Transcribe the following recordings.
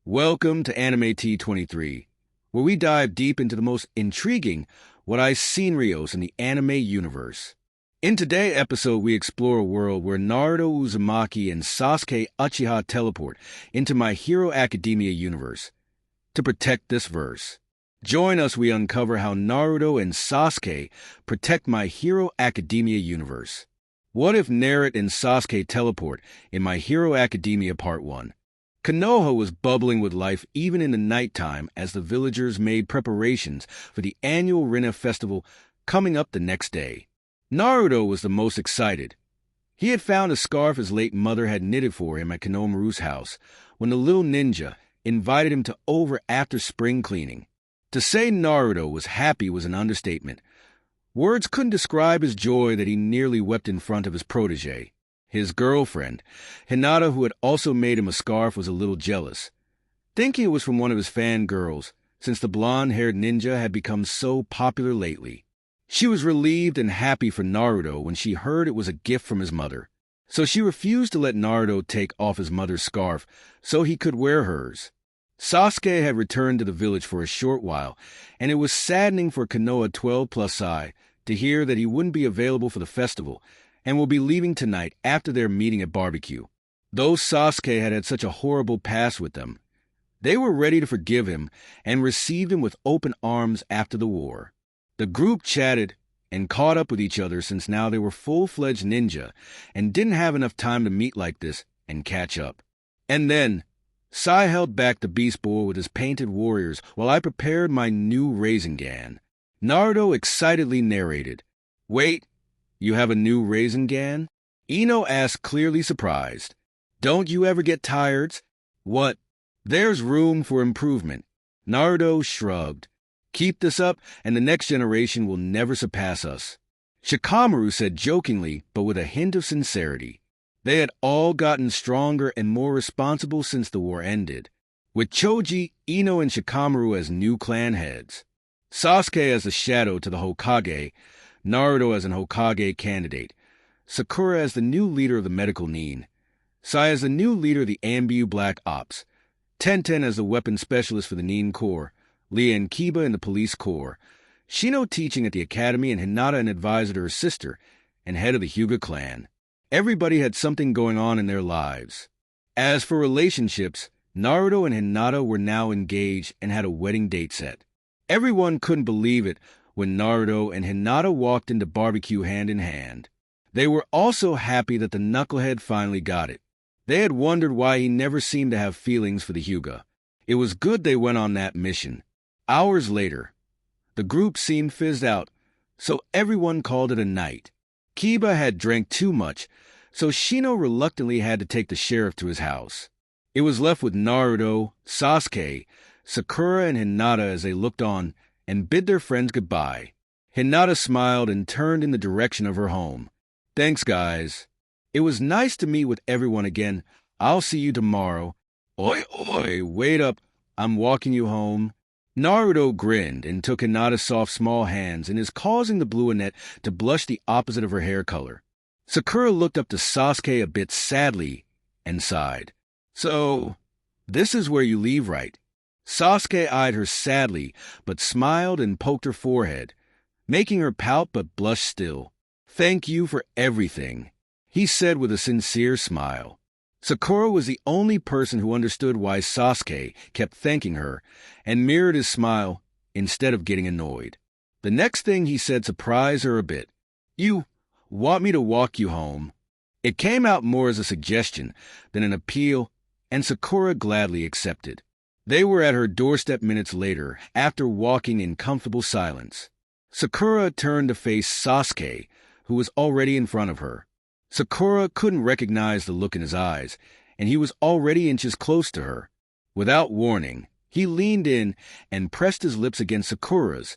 Welcome to Anime T23, where we dive deep into the most intriguing scenarios in the anime universe. In today's episode, we explore a world where Naruto Uzumaki and Sasuke Uchiha teleport into My Hero Academia universe to protect this verse. Join us, we uncover how Naruto and Sasuke protect My Hero Academia universe. What if Naruto and Sasuke teleport in My Hero Academia Part 1? Konoha was bubbling with life even in the nighttime as the villagers made preparations for the annual Rinna festival coming up the next day. Naruto was the most excited. He had found a scarf his late mother had knitted for him at Konomaru's house when the little ninja invited him to over after spring cleaning. To say Naruto was happy was an understatement. Words couldn't describe his joy that he nearly wept in front of his protege. His girlfriend, Hinata, who had also made him a scarf, was a little jealous, thinking it was from one of his fangirls, since the blonde-haired ninja had become so popular lately. She was relieved and happy for Naruto when she heard it was a gift from his mother, so she refused to let Naruto take off his mother's scarf so he could wear hers. Sasuke had returned to the village for a short while, and it was saddening for Konoha 12+I to hear that he wouldn't be available for the festival and will be leaving tonight after their meeting at barbecue. Though Sasuke had such a horrible past with them, they were ready to forgive him and received him with open arms after the war. The group chatted and caught up with each other since now they were full-fledged ninja and didn't have enough time to meet like this and catch up. And then, Sai held back the Beast Boy with his painted warriors while I prepared my new Rasengan. Naruto excitedly narrated, "Wait, you have a new Rasengan?" Ino asked, clearly surprised. "Don't you ever get tired?" "What? There's room for improvement." Naruto shrugged. "Keep this up, and the next generation will never surpass us." Shikamaru said jokingly, but with a hint of sincerity. They had all gotten stronger and more responsible since the war ended, with Choji, Ino, and Shikamaru as new clan heads. Sasuke as a shadow to the Hokage, Naruto as an Hokage candidate, Sakura as the new leader of the medical Nin, Sai as the new leader of the Ambu Black Ops, Tenten as the weapon specialist for the Nin Corps, Lia and Kiba in the police corps, Shino teaching at the academy, and Hinata an advisor to her sister and head of the Hyuga clan. Everybody had something going on in their lives. As for relationships, Naruto and Hinata were now engaged and had a wedding date set. Everyone couldn't believe it when Naruto and Hinata walked into barbecue hand in hand. They were also happy that the knucklehead finally got it. They had wondered why he never seemed to have feelings for the Hyuga. It was good they went on that mission. Hours later, the group seemed fizzed out, so everyone called it a night. Kiba had drank too much, so Shino reluctantly had to take the sheriff to his house. It was left with Naruto, Sasuke, Sakura, and Hinata as they looked on and bid their friends goodbye. Hinata smiled and turned in the direction of her home. "Thanks, guys. It was nice to meet with everyone again. I'll see you tomorrow." "Oi, oi, wait up. I'm walking you home." Naruto grinned and took Hinata's soft small hands and is causing the blue-annette to blush the opposite of her hair color. Sakura looked up to Sasuke a bit sadly and sighed. "So, this is where you leave, right?" Sasuke eyed her sadly, but smiled and poked her forehead, making her pout but blush still. "Thank you for everything," he said with a sincere smile. Sakura was the only person who understood why Sasuke kept thanking her and mirrored his smile instead of getting annoyed. The next thing he said surprised her a bit. "You want me to walk you home?" It came out more as a suggestion than an appeal, and Sakura gladly accepted. They were at her doorstep minutes later, after walking in comfortable silence. Sakura turned to face Sasuke, who was already in front of her. Sakura couldn't recognize the look in his eyes, and he was already inches close to her. Without warning, he leaned in and pressed his lips against Sakura's,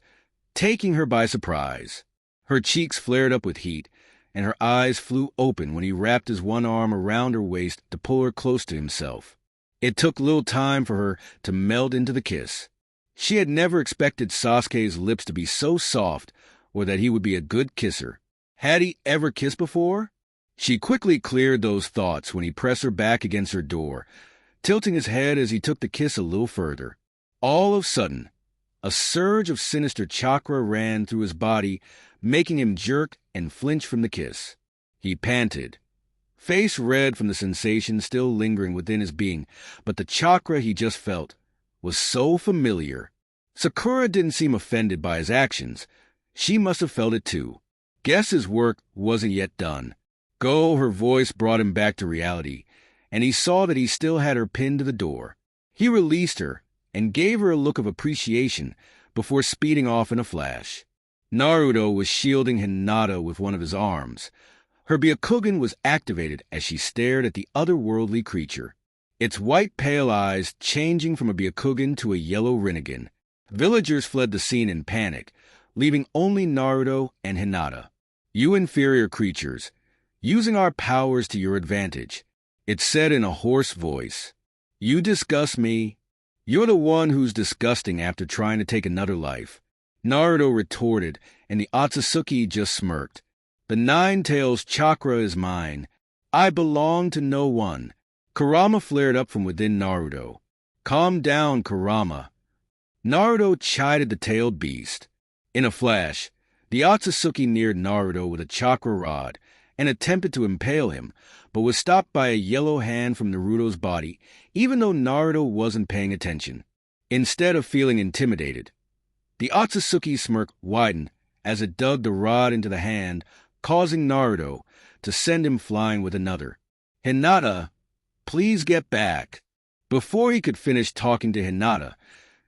taking her by surprise. Her cheeks flared up with heat, and her eyes flew open when he wrapped his one arm around her waist to pull her close to himself. It took little time for her to melt into the kiss. She had never expected Sasuke's lips to be so soft or that he would be a good kisser. Had he ever kissed before? She quickly cleared those thoughts when he pressed her back against her door, tilting his head as he took the kiss a little further. All of a sudden, a surge of sinister chakra ran through his body, making him jerk and flinch from the kiss. He panted, face red from the sensation still lingering within his being, but the chakra he just felt was so familiar. Sakura didn't seem offended by his actions. She must have felt it too. Guess his work wasn't yet done. Go, her voice brought him back to reality, and he saw that he still had her pinned to the door. He released her and gave her a look of appreciation before speeding off in a flash. Naruto was shielding Hinata with one of his arms. Her Byakugan was activated as she stared at the otherworldly creature, its white pale eyes changing from a Byakugan to a yellow Rinnegan. Villagers fled the scene in panic, leaving only Naruto and Hinata. "You inferior creatures, using our powers to your advantage," it said in a hoarse voice. "You disgust me. You're the one who's disgusting after trying to take another life." Naruto retorted, and the Otsutsuki just smirked. "The Nine Tails chakra is mine. I belong to no one." Kurama flared up from within Naruto. "Calm down, Kurama." Naruto chided the tailed beast. In a flash, the Otsutsuki neared Naruto with a chakra rod and attempted to impale him, but was stopped by a yellow hand from Naruto's body, even though Naruto wasn't paying attention. Instead of feeling intimidated, the Otsutsuki's smirk widened as it dug the rod into the hand, causing Naruto to send him flying with another. "Hinata, please get back." Before he could finish talking to Hinata,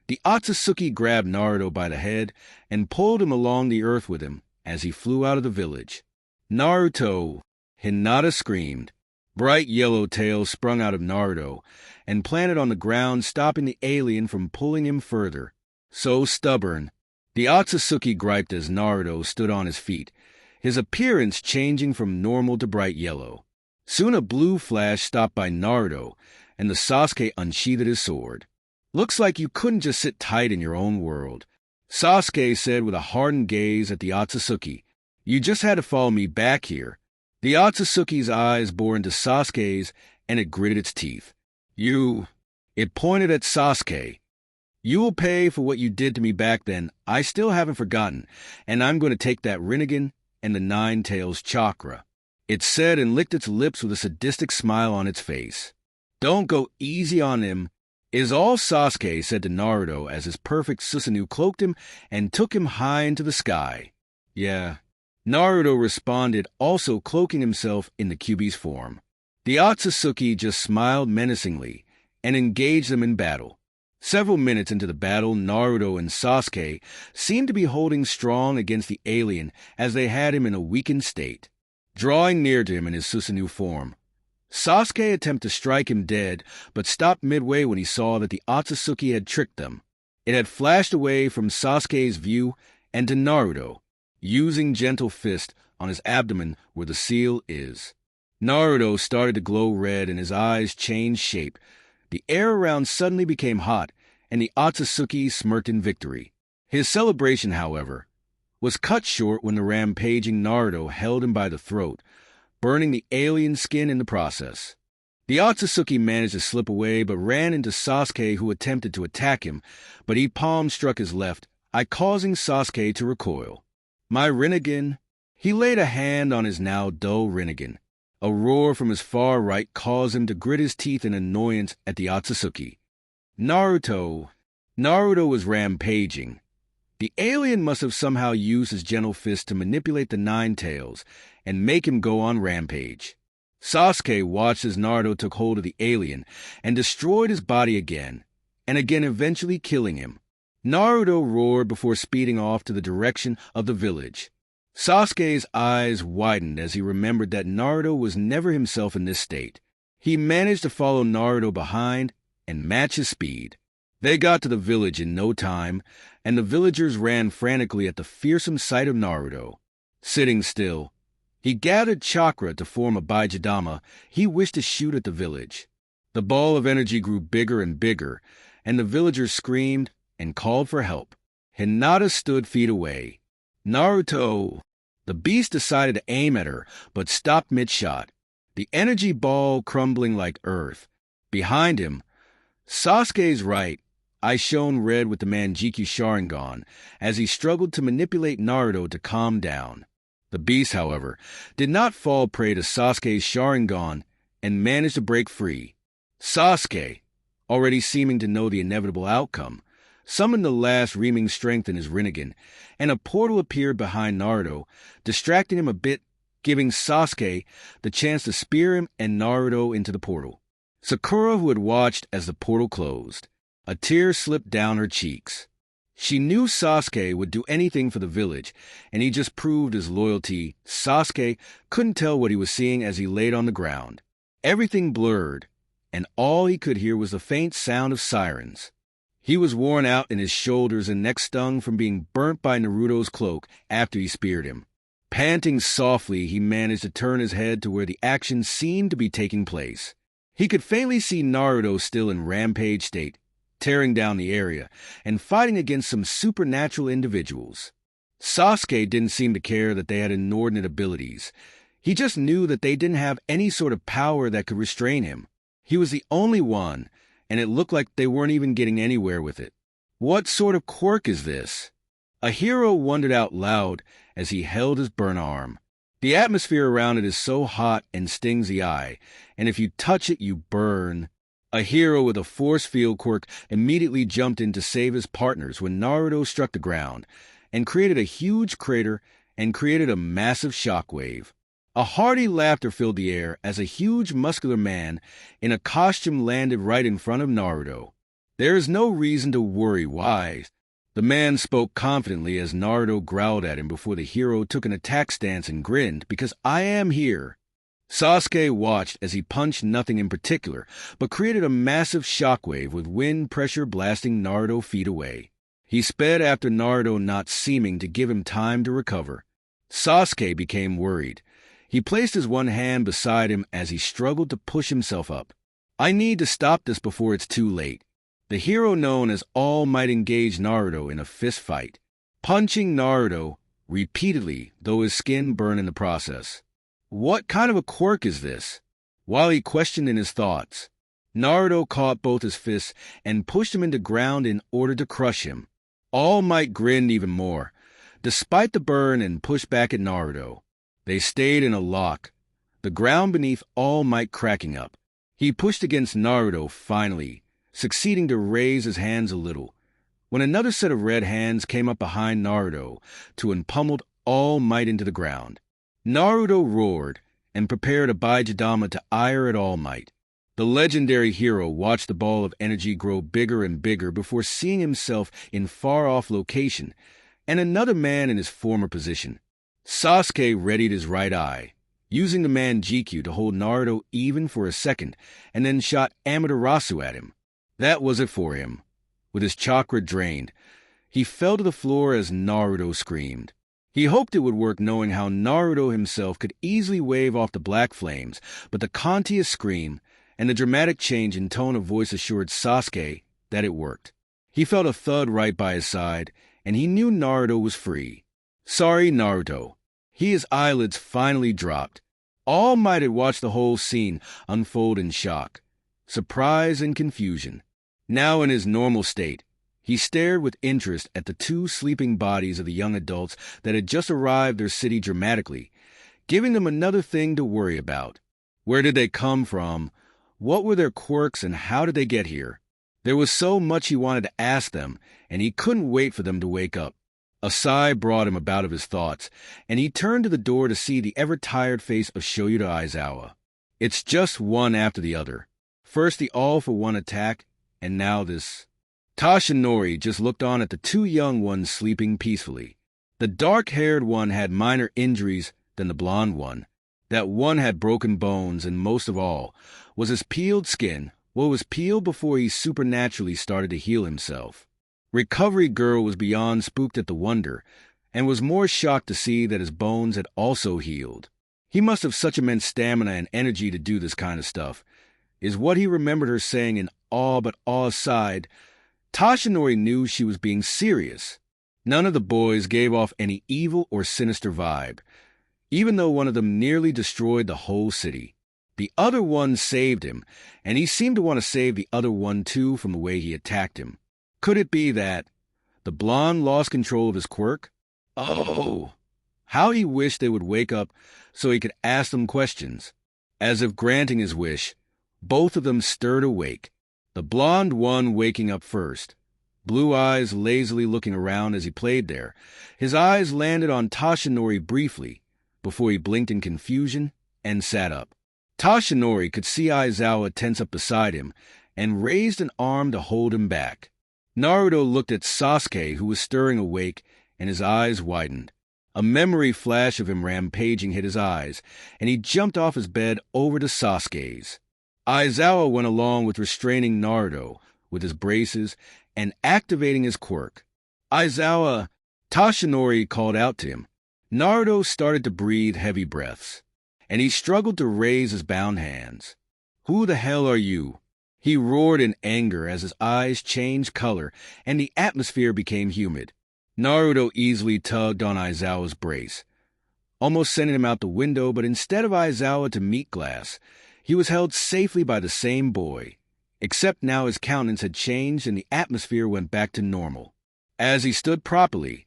the Otsutsuki grabbed Naruto by the head and pulled him along the earth with him as he flew out of the village. "Naruto!" Hinata screamed. Bright yellow tails sprung out of Naruto and planted on the ground, stopping the alien from pulling him further. "So stubborn," the Otsutsuki griped as Naruto stood on his feet, his appearance changing from normal to bright yellow. Soon a blue flash stopped by Naruto, and the Sasuke unsheathed his sword. "Looks like you couldn't just sit tight in your own world," Sasuke said with a hardened gaze at the Otsutsuki. "You just had to follow me back here." The Otsutsuki's eyes bore into Sasuke's, and it gritted its teeth. "You..." It pointed at Sasuke. "You will pay for what you did to me back then. I still haven't forgotten, and I'm going to take that Rinnegan and the Nine Tails chakra," it said, and licked its lips with a sadistic smile on its face. "Don't go easy on him," is all Sasuke said to Naruto as his perfect Susanoo cloaked him and took him high into the sky. "Yeah," Naruto responded, also cloaking himself in the Kyuubi's form. The Otsutsuki just smiled menacingly and engaged them in battle. Several minutes into the battle, Naruto and Sasuke seemed to be holding strong against the alien as they had him in a weakened state. Drawing near to him in his Susanoo form, Sasuke attempted to strike him dead, but stopped midway when he saw that the Otsutsuki had tricked them. It had flashed away from Sasuke's view and to Naruto, using gentle fist on his abdomen where the seal is. Naruto started to glow red and his eyes changed shape. The air around suddenly became hot, and the Otsutsuki smirked in victory. His celebration, however, was cut short when the rampaging Naruto held him by the throat, burning the alien skin in the process. The Otsutsuki managed to slip away but ran into Sasuke, who attempted to attack him, but he palm-struck his left eye, causing Sasuke to recoil. "My Rinnegan." He laid a hand on his now dull Rinnegan. A roar from his far right caused him to grit his teeth in annoyance at the Otsutsuki. Naruto was rampaging. The alien must have somehow used his gentle fist to manipulate the Nine Tails and make him go on rampage. Sasuke watched as Naruto took hold of the alien and destroyed his body again, and again eventually killing him. Naruto roared before speeding off to the direction of the village. Sasuke's eyes widened as he remembered that Naruto was never himself in this state. He managed to follow Naruto behind and match his speed. They got to the village in no time, and the villagers ran frantically at the fearsome sight of Naruto. Sitting still, he gathered chakra to form a Baijidama he wished to shoot at the village. The ball of energy grew bigger and bigger, and the villagers screamed and called for help. Hinata stood feet away. "Naruto!" The beast decided to aim at her, but stopped mid-shot, the energy ball crumbling like earth. Behind him, Sasuke's right eye shone red with the Manjiki Sharingan as he struggled to manipulate Naruto to calm down. The beast, however, did not fall prey to Sasuke's Sharingan and managed to break free. Sasuke, already seeming to know the inevitable outcome, summoned the last reaming strength in his Rinnegan, and a portal appeared behind Naruto, distracting him a bit, giving Sasuke the chance to spear him and Naruto into the portal. Sakura, who had watched as the portal closed, a tear slipped down her cheeks. She knew Sasuke would do anything for the village, and he just proved his loyalty. Sasuke couldn't tell what he was seeing as he laid on the ground. Everything blurred, and all he could hear was the faint sound of sirens. He was worn out and his shoulders and neck stung from being burnt by Naruto's cloak after he speared him. Panting softly, he managed to turn his head to where the action seemed to be taking place. He could faintly see Naruto still in rampage state, tearing down the area and fighting against some supernatural individuals. Sasuke didn't seem to care that they had inordinate abilities. He just knew that they didn't have any sort of power that could restrain him. He was the only one, and it looked like they weren't even getting anywhere with it. What sort of quirk is this? A hero wondered out loud as he held his burnt arm. The atmosphere around it is so hot and stings the eye, and if you touch it, you burn. A hero with a force field quirk immediately jumped in to save his partners when Naruto struck the ground and created a huge crater and created a massive shockwave. A hearty laughter filled the air as a huge muscular man in a costume landed right in front of Naruto. There is no reason to worry, why? The man spoke confidently as Naruto growled at him before the hero took an attack stance and grinned, "Because I am here." Sasuke watched as he punched nothing in particular, but created a massive shockwave with wind pressure blasting Naruto feet away. He sped after Naruto, not seeming to give him time to recover. Sasuke became worried. He placed his one hand beside him as he struggled to push himself up. "I need to stop this before it's too late." The hero known as All Might engaged Naruto in a fist fight, punching Naruto repeatedly, though his skin burned in the process. What kind of a quirk is this? While he questioned in his thoughts, Naruto caught both his fists and pushed him into ground in order to crush him. All Might grinned even more, despite the burn, and pushed back at Naruto. They stayed in a lock, the ground beneath All Might cracking up. He pushed against Naruto finally, succeeding to raise his hands a little, when another set of red hands came up behind Naruto and pummeled All Might into the ground. Naruto roared and prepared a Baijidama to ire at All Might. The legendary hero watched the ball of energy grow bigger and bigger before seeing himself in far-off location and another man in his former position. Sasuke readied his right eye, using the Manjiki to hold Naruto even for a second, and then shot Amaterasu at him. That was it for him. With his chakra drained, he fell to the floor as Naruto screamed. He hoped it would work, knowing how Naruto himself could easily wave off the black flames, but the Kantia's scream and the dramatic change in tone of voice assured Sasuke that it worked. He felt a thud right by his side, and he knew Naruto was free. "Sorry, Naruto." His eyelids finally dropped. All Might had watched the whole scene unfold in shock, surprise, and confusion. Now in his normal state, he stared with interest at the two sleeping bodies of the young adults that had just arrived their city dramatically, giving them another thing to worry about. Where did they come from? What were their quirks, and how did they get here? There was so much he wanted to ask them, and he couldn't wait for them to wake up. A sigh brought him out of his thoughts, and he turned to the door to see the ever-tired face of Shoyuta Aizawa. It's just one after the other. First the all-for-one attack, and now this. Tashinori just looked on at the two young ones sleeping peacefully. The dark-haired one had minor injuries than the blonde one. That one had broken bones, and most of all was his peeled skin. Well, it was peeled before he supernaturally started to heal himself. Recovery Girl was beyond spooked at the wonder, and was more shocked to see that his bones had also healed. He must have such immense stamina and energy to do this kind of stuff, is what he remembered her saying in awe, but awe aside, Tashinori knew she was being serious. None of the boys gave off any evil or sinister vibe, even though one of them nearly destroyed the whole city. The other one saved him, and he seemed to want to save the other one too from the way he attacked him. Could it be that the blonde lost control of his quirk? Oh, how he wished they would wake up so he could ask them questions. As if granting his wish, both of them stirred awake, the blonde one waking up first, blue eyes lazily looking around as he played there. His eyes landed on Toshinori briefly, before he blinked in confusion and sat up. Toshinori could see Aizawa tense up beside him and raised an arm to hold him back. Naruto looked at Sasuke, who was stirring awake, and his eyes widened. A memory flash of him rampaging hit his eyes, and he jumped off his bed over to Sasuke's. Aizawa went along with restraining Naruto with his braces and activating his quirk. Aizawa, Toshinori called out to him. Naruto started to breathe heavy breaths, and he struggled to raise his bound hands. "Who the hell are you?" He roared in anger as his eyes changed color and the atmosphere became humid. Naruto easily tugged on Aizawa's brace, almost sending him out the window, but instead of Aizawa to meet glass, he was held safely by the same boy, except now his countenance had changed and the atmosphere went back to normal. As he stood properly,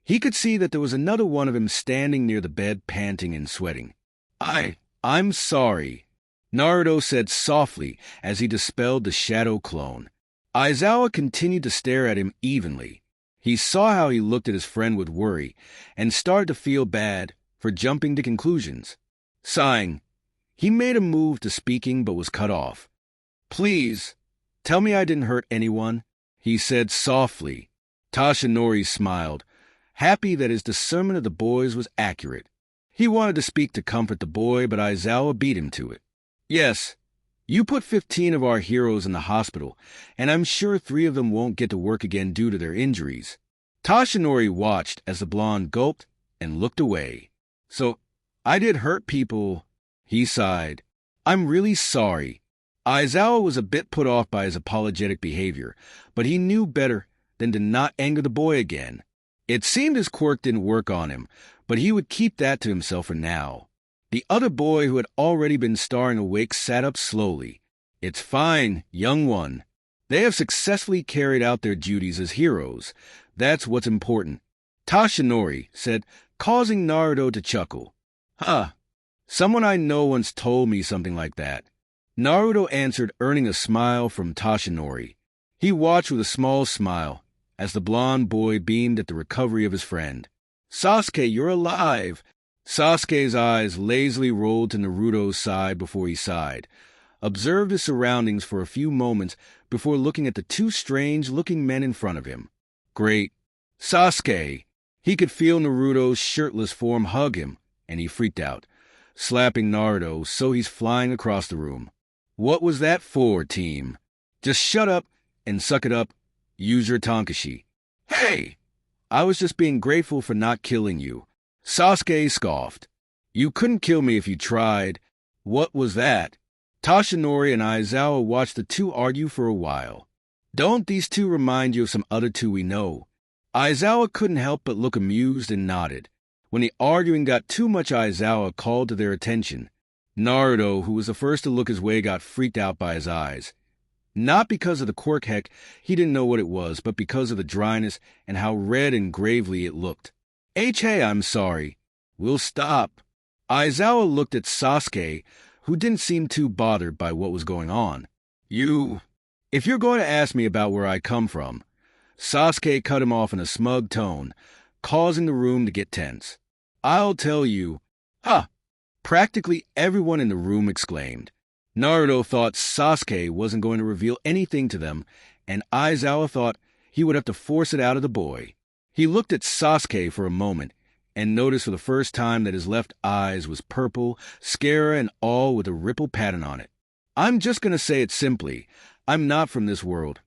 he could see that there was another one of him standing near the bed, panting and sweating. I'm sorry," Naruto said softly as he dispelled the shadow clone. Aizawa continued to stare at him evenly. He saw how he looked at his friend with worry and started to feel bad for jumping to conclusions. Sighing, he made a move to speaking but was cut off. "Please, tell me I didn't hurt anyone," he said softly. Toshinori smiled, happy that his discernment of the boys was accurate. He wanted to speak to comfort the boy, but Aizawa beat him to it. "Yes, you put 15 of our heroes in the hospital, and I'm sure 3 of them won't get to work again due to their injuries." Toshinori watched as the blonde gulped and looked away. "So, I did hurt people," he sighed. "I'm really sorry." Aizawa was a bit put off by his apologetic behavior, but he knew better than to not anger the boy again. It seemed his quirk didn't work on him, but he would keep that to himself for now. The other boy, who had already been starring awake, sat up slowly. "It's fine, young one. They have successfully carried out their duties as heroes. That's what's important," Toshinori said, causing Naruto to chuckle. "Huh. Someone I know once told me something like that," Naruto answered, earning a smile from Toshinori. He watched with a small smile as the blonde boy beamed at the recovery of his friend. "Sasuke, you're alive!" Sasuke's eyes lazily rolled to Naruto's side before he sighed, observed his surroundings for a few moments before looking at the 2 strange-looking men in front of him. "Great. Sasuke!" He could feel Naruto's shirtless form hug him, and he freaked out, slapping Naruto so he's flying across the room. "What was that for, team? Just shut up and suck it up. Use your Tonkashi." "Hey! I was just being grateful for not killing you," Sasuke scoffed. "You couldn't kill me if you tried." "What was that?" Toshinori and Aizawa watched the 2 argue for a while. "Don't these 2 remind you of some other 2 we know?" Aizawa couldn't help but look amused and nodded. When the arguing got too much, Aizawa called to their attention. Naruto, who was the first to look his way, got freaked out by his eyes. Not because of the quirk heck, he didn't know what it was, but because of the dryness and how red and gravely it looked. "Hey, I'm sorry. We'll stop." Aizawa looked at Sasuke, who didn't seem too bothered by what was going on. If you're going to ask me about where I come from," Sasuke cut him off in a smug tone, causing the room to get tense. "I'll tell you." "Huh!" Practically everyone in the room exclaimed. Naruto thought Sasuke wasn't going to reveal anything to them, and Aizawa thought he would have to force it out of the boy. He looked at Sasuke for a moment and noticed for the first time that his left eye was purple, scare and all with a ripple pattern on it. "I'm just going to say it simply. I'm not from this world.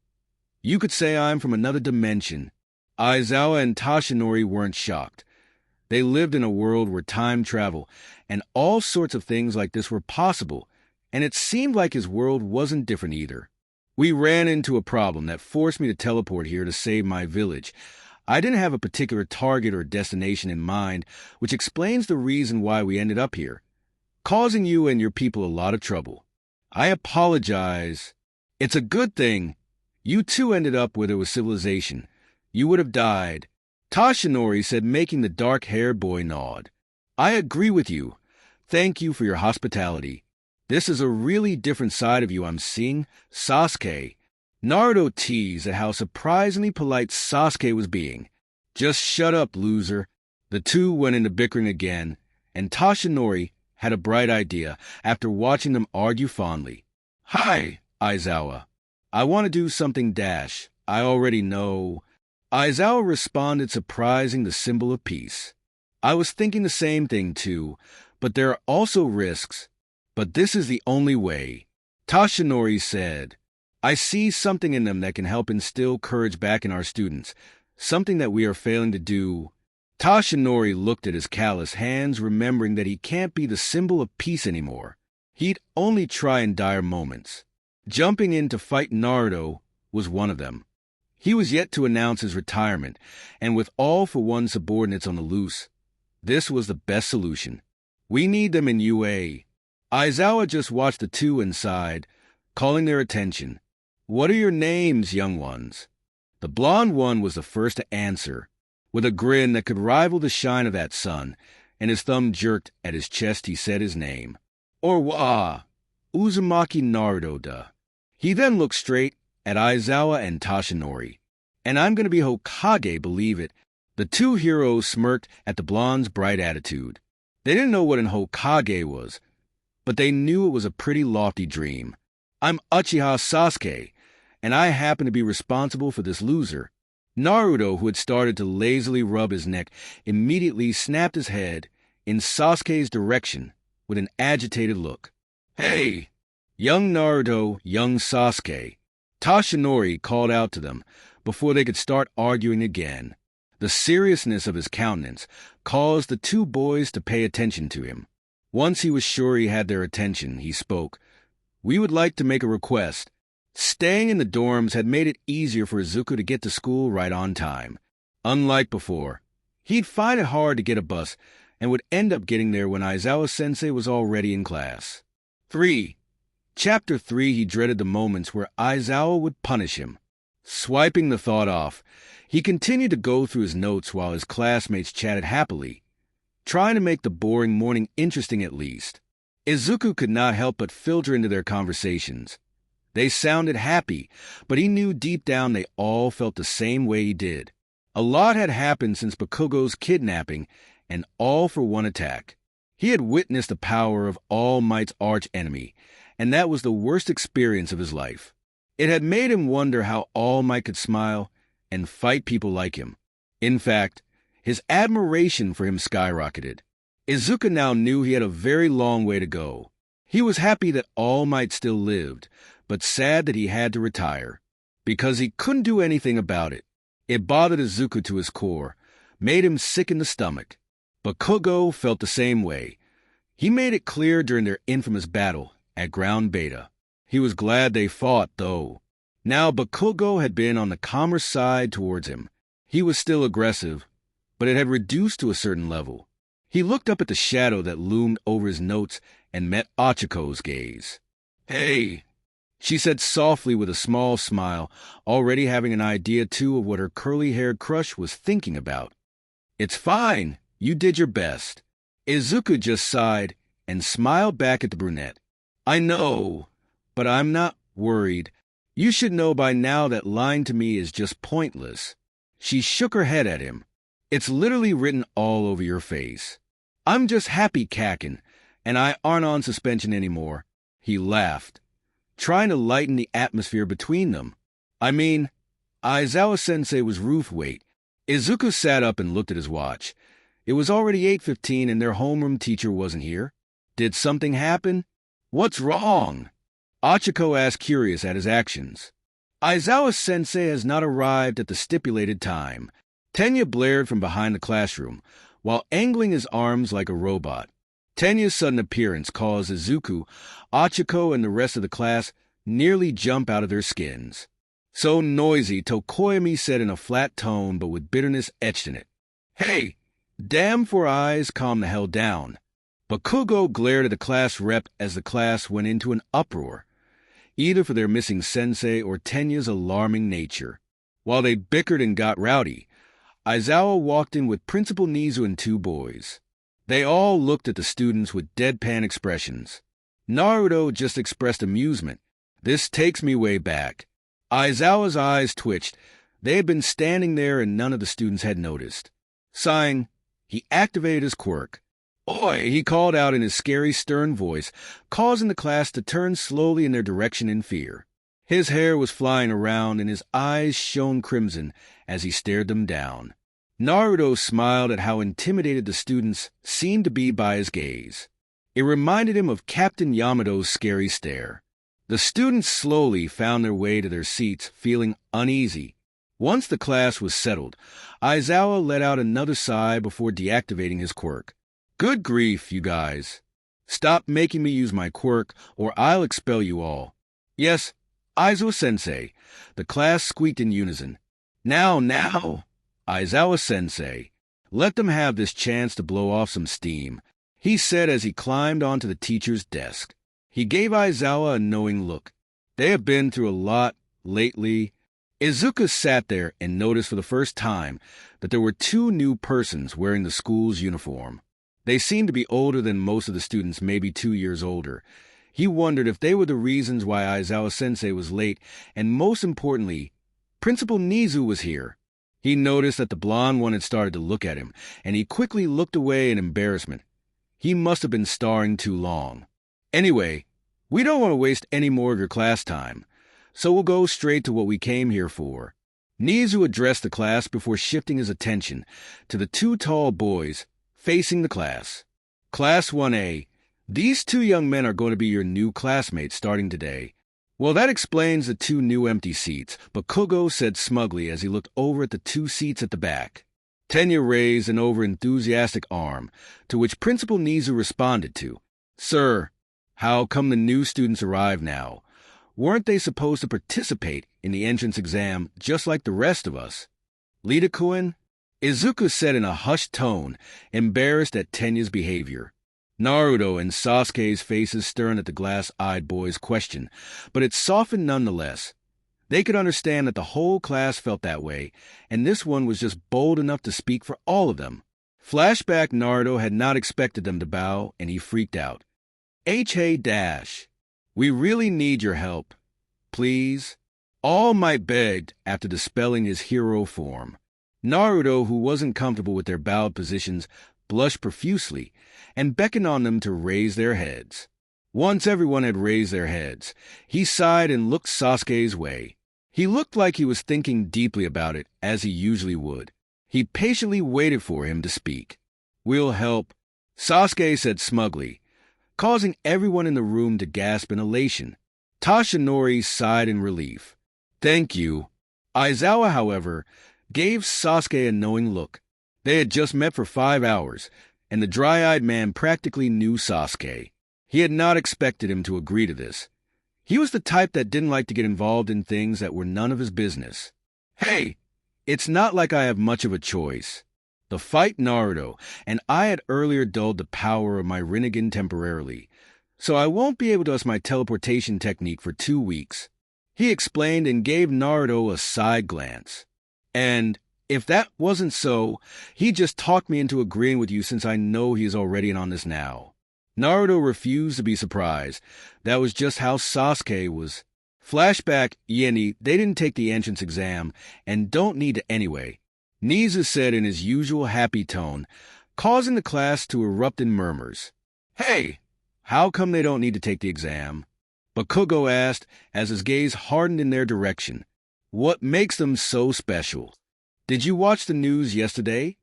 You could say I'm from another dimension." Aizawa and Toshinori weren't shocked. They lived in a world where time travel and all sorts of things like this were possible, and it seemed like his world wasn't different either. "We ran into a problem that forced me to teleport here to save my village. I didn't have a particular target or destination in mind, which explains the reason why we ended up here. causing you and your people a lot of trouble. I apologize. It's a good thing. You two ended up where there was civilization. You would have died. Toshinori said, making the dark-haired boy nod. I agree with you. Thank you for your hospitality. This is a really different side of you I'm seeing, Sasuke. Naruto teased at how surprisingly polite Sasuke was being. Just shut up, loser. The two went into bickering again, and Toshinori had a bright idea after watching them argue fondly. Hi, Aizawa. I want to do something dash. I already know. Aizawa responded, surprising the symbol of peace. I was thinking the same thing too, but there are also risks. But this is the only way. Toshinori said, I see something in them that can help instill courage back in our students, something that we are failing to do. Toshinori looked at his callous hands, remembering that he can't be the symbol of peace anymore. He'd only try in dire moments. Jumping in to fight Naruto was one of them. He was yet to announce his retirement, and with all for one subordinates on the loose, this was the best solution. We need them in UA. Aizawa just watched the two inside, calling their attention. What are your names, young ones? The blonde one was the first to answer. With a grin that could rival the shine of that sun, and his thumb jerked at his chest, he said his name. Orwa, Uzumaki Naruto-da. He then looked straight at Aizawa and Toshinori. And I'm going to be Hokage, believe it. The two heroes smirked at the blonde's bright attitude. They didn't know what an Hokage was, but they knew it was a pretty lofty dream. I'm Uchiha Sasuke, and I happen to be responsible for this loser. Naruto, who had started to lazily rub his neck, immediately snapped his head in Sasuke's direction with an agitated look. Hey! Young Naruto, young Sasuke. Toshinori called out to them before they could start arguing again. The seriousness of his countenance caused the two boys to pay attention to him. Once he was sure he had their attention, he spoke. We would like to make a request. Staying in the dorms had made it easier for Izuku to get to school right on time. Unlike before, he'd find it hard to get a bus and would end up getting there when Aizawa-sensei was already in class. 3. Chapter 3, he dreaded the moments where Aizawa would punish him. Swiping the thought off, he continued to go through his notes while his classmates chatted happily, trying to make the boring morning interesting at least. Izuku could not help but filter into their conversations. They sounded happy, but he knew deep down they all felt the same way he did. A lot had happened since Bakugo's kidnapping and all for one attack. He had witnessed the power of All Might's arch-enemy, and that was the worst experience of his life. It had made him wonder how All Might could smile and fight people like him. In fact, his admiration for him skyrocketed. Izuku now knew he had a very long way to go. He was happy that All Might still lived, but sad that he had to retire, because he couldn't do anything about it. It bothered Izuku to his core, made him sick in the stomach. Bakugo felt the same way. He made it clear during their infamous battle at Ground Beta. He was glad they fought, though. Now Bakugo had been on the calmer side towards him. He was still aggressive, but it had reduced to a certain level. He looked up at the shadow that loomed over his notes and met Ochiko's gaze. Hey, she said softly with a small smile, already having an idea, too, of what her curly-haired crush was thinking about. It's fine. You did your best. Izuku just sighed and smiled back at the brunette. I know, but I'm not worried. You should know by now that lying to me is just pointless. She shook her head at him. It's literally written all over your face. I'm just happy, Kakin, and I aren't on suspension anymore. He laughed, trying to lighten the atmosphere between them. I mean, Aizawa-sensei was roof weight. Izuku sat up and looked at his watch. It was already 8:15 and their homeroom teacher wasn't here. Did something happen? What's wrong? Ochiko asked, curious at his actions. Aizawa-sensei has not arrived at the stipulated time. Tenya blared from behind the classroom, while angling his arms like a robot. Tenya's sudden appearance caused Izuku, Ochiko, and the rest of the class nearly jump out of their skins. So noisy, Tokoyami said in a flat tone but with bitterness etched in it. Hey, damn 4 eyes, calm the hell down. Bakugo glared at the class rep as the class went into an uproar, either for their missing sensei or Tenya's alarming nature. While they bickered and got rowdy, Aizawa walked in with Principal Nizu and two boys. They all looked at the students with deadpan expressions. Naruto just expressed amusement. This takes me way back. Aizawa's eyes twitched. They had been standing there and none of the students had noticed. Sighing, he activated his quirk. "Oi!" he called out in his scary, stern voice, causing the class to turn slowly in their direction in fear. His hair was flying around and his eyes shone crimson as he stared them down. Naruto smiled at how intimidated the students seemed to be by his gaze. It reminded him of Captain Yamato's scary stare. The students slowly found their way to their seats, feeling uneasy. Once the class was settled, Aizawa let out another sigh before deactivating his quirk. "Good grief, you guys. Stop making me use my quirk, or I'll expel you all." "Yes, Aizawa-sensei," the class squeaked in unison. Now, Aizawa-sensei. "Let them have this chance to blow off some steam," he said as he climbed onto the teacher's desk. He gave Aizawa a knowing look. They have been through a lot lately. Izuku sat there and noticed for the first time that there were two new persons wearing the school's uniform. They seemed to be older than most of the students, maybe 2 years older. He wondered if they were the reasons why Aizawa-sensei was late, and most importantly, Principal Nizu was here. He noticed that the blonde one had started to look at him, and he quickly looked away in embarrassment. He must have been starring too long. "Anyway, we don't want to waste any more of your class time, so we'll go straight to what we came here for." Nizu addressed the class before shifting his attention to the two tall boys facing the class. "Class 1A, these two young men are going to be your new classmates starting today." "Well, that explains the two new empty seats," Bakugo said smugly as he looked over at the two seats at the back. Tenya raised an over-enthusiastic arm, to which Principal Nizu responded to, "Sir, how come the new students arrive now? Weren't they supposed to participate in the entrance exam just like the rest of us?" "Lida-kun?" Izuku said in a hushed tone, embarrassed at Tenya's behavior. Naruto and Sasuke's faces stern at the glass-eyed boy's question, but it softened nonetheless. They could understand that the whole class felt that way, and this one was just bold enough to speak for all of them. Flashback: Naruto had not expected them to bow, and he freaked out. "H.A. We really need your help. Please?" All Might begged after dispelling his hero form. Naruto, who wasn't comfortable with their bowed positions, blushed profusely and beckoned on them to raise their heads. Once everyone had raised their heads, he sighed and looked Sasuke's way. He looked like he was thinking deeply about it, as he usually would. He patiently waited for him to speak. "We'll help," Sasuke said smugly, causing everyone in the room to gasp in elation. Tashinori sighed in relief. "Thank you." Aizawa, however, gave Sasuke a knowing look. They had just met for 5 hours, and the dry-eyed man practically knew Sasuke. He had not expected him to agree to this. He was the type that didn't like to get involved in things that were none of his business. "Hey, it's not like I have much of a choice. The fight Naruto, and I had earlier dulled the power of my Rinnegan temporarily, so I won't be able to use my teleportation technique for 2 weeks. He explained and gave Naruto a side glance. "And if that wasn't so, he just talked me into agreeing with you since I know he is already in on this now." Naruto refused to be surprised. That was just how Sasuke was. Flashback: Yeni, they didn't take the entrance exam, and don't need to anyway, Nizu said in his usual happy tone, causing the class to erupt in murmurs. "Hey, how come they don't need to take the exam?" Bakugo asked as his gaze hardened in their direction. "What makes them so special?" "Did you watch the news yesterday?"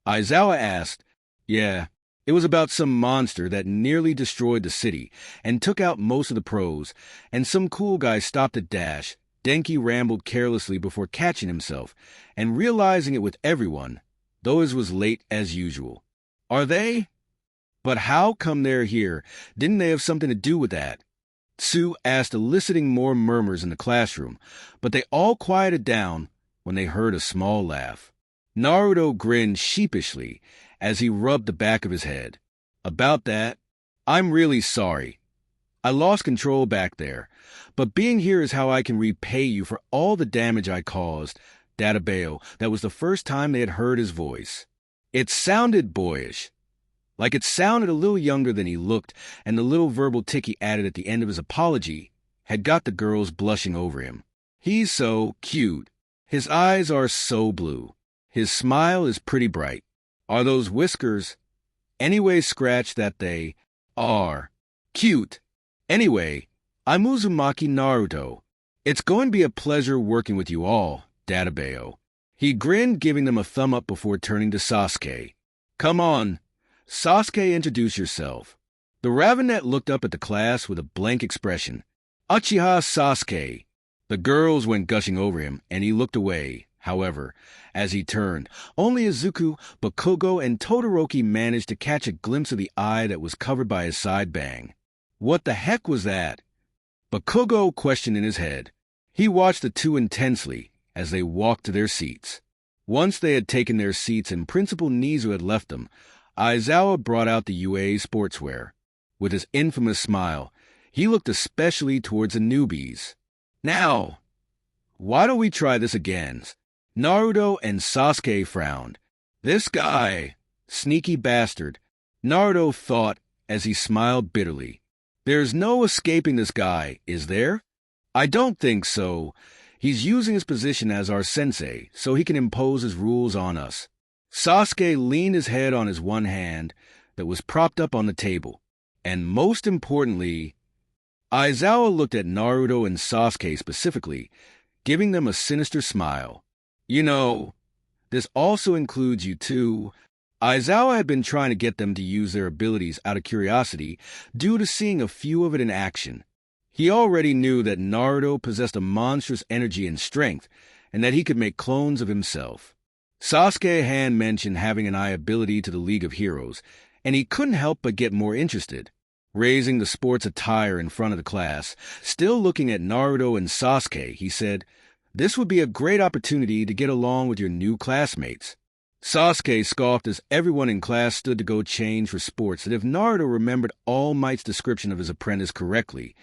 Aizawa asked. "Yeah, it was about some monster that nearly destroyed the city and took out most of the pros, and some cool guy stopped at Dash." Denki rambled carelessly before catching himself and realizing it with everyone, though his was late as usual. "Are they? But how come they're here? Didn't they have something to do with that?" Tsu asked, eliciting more murmurs in the classroom, but they all quieted down when they heard a small laugh. Naruto grinned sheepishly as he rubbed the back of his head. About that, I'm really sorry. I lost control back there, but being here is how I can repay you for all the damage I caused. Databeo, that was the first time they had heard his voice. It sounded boyish. Like it sounded a little younger than he looked, and the little verbal tick he added at the end of his apology had got the girls blushing over him. He's so cute. His eyes are so blue. His smile is pretty bright. Are those whiskers? Anyway, scratch that, they are cute. Anyway, I'm Uzumaki Naruto. It's going to be a pleasure working with you all, Databeo. He grinned, giving them a thumb up before turning to Sasuke. Come on, Sasuke, introduce yourself. The Ravenet looked up at the class with a blank expression. Uchiha Sasuke. The girls went gushing over him, and he looked away. However, as he turned, only Izuku, Bakugo, and Todoroki managed to catch a glimpse of the eye that was covered by his side bang. What the heck was that? Bakugo questioned in his head. He watched the two intensely as they walked to their seats. Once they had taken their seats and Principal Nizu had left them, Aizawa brought out the UA sportswear. With his infamous smile, he looked especially towards the newbies. Now, why don't we try this again? Naruto and Sasuke frowned. This guy, sneaky bastard, Naruto thought as he smiled bitterly. There's no escaping this guy, is there? I don't think so. He's using his position as our sensei so he can impose his rules on us. Sasuke leaned his head on his one hand that was propped up on the table. And most importantly, Aizawa looked at Naruto and Sasuke specifically, giving them a sinister smile. You know, this also includes you too. Aizawa had been trying to get them to use their abilities out of curiosity due to seeing a few of it in action. He already knew that Naruto possessed a monstrous energy and strength, and that he could make clones of himself. Sasuke had mentioned having an eye ability to the League of Heroes, and he couldn't help but get more interested. Raising the sports attire in front of the class, still looking at Naruto and Sasuke, he said, "This would be a great opportunity to get along with your new classmates." Sasuke scoffed as everyone in class stood to go change for sports that if Naruto remembered All Might's description of his apprentice correctly,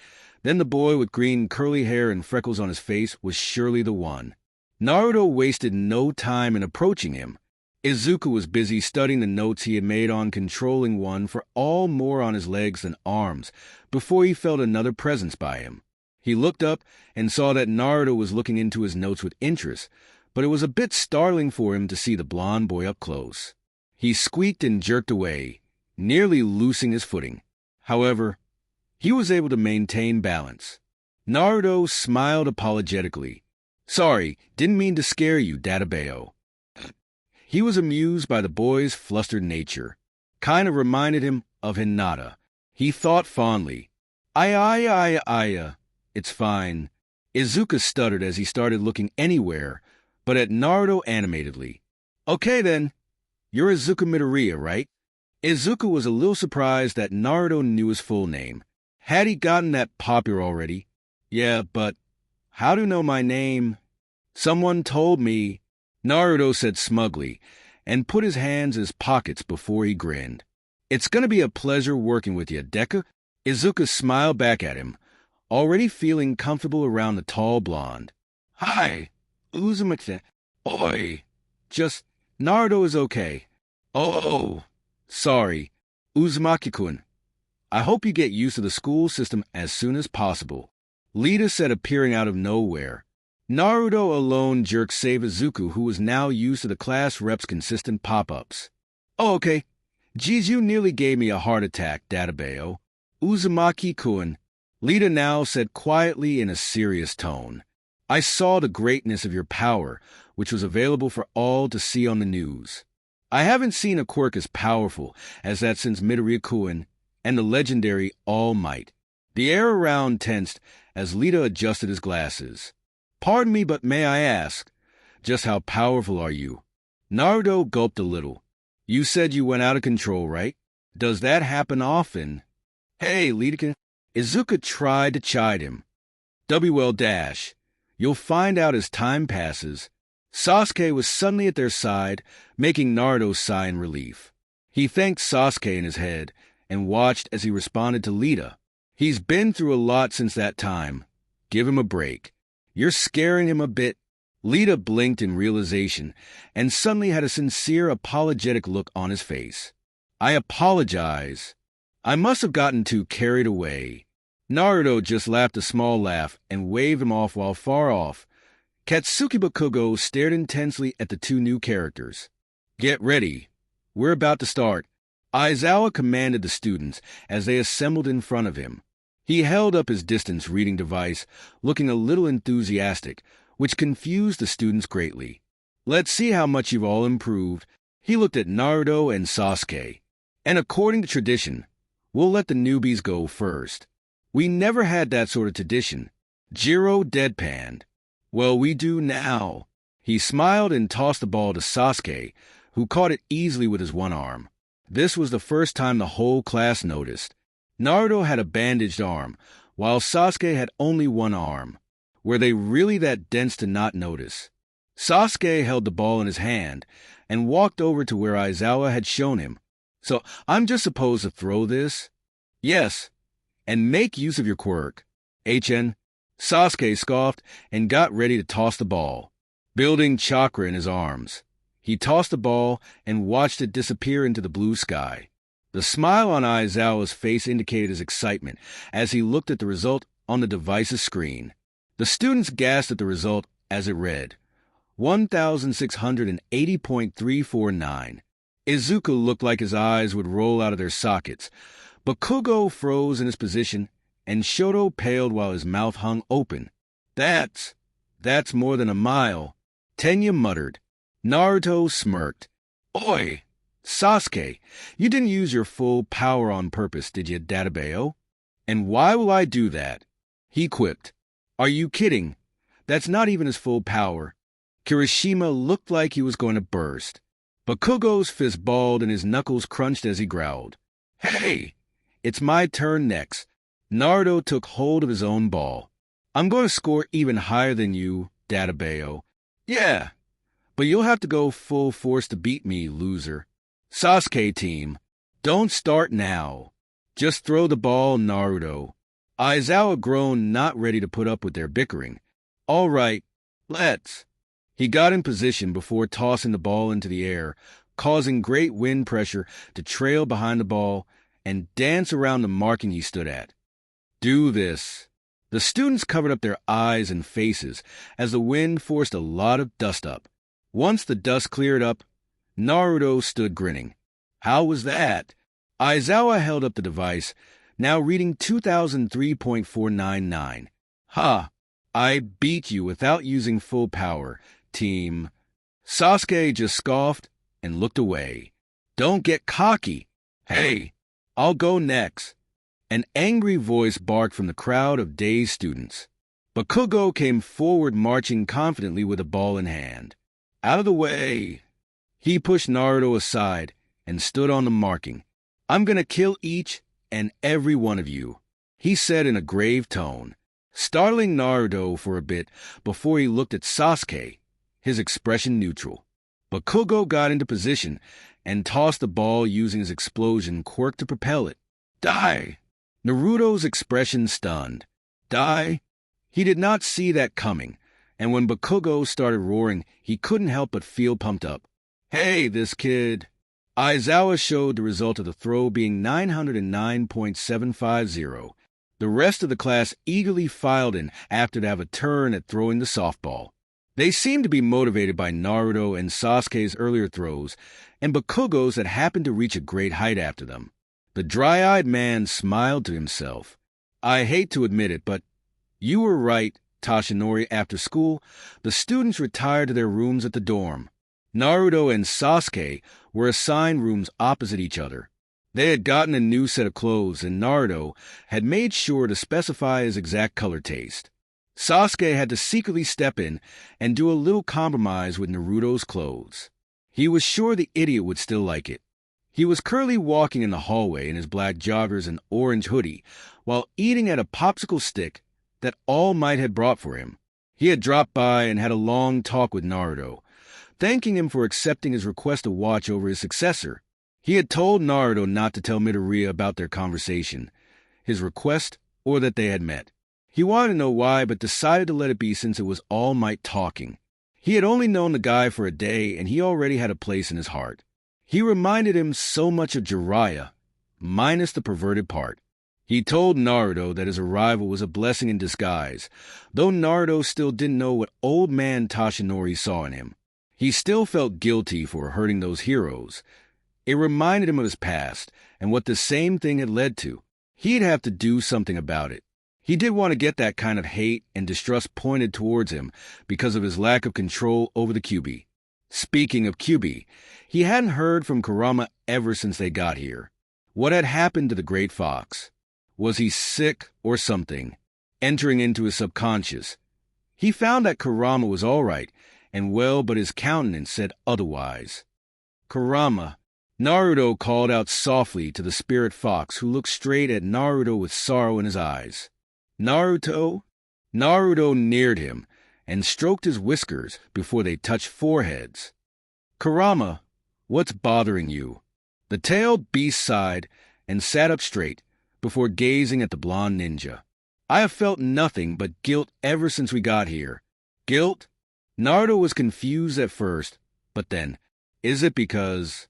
then the boy with green curly hair and freckles on his face was surely the one. Naruto wasted no time in approaching him. Izuku was busy studying the notes he had made on controlling one for all more on his legs than arms before he felt another presence by him. He looked up and saw that Naruto was looking into his notes with interest, but it was a bit startling for him to see the blond boy up close. He squeaked and jerked away, nearly loosing his footing. However, he was able to maintain balance. Naruto smiled apologetically. "Sorry, didn't mean to scare you, Databeo." He was amused by the boy's flustered nature. Kind of reminded him of Hinata. He thought fondly. Aya. It's fine." Izuku stuttered as he started looking anywhere but at Naruto animatedly. "Okay then, you're Izuku Midoriya, right?" Izuku was a little surprised that Naruto knew his full name. Had he gotten that popular already? "Yeah, but how do you know my name?" "Someone told me," Naruto said smugly, and put his hands in his pockets before he grinned. "It's gonna be a pleasure working with you, Deca." Izuku smiled back at him, already feeling comfortable around the tall blonde. "Hi, Uzumaki. Oi. Just, Naruto is okay." Oh, sorry, Uzumaki-kun. "I hope you get used to the school system as soon as possible," Lita said, appearing out of nowhere. Naruto alone jerked save Izuku, who was now used to the class rep's consistent pop-ups. "Oh, okay. Geez, you nearly gave me a heart attack, Databeo." "Uzumaki-kun," Lita now said quietly in a serious tone. "I saw the greatness of your power, which was available for all to see on the news. I haven't seen a quirk as powerful as that since Midoriya-kun and the legendary All Might." The air around tensed as Lita adjusted his glasses. "Pardon me, but may I ask, just how powerful are you?" Naruto gulped a little. "You said you went out of control, right? Does that happen often?" "Hey, Lita," Izuku tried to chide him. "WL-. You'll find out as time passes." Sasuke was suddenly at their side, making Naruto sigh in relief. He thanked Sasuke in his head and watched as he responded to Lita. He's been through a lot since that time. Give him a break. You're scaring him a bit. Lita blinked in realization and suddenly had a sincere, apologetic look on his face. I apologize. I must have gotten too carried away. Naruto just laughed a small laugh and waved him off while far off. Katsuki Bakugo stared intensely at the two new characters. Get ready. We're about to start. Aizawa commanded the students as they assembled in front of him. He held up his distance reading device, looking a little enthusiastic, which confused the students greatly. Let's see how much you've all improved. He looked at Naruto and Sasuke. And according to tradition, we'll let the newbies go first. We never had that sort of tradition. Jiro deadpanned. Well, we do now. He smiled and tossed the ball to Sasuke, who caught it easily with his one arm. This was the first time the whole class noticed. Naruto had a bandaged arm, while Sasuke had only one arm. Were they really that dense to not notice? Sasuke held the ball in his hand and walked over to where Aizawa had shown him. So I'm just supposed to throw this? Yes, and make use of your quirk. HN. Sasuke scoffed and got ready to toss the ball, building chakra in his arms. He tossed the ball and watched it disappear into the blue sky. The smile on Aizawa's face indicated his excitement as he looked at the result on the device's screen. The students gasped at the result as it read, 1680.349. Izuku looked like his eyes would roll out of their sockets. Bakugo froze in his position, and Shoto paled while his mouth hung open. That's more than a mile, Tenya muttered. Naruto smirked. Oi! Sasuke, you didn't use your full power on purpose, did you, Databeo? And why will I do that? He quipped. Are you kidding? That's not even his full power. Kirishima looked like he was going to burst. Bakugo's fist balled and his knuckles crunched as he growled. Hey! It's my turn next. Naruto took hold of his own ball. I'm going to score even higher than you, Databeo. Yeah, but you'll have to go full force to beat me, loser. Sasuke team, don't start now. Just throw the ball, Naruto. Aizawa groaned, not ready to put up with their bickering. All right, let's. He got in position before tossing the ball into the air, causing great wind pressure to trail behind the ball and dance around the marking he stood at. Do this. The students covered up their eyes and faces as the wind forced a lot of dust up. Once the dust cleared up, Naruto stood grinning. How was that? Aizawa held up the device, now reading 2003.499. Ha! I beat you without using full power, team. Sasuke just scoffed and looked away. Don't get cocky. Hey, I'll go next. An angry voice barked from the crowd of dazed students. Bakugo came forward marching confidently with a ball in hand. Out of the way. He pushed Naruto aside and stood on the marking. I'm going to kill each and every one of you, he said in a grave tone, startling Naruto for a bit before he looked at Sasuke, his expression neutral. Bakugo got into position and tossed the ball using his explosion quirk to propel it. Die! Naruto's expression stunned. Die? He did not see that coming, and when Bakugo started roaring, he couldn't help but feel pumped up. Hey, this kid. Aizawa showed the result of the throw being 909.750. The rest of the class eagerly filed in after to have a turn at throwing the softball. They seemed to be motivated by Naruto and Sasuke's earlier throws, and Bakugo's that happened to reach a great height after them. The dry-eyed man smiled to himself. I hate to admit it, but you were right, Tashinori. After school, the students retired to their rooms at the dorm. Naruto and Sasuke were assigned rooms opposite each other. They had gotten a new set of clothes, and Naruto had made sure to specify his exact color taste. Sasuke had to secretly step in and do a little compromise with Naruto's clothes. He was sure the idiot would still like it. He was currently walking in the hallway in his black joggers and orange hoodie while eating at a popsicle stick that All Might had brought for him. He had dropped by and had a long talk with Naruto, thanking him for accepting his request to watch over his successor. He had told Naruto not to tell Midoriya about their conversation, his request, or that they had met. He wanted to know why, but decided to let it be since it was All Might talking. He had only known the guy for a day, and he already had a place in his heart. He reminded him so much of Jiraiya, minus the perverted part. He told Naruto that his arrival was a blessing in disguise, though Naruto still didn't know what old man Toshinori saw in him. He still felt guilty for hurting those heroes. It reminded him of his past, and what the same thing had led to. He'd have to do something about it. He did want to get that kind of hate and distrust pointed towards him because of his lack of control over the Kyuubi. Speaking of Kyuubi, he hadn't heard from Kurama ever since they got here. What had happened to the Great Fox? Was he sick or something? Entering into his subconscious, he found that Kurama was all right and well, but his countenance said otherwise. Kurama. Naruto called out softly to the spirit fox, who looked straight at Naruto with sorrow in his eyes. Naruto? Naruto neared him and stroked his whiskers before they touched foreheads. Kurama, what's bothering you? The tailed beast sighed and sat up straight before gazing at the blonde ninja. I have felt nothing but guilt ever since we got here. Guilt? Naruto was confused at first, but then, is it because...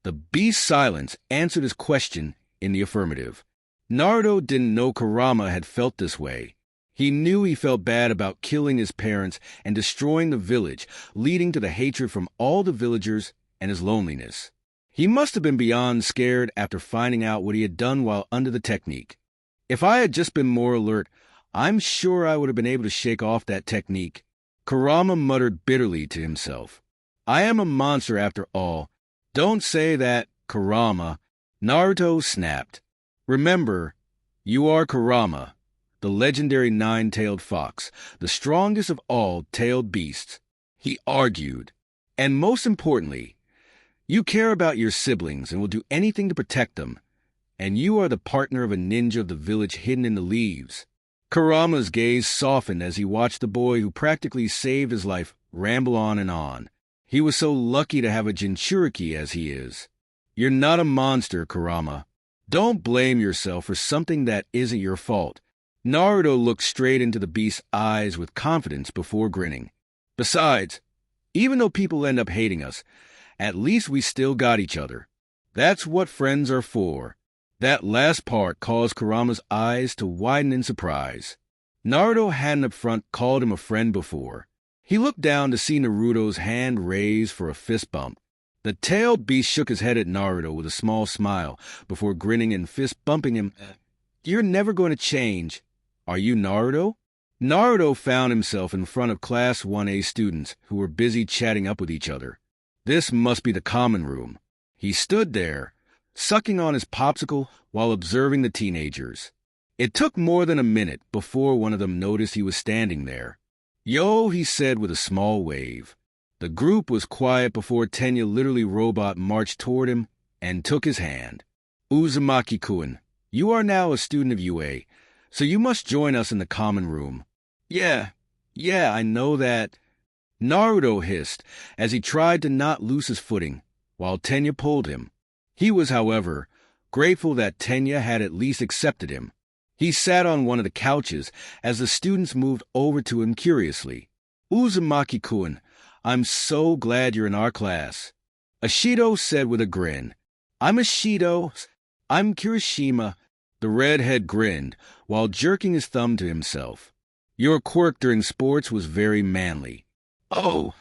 The beast's silence answered his question in the affirmative. Naruto didn't know Kurama had felt this way. He knew he felt bad about killing his parents and destroying the village, leading to the hatred from all the villagers and his loneliness. He must have been beyond scared after finding out what he had done while under the technique. If I had just been more alert, I'm sure I would have been able to shake off that technique. Kurama muttered bitterly to himself. I am a monster after all. Don't say that, Kurama. Naruto snapped. Remember, you are Kurama, the legendary nine-tailed fox, the strongest of all tailed beasts. He argued. And most importantly, you care about your siblings and will do anything to protect them. And you are the partner of a ninja of the village hidden in the leaves. Kurama's gaze softened as he watched the boy who practically saved his life ramble on and on. He was so lucky to have a Jinchuriki as he is. You're not a monster, Kurama. Don't blame yourself for something that isn't your fault. Naruto looked straight into the beast's eyes with confidence before grinning. Besides, even though people end up hating us, at least we still got each other. That's what friends are for. That last part caused Kurama's eyes to widen in surprise. Naruto hadn't up front called him a friend before. He looked down to see Naruto's hand raised for a fist bump. The tailed beast shook his head at Naruto with a small smile before grinning and fist bumping him. You're never going to change. Are you Naruto? Naruto found himself in front of Class 1A students who were busy chatting up with each other. This must be the common room. He stood there, sucking on his popsicle while observing the teenagers. It took more than a minute before one of them noticed he was standing there. Yo, he said with a small wave. The group was quiet before Tenya literally robot marched toward him and took his hand. Uzumaki-kun, you are now a student of UA, so you must join us in the common room. Yeah, I know that. Naruto hissed as he tried to not lose his footing, while Tenya pulled him. He was, however, grateful that Tenya had at least accepted him. He sat on one of the couches as the students moved over to him curiously. Uzumaki-kun, I'm so glad you're in our class. Ashido said with a grin. I'm Ashido. I'm Kirishima. The redhead grinned while jerking his thumb to himself. Your quirk during sports was very manly. Oh,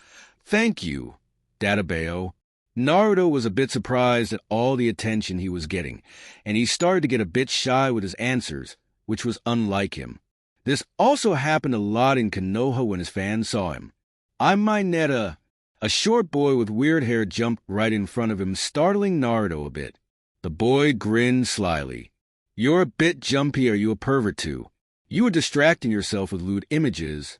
thank you, Databeo. Naruto was a bit surprised at all the attention he was getting, and he started to get a bit shy with his answers, which was unlike him. This also happened a lot in Konoha when his fans saw him. I'm Mineta. A short boy with weird hair jumped right in front of him, startling Naruto a bit. The boy grinned slyly. You're a bit jumpy. Are you a pervert too? You were distracting yourself with lewd images.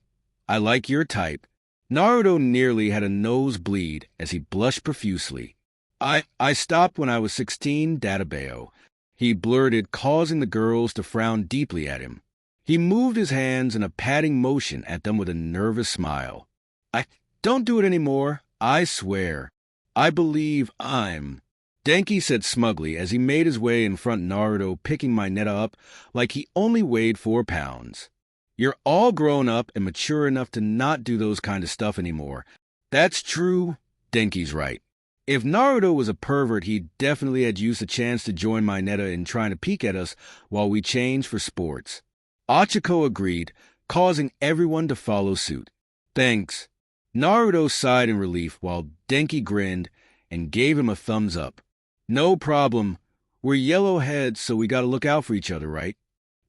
I like your type. Naruto nearly had a nosebleed as he blushed profusely. I stopped when I was 16, Databeo. He blurted, causing the girls to frown deeply at him. He moved his hands in a patting motion at them with a nervous smile. I don't do it anymore, I swear. I believe I'm... Denki said smugly as he made his way in front Naruto, picking my Netta up like he only weighed 4 pounds. You're all grown up and mature enough to not do those kind of stuff anymore. That's true. Denki's right. If Naruto was a pervert, he definitely had used the chance to join my Netta in trying to peek at us while we changed for sports. Ochako agreed, causing everyone to follow suit. Thanks. Naruto sighed in relief while Denki grinned and gave him a thumbs up. No problem. We're yellowheads, so we gotta look out for each other, right?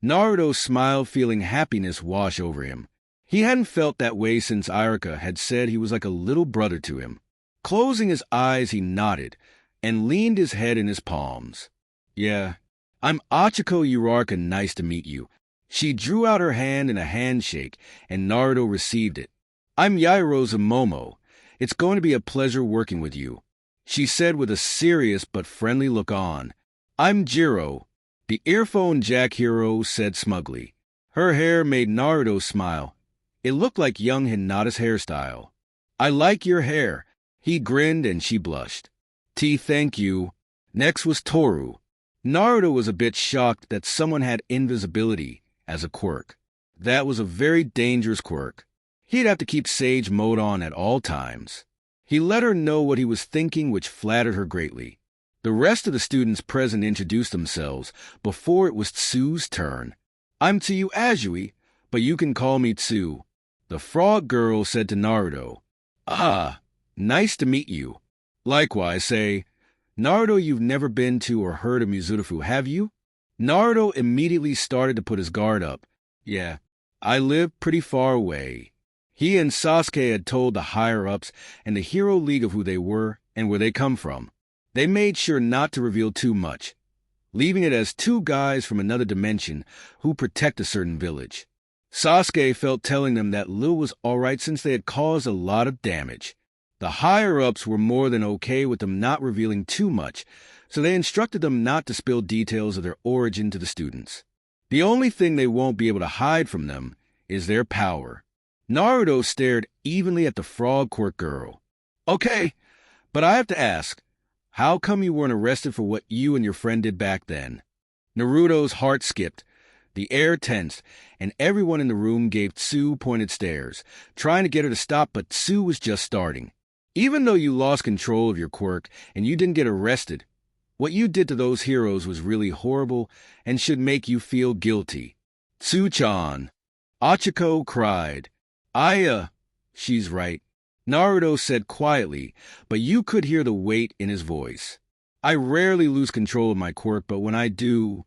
Naruto smiled, feeling happiness wash over him. He hadn't felt that way since Irika had said he was like a little brother to him. Closing his eyes, he nodded and leaned his head in his palms. Yeah, I'm Ochako Uraraka, nice to meet you. She drew out her hand in a handshake, and Naruto received it. I'm Yairosa Momo. It's going to be a pleasure working with you, she said with a serious but friendly look on. I'm Jiro, the earphone jack hero said smugly. Her hair made Naruto smile. It looked like young Hinata's hairstyle. I like your hair. He grinned and she blushed. Thank you. Next was Toru. Naruto was a bit shocked that someone had invisibility as a quirk. That was a very dangerous quirk. He'd have to keep Sage Mode on at all times. He let her know what he was thinking, which flattered her greatly. The rest of the students present introduced themselves before it was Tsu's turn. I'm Tsuyu Asui, but you can call me Tsu. The frog girl said to Naruto. Ah, nice to meet you. Likewise, say, Naruto, you've never been to or heard of Mizurufu, have you? Naruto immediately started to put his guard up. Yeah, I live pretty far away. He and Sasuke had told the higher-ups and the Hero League of who they were and where they come from. They made sure not to reveal too much, leaving it as 2 guys from another dimension who protect a certain village. Sasuke felt telling them that Lil was alright since they had caused a lot of damage. The higher-ups were more than okay with them not revealing too much, so they instructed them not to spill details of their origin to the students. The only thing they won't be able to hide from them is their power. Naruto stared evenly at the frog quirk girl. Okay, but I have to ask, how come you weren't arrested for what you and your friend did back then? Naruto's heart skipped. The air tensed, and everyone in the room gave Tsu pointed stares, trying to get her to stop, but Tsu was just starting. Even though you lost control of your quirk and you didn't get arrested, what you did to those heroes was really horrible and should make you feel guilty. Tsu-chan. Ochako cried. She's right. Naruto said quietly, but you could hear the weight in his voice. I rarely lose control of my quirk, but when I do,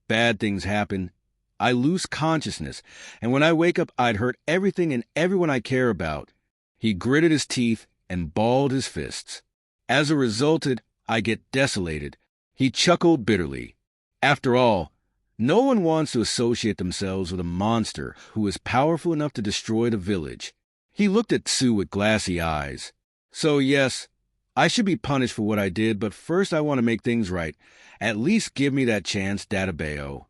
bad things happen. I lose consciousness, and when I wake up, I'd hurt everything and everyone I care about. He gritted his teeth and balled his fists. As a result, I get desolated. He chuckled bitterly. After all, no one wants to associate themselves with a monster who is powerful enough to destroy the village. He looked at Tsu with glassy eyes. So yes, I should be punished for what I did, but first I want to make things right. At least give me that chance, Databeo.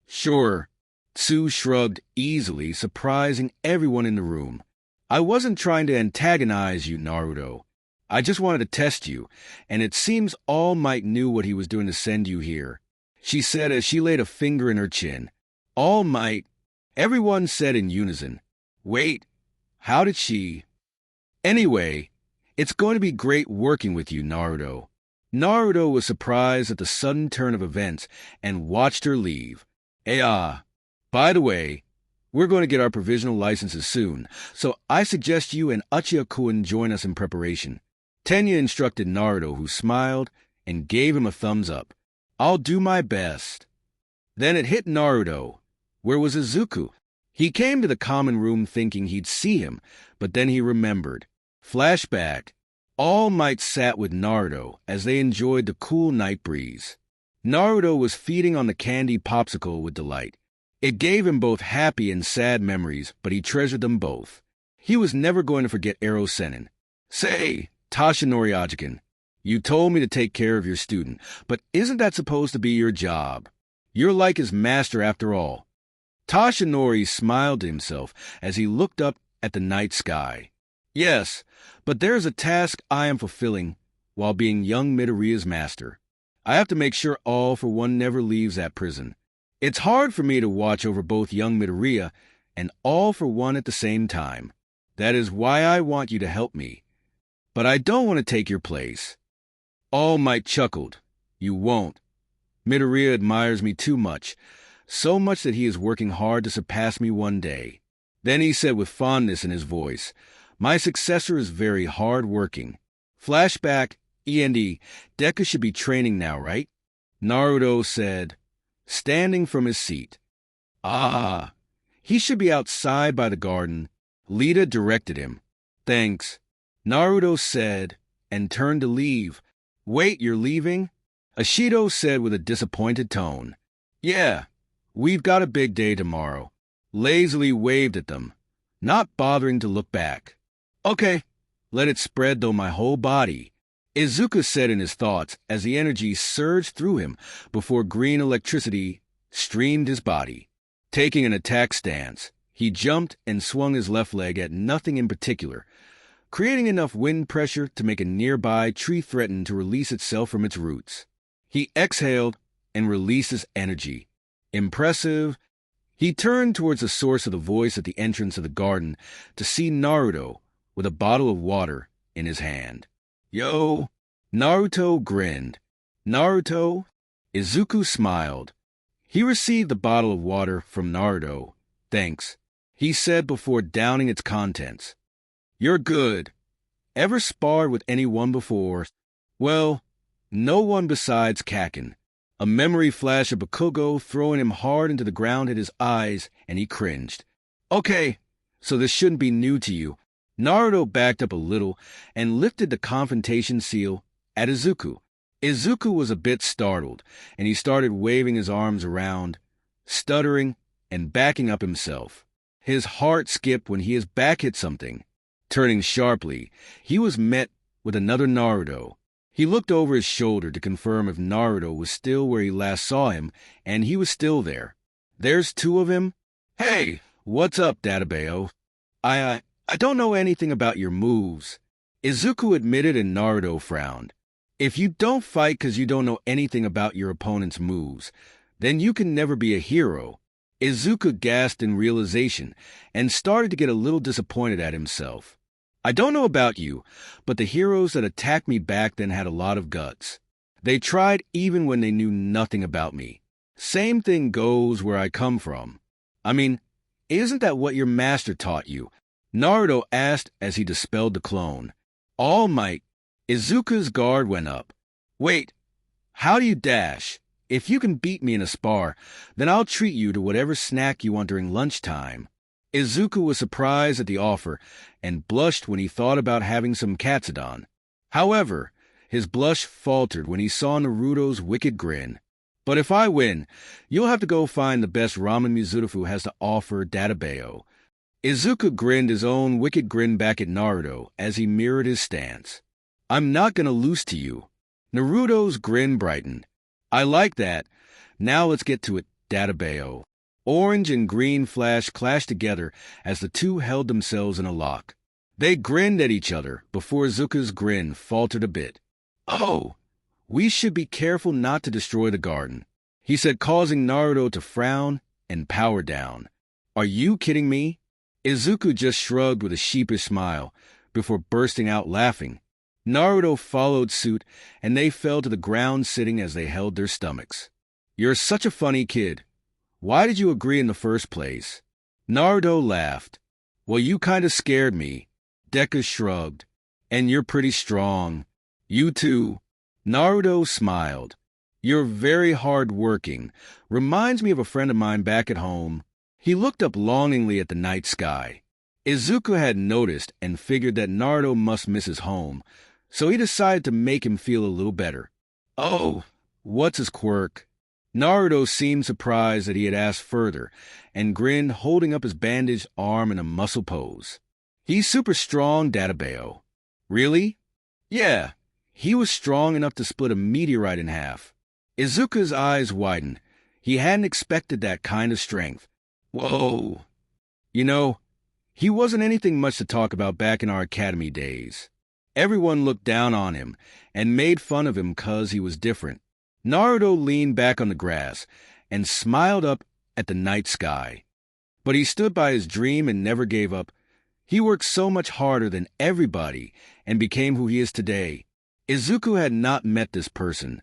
Sure. Tsu shrugged easily, surprising everyone in the room. I wasn't trying to antagonize you, Naruto. I just wanted to test you, and it seems All Might knew what he was doing to send you here, she said as she laid a finger in her chin. All Might, everyone said in unison. Wait, how did she? Anyway, it's going to be great working with you, Naruto. Naruto was surprised at the sudden turn of events and watched her leave. By the way, we're going to get our provisional licenses soon, so I suggest you and Uchiha-kun join us in preparation. Tenya instructed Naruto, who smiled and gave him a thumbs up. I'll do my best. Then it hit Naruto. Where was Izuku? He came to the common room thinking he'd see him, but then he remembered. Flashback. All Might sat with Naruto as they enjoyed the cool night breeze. Naruto was feeding on the candy popsicle with delight. It gave him both happy and sad memories, but he treasured them both. He was never going to forget Ero Sennin. Say, Tashinori Ajiken, you told me to take care of your student, but isn't that supposed to be your job? You're like his master after all. Tashinori smiled to himself as he looked up at the night sky. Yes, but there's a task I am fulfilling while being young Midoriya's master. I have to make sure All for One never leaves that prison. It's hard for me to watch over both young Midoriya and All for One at the same time. That is why I want you to help me. But I don't want to take your place." All Might chuckled. "You won't. Midoriya admires me too much, so much that he is working hard to surpass me one day." Then he said with fondness in his voice, "My successor is very hard-working." Flashback, E&E, Deku should be training now, right? Naruto said, standing from his seat. "Ah, he should be outside by the garden." Lita directed him. "Thanks," Naruto said, and turned to leave. "Wait, you're leaving?" Ashido said with a disappointed tone. "Yeah, we've got a big day tomorrow." Lazily waved at them, not bothering to look back. "Okay, let it spread though my whole body," Izuku said in his thoughts as the energy surged through him before green electricity streamed his body. Taking an attack stance, he jumped and swung his left leg at nothing in particular, creating enough wind pressure to make a nearby tree threaten to release itself from its roots. He exhaled and released his energy. Impressive. He turned towards the source of the voice at the entrance of the garden to see Naruto with a bottle of water in his hand. "Yo!" Naruto grinned. "Naruto?" Izuku smiled. He received the bottle of water from Naruto. "Thanks," he said before downing its contents. "You're good. Ever sparred with anyone before?" "Well, no one besides Kakin." A memory flash of Bakugo throwing him hard into the ground hit his eyes, and he cringed. "Okay, so this shouldn't be new to you." Naruto backed up a little and lifted the confrontation seal at Izuku. Izuku was a bit startled, and he started waving his arms around, stuttering and backing up himself. His heart skipped when his back hit something. Turning sharply, he was met with another Naruto. He looked over his shoulder to confirm if Naruto was still where he last saw him, and he was still there. "There's two of him?" "Hey, what's up, Databeo? I don't know anything about your moves," Izuku admitted, and Naruto frowned. "If you don't fight because you don't know anything about your opponent's moves, then you can never be a hero." Izuku gasped in realization and started to get a little disappointed at himself. "I don't know about you, but the heroes that attacked me back then had a lot of guts. They tried even when they knew nothing about me. Same thing goes where I come from." "I mean, isn't that what your master taught you?" Naruto asked as he dispelled the clone. "All Might." Izuku's guard went up. "Wait, how do you dash? If you can beat me in a spar, then I'll treat you to whatever snack you want during lunchtime." Izuku was surprised at the offer and blushed when he thought about having some katsudon. However, his blush faltered when he saw Naruto's wicked grin. "But if I win, you'll have to go find the best ramen Mizurufu has to offer, Databeo." Izuku grinned his own wicked grin back at Naruto as he mirrored his stance. "I'm not gonna lose to you." Naruto's grin brightened. "I like that. Now let's get to it, Databeo." Orange and green flash clashed together as the two held themselves in a lock. They grinned at each other before Izuku's grin faltered a bit. "Oh, we should be careful not to destroy the garden," he said, causing Naruto to frown and power down. "Are you kidding me?" Izuku just shrugged with a sheepish smile before bursting out laughing. Naruto followed suit, and they fell to the ground sitting as they held their stomachs. "You're such a funny kid. Why did you agree in the first place?" Naruto laughed. "Well, you kinda scared me." Deku shrugged. "And you're pretty strong." "You too." Naruto smiled. "You're very hard-working. Reminds me of a friend of mine back at home." He looked up longingly at the night sky. Izuku had noticed and figured that Naruto must miss his home, so he decided to make him feel a little better. "Oh, what's his quirk?" Naruto seemed surprised that he had asked further, and grinned, holding up his bandaged arm in a muscle pose. "He's super strong, Databeo." "Really?" "Yeah, he was strong enough to split a meteorite in half." Izuku's eyes widened. He hadn't expected that kind of strength. "Whoa." "You know, he wasn't anything much to talk about back in our academy days. Everyone looked down on him and made fun of him 'cause he was different. Naruto leaned back on the grass and smiled up at the night sky. But he stood by his dream and never gave up. He worked so much harder than everybody and became who he is today. Izuku had not met this person,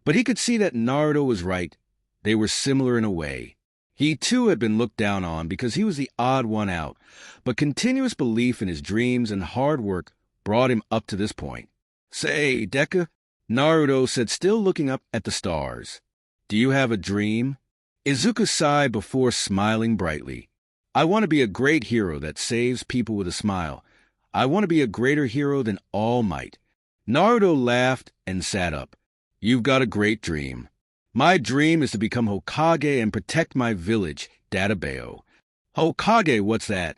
but he could see that Naruto was right. They were similar in a way. He too had been looked down on because he was the odd one out, but continuous belief in his dreams and hard work brought him up to this point. "Say, Deku," Naruto said, still looking up at the stars. "Do you have a dream?" Izuku sighed before smiling brightly. "I want to be a great hero that saves people with a smile. I want to be a greater hero than All Might." Naruto laughed and sat up. "You've got a great dream. My dream is to become Hokage and protect my village, Databeo." "Hokage, what's that?"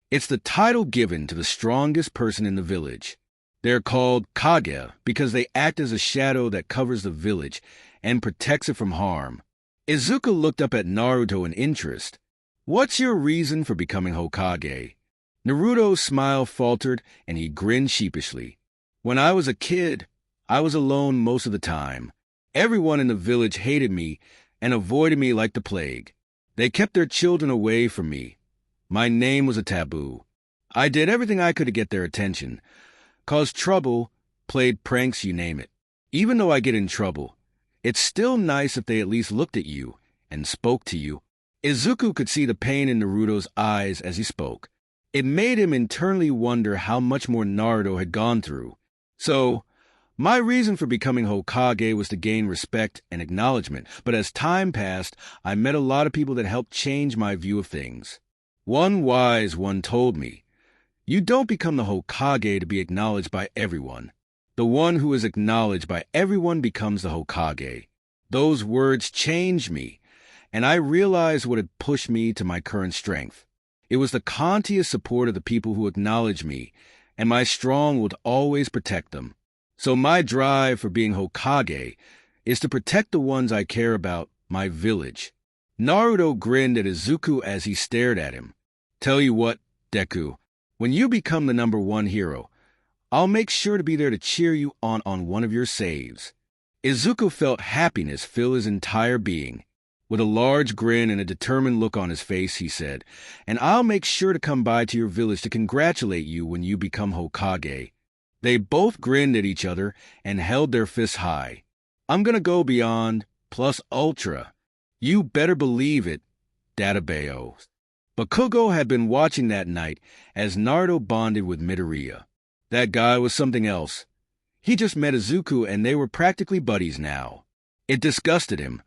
"It's the title given to the strongest person in the village. They're called Kage because they act as a shadow that covers the village and protects it from harm." Izuku looked up at Naruto in interest. "What's your reason for becoming Hokage?" Naruto's smile faltered and he grinned sheepishly. "When I was a kid, I was alone most of the time. Everyone in the village hated me and avoided me like the plague. They kept their children away from me. My name was a taboo. I did everything I could to get their attention. Caused trouble, played pranks, you name it. Even though I get in trouble, it's still nice if they at least looked at you and spoke to you." Izuku could see the pain in Naruto's eyes as he spoke. It made him internally wonder how much more Naruto had gone through. "So, my reason for becoming Hokage was to gain respect and acknowledgement, but as time passed, I met a lot of people that helped change my view of things. One wise one told me, 'You don't become the Hokage to be acknowledged by everyone. The one who is acknowledged by everyone becomes the Hokage.' Those words changed me, and I realized what had pushed me to my current strength. It was the conscious support of the people who acknowledged me, and my strong would always protect them. So my drive for being Hokage is to protect the ones I care about, my village." Naruto grinned at Izuku as he stared at him. "Tell you what, Deku, when you become the #1 hero, I'll make sure to be there to cheer you on one of your saves." Izuku felt happiness fill his entire being. With a large grin and a determined look on his face, he said, "And I'll make sure to come by to your village to congratulate you when you become Hokage." They both grinned at each other and held their fists high. "I'm gonna go beyond, plus ultra. You better believe it, Databeo." Bakugo had been watching that night as Naruto bonded with Midoriya. That guy was something else. He just met Izuku and they were practically buddies now. It disgusted him.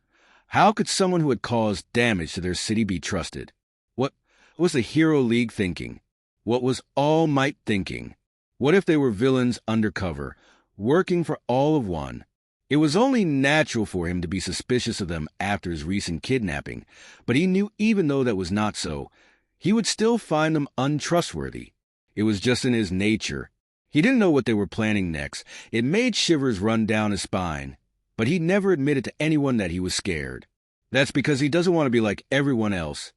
How could someone who had caused damage to their city be trusted? What was the Hero League thinking? What was All Might thinking? What if they were villains undercover, working for all of one? It was only natural for him to be suspicious of them after his recent kidnapping, but he knew even though that was not so, he would still find them untrustworthy. It was just in his nature. He didn't know what they were planning next. It made shivers run down his spine, but he never admitted to anyone that he was scared. That's because he doesn't want to be like everyone else.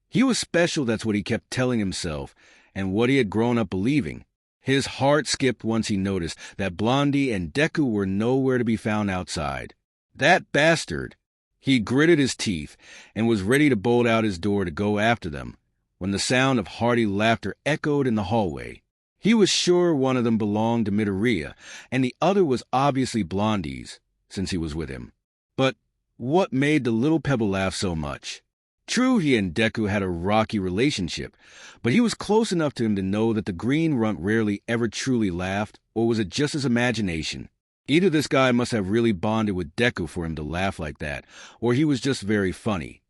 He was special, that's what he kept telling himself, and what he had grown up believing. His heart skipped once he noticed that Blondie and Deku were nowhere to be found outside. That bastard! He gritted his teeth and was ready to bolt out his door to go after them, when the sound of hearty laughter echoed in the hallway. He was sure one of them belonged to Midoriya, and the other was obviously Blondie's, since he was with him. But what made the little pebble laugh so much? True, he and Deku had a rocky relationship, but he was close enough to him to know that the green runt rarely ever truly laughed, or was it just his imagination? Either this guy must have really bonded with Deku for him to laugh like that, or he was just very funny.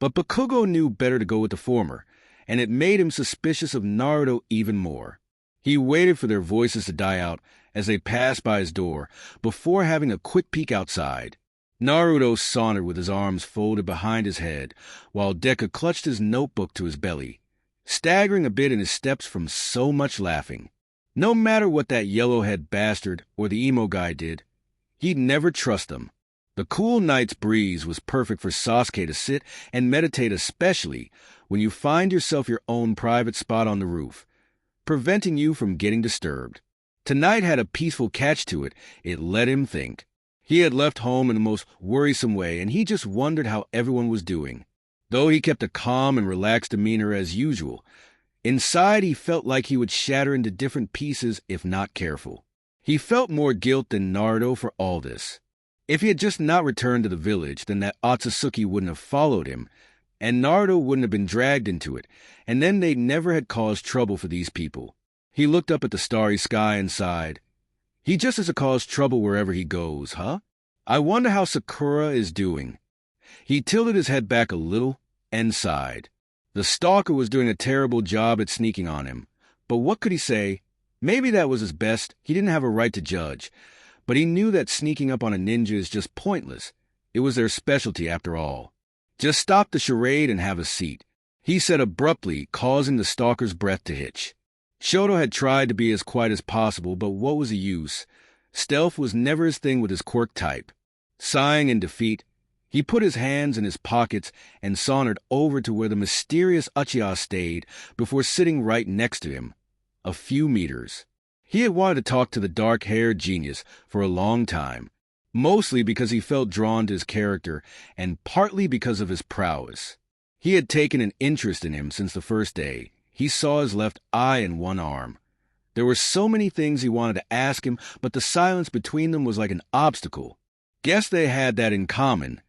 But Bakugo knew better to go with the former, and it made him suspicious of Naruto even more. He waited for their voices to die out as they passed by his door, before having a quick peek outside. Naruto sauntered with his arms folded behind his head, while Deku clutched his notebook to his belly, staggering a bit in his steps from so much laughing. No matter what that yellowhead bastard or the emo guy did, he'd never trust them. The cool night's breeze was perfect for Sasuke to sit and meditate, especially when you find yourself your own private spot on the roof, preventing you from getting disturbed. Tonight had a peaceful catch to it. It let him think. He had left home in the most worrisome way, and he just wondered how everyone was doing. Though he kept a calm and relaxed demeanor as usual, inside he felt like he would shatter into different pieces if not careful. He felt more guilt than Naruto for all this. If he had just not returned to the village, then that Otsutsuki wouldn't have followed him, and Naruto wouldn't have been dragged into it, and then they never had caused trouble for these people. He looked up at the starry sky and sighed. He just has to cause trouble wherever he goes, huh? I wonder how Sakura is doing. He tilted his head back a little and sighed. The stalker was doing a terrible job at sneaking on him. But what could he say? Maybe that was his best. He didn't have a right to judge. But he knew that sneaking up on a ninja is just pointless. It was their specialty after all. Just stop the charade and have a seat, he said abruptly, causing the stalker's breath to hitch. Shoto had tried to be as quiet as possible, but what was the use? Stealth was never his thing with his Quirk type. Sighing in defeat, he put his hands in his pockets and sauntered over to where the mysterious Uchiha stayed before sitting right next to him, a few meters. He had wanted to talk to the dark-haired genius for a long time, mostly because he felt drawn to his character and partly because of his prowess. He had taken an interest in him since the first day. He saw his left eye and one arm. There were so many things he wanted to ask him, but the silence between them was like an obstacle. Guess they had that in common.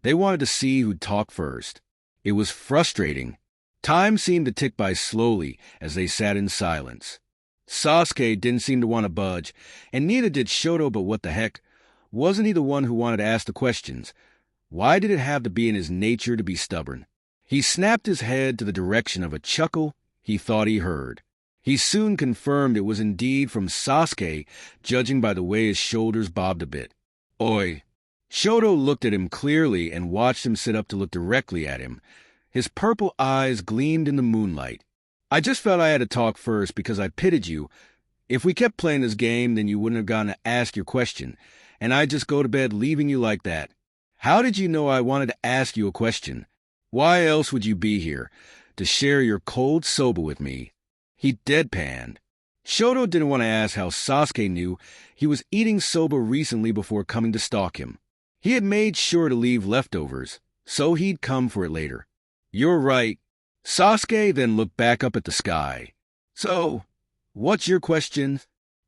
They wanted to see who'd talk first. It was frustrating. Time seemed to tick by slowly as they sat in silence. Sasuke didn't seem to want to budge, and neither did Shoto, but what the heck? Wasn't he the one who wanted to ask the questions? Why did it have to be in his nature to be stubborn? He snapped his head to the direction of a chuckle he thought he heard. He soon confirmed it was indeed from Sasuke, judging by the way his shoulders bobbed a bit. Oi. Shoto looked at him clearly and watched him sit up to look directly at him. His purple eyes gleamed in the moonlight. I just felt I had to talk first because I pitied you. If we kept playing this game, then you wouldn't have gotten to ask your question, and I'd just go to bed leaving you like that. How did you know I wanted to ask you a question? Why else would you be here? To share your cold soba with me? He deadpanned. Shoto didn't want to ask how Sasuke knew he was eating soba recently before coming to stalk him. He had made sure to leave leftovers, so he'd come for it later. You're right. Sasuke then looked back up at the sky. So, what's your question?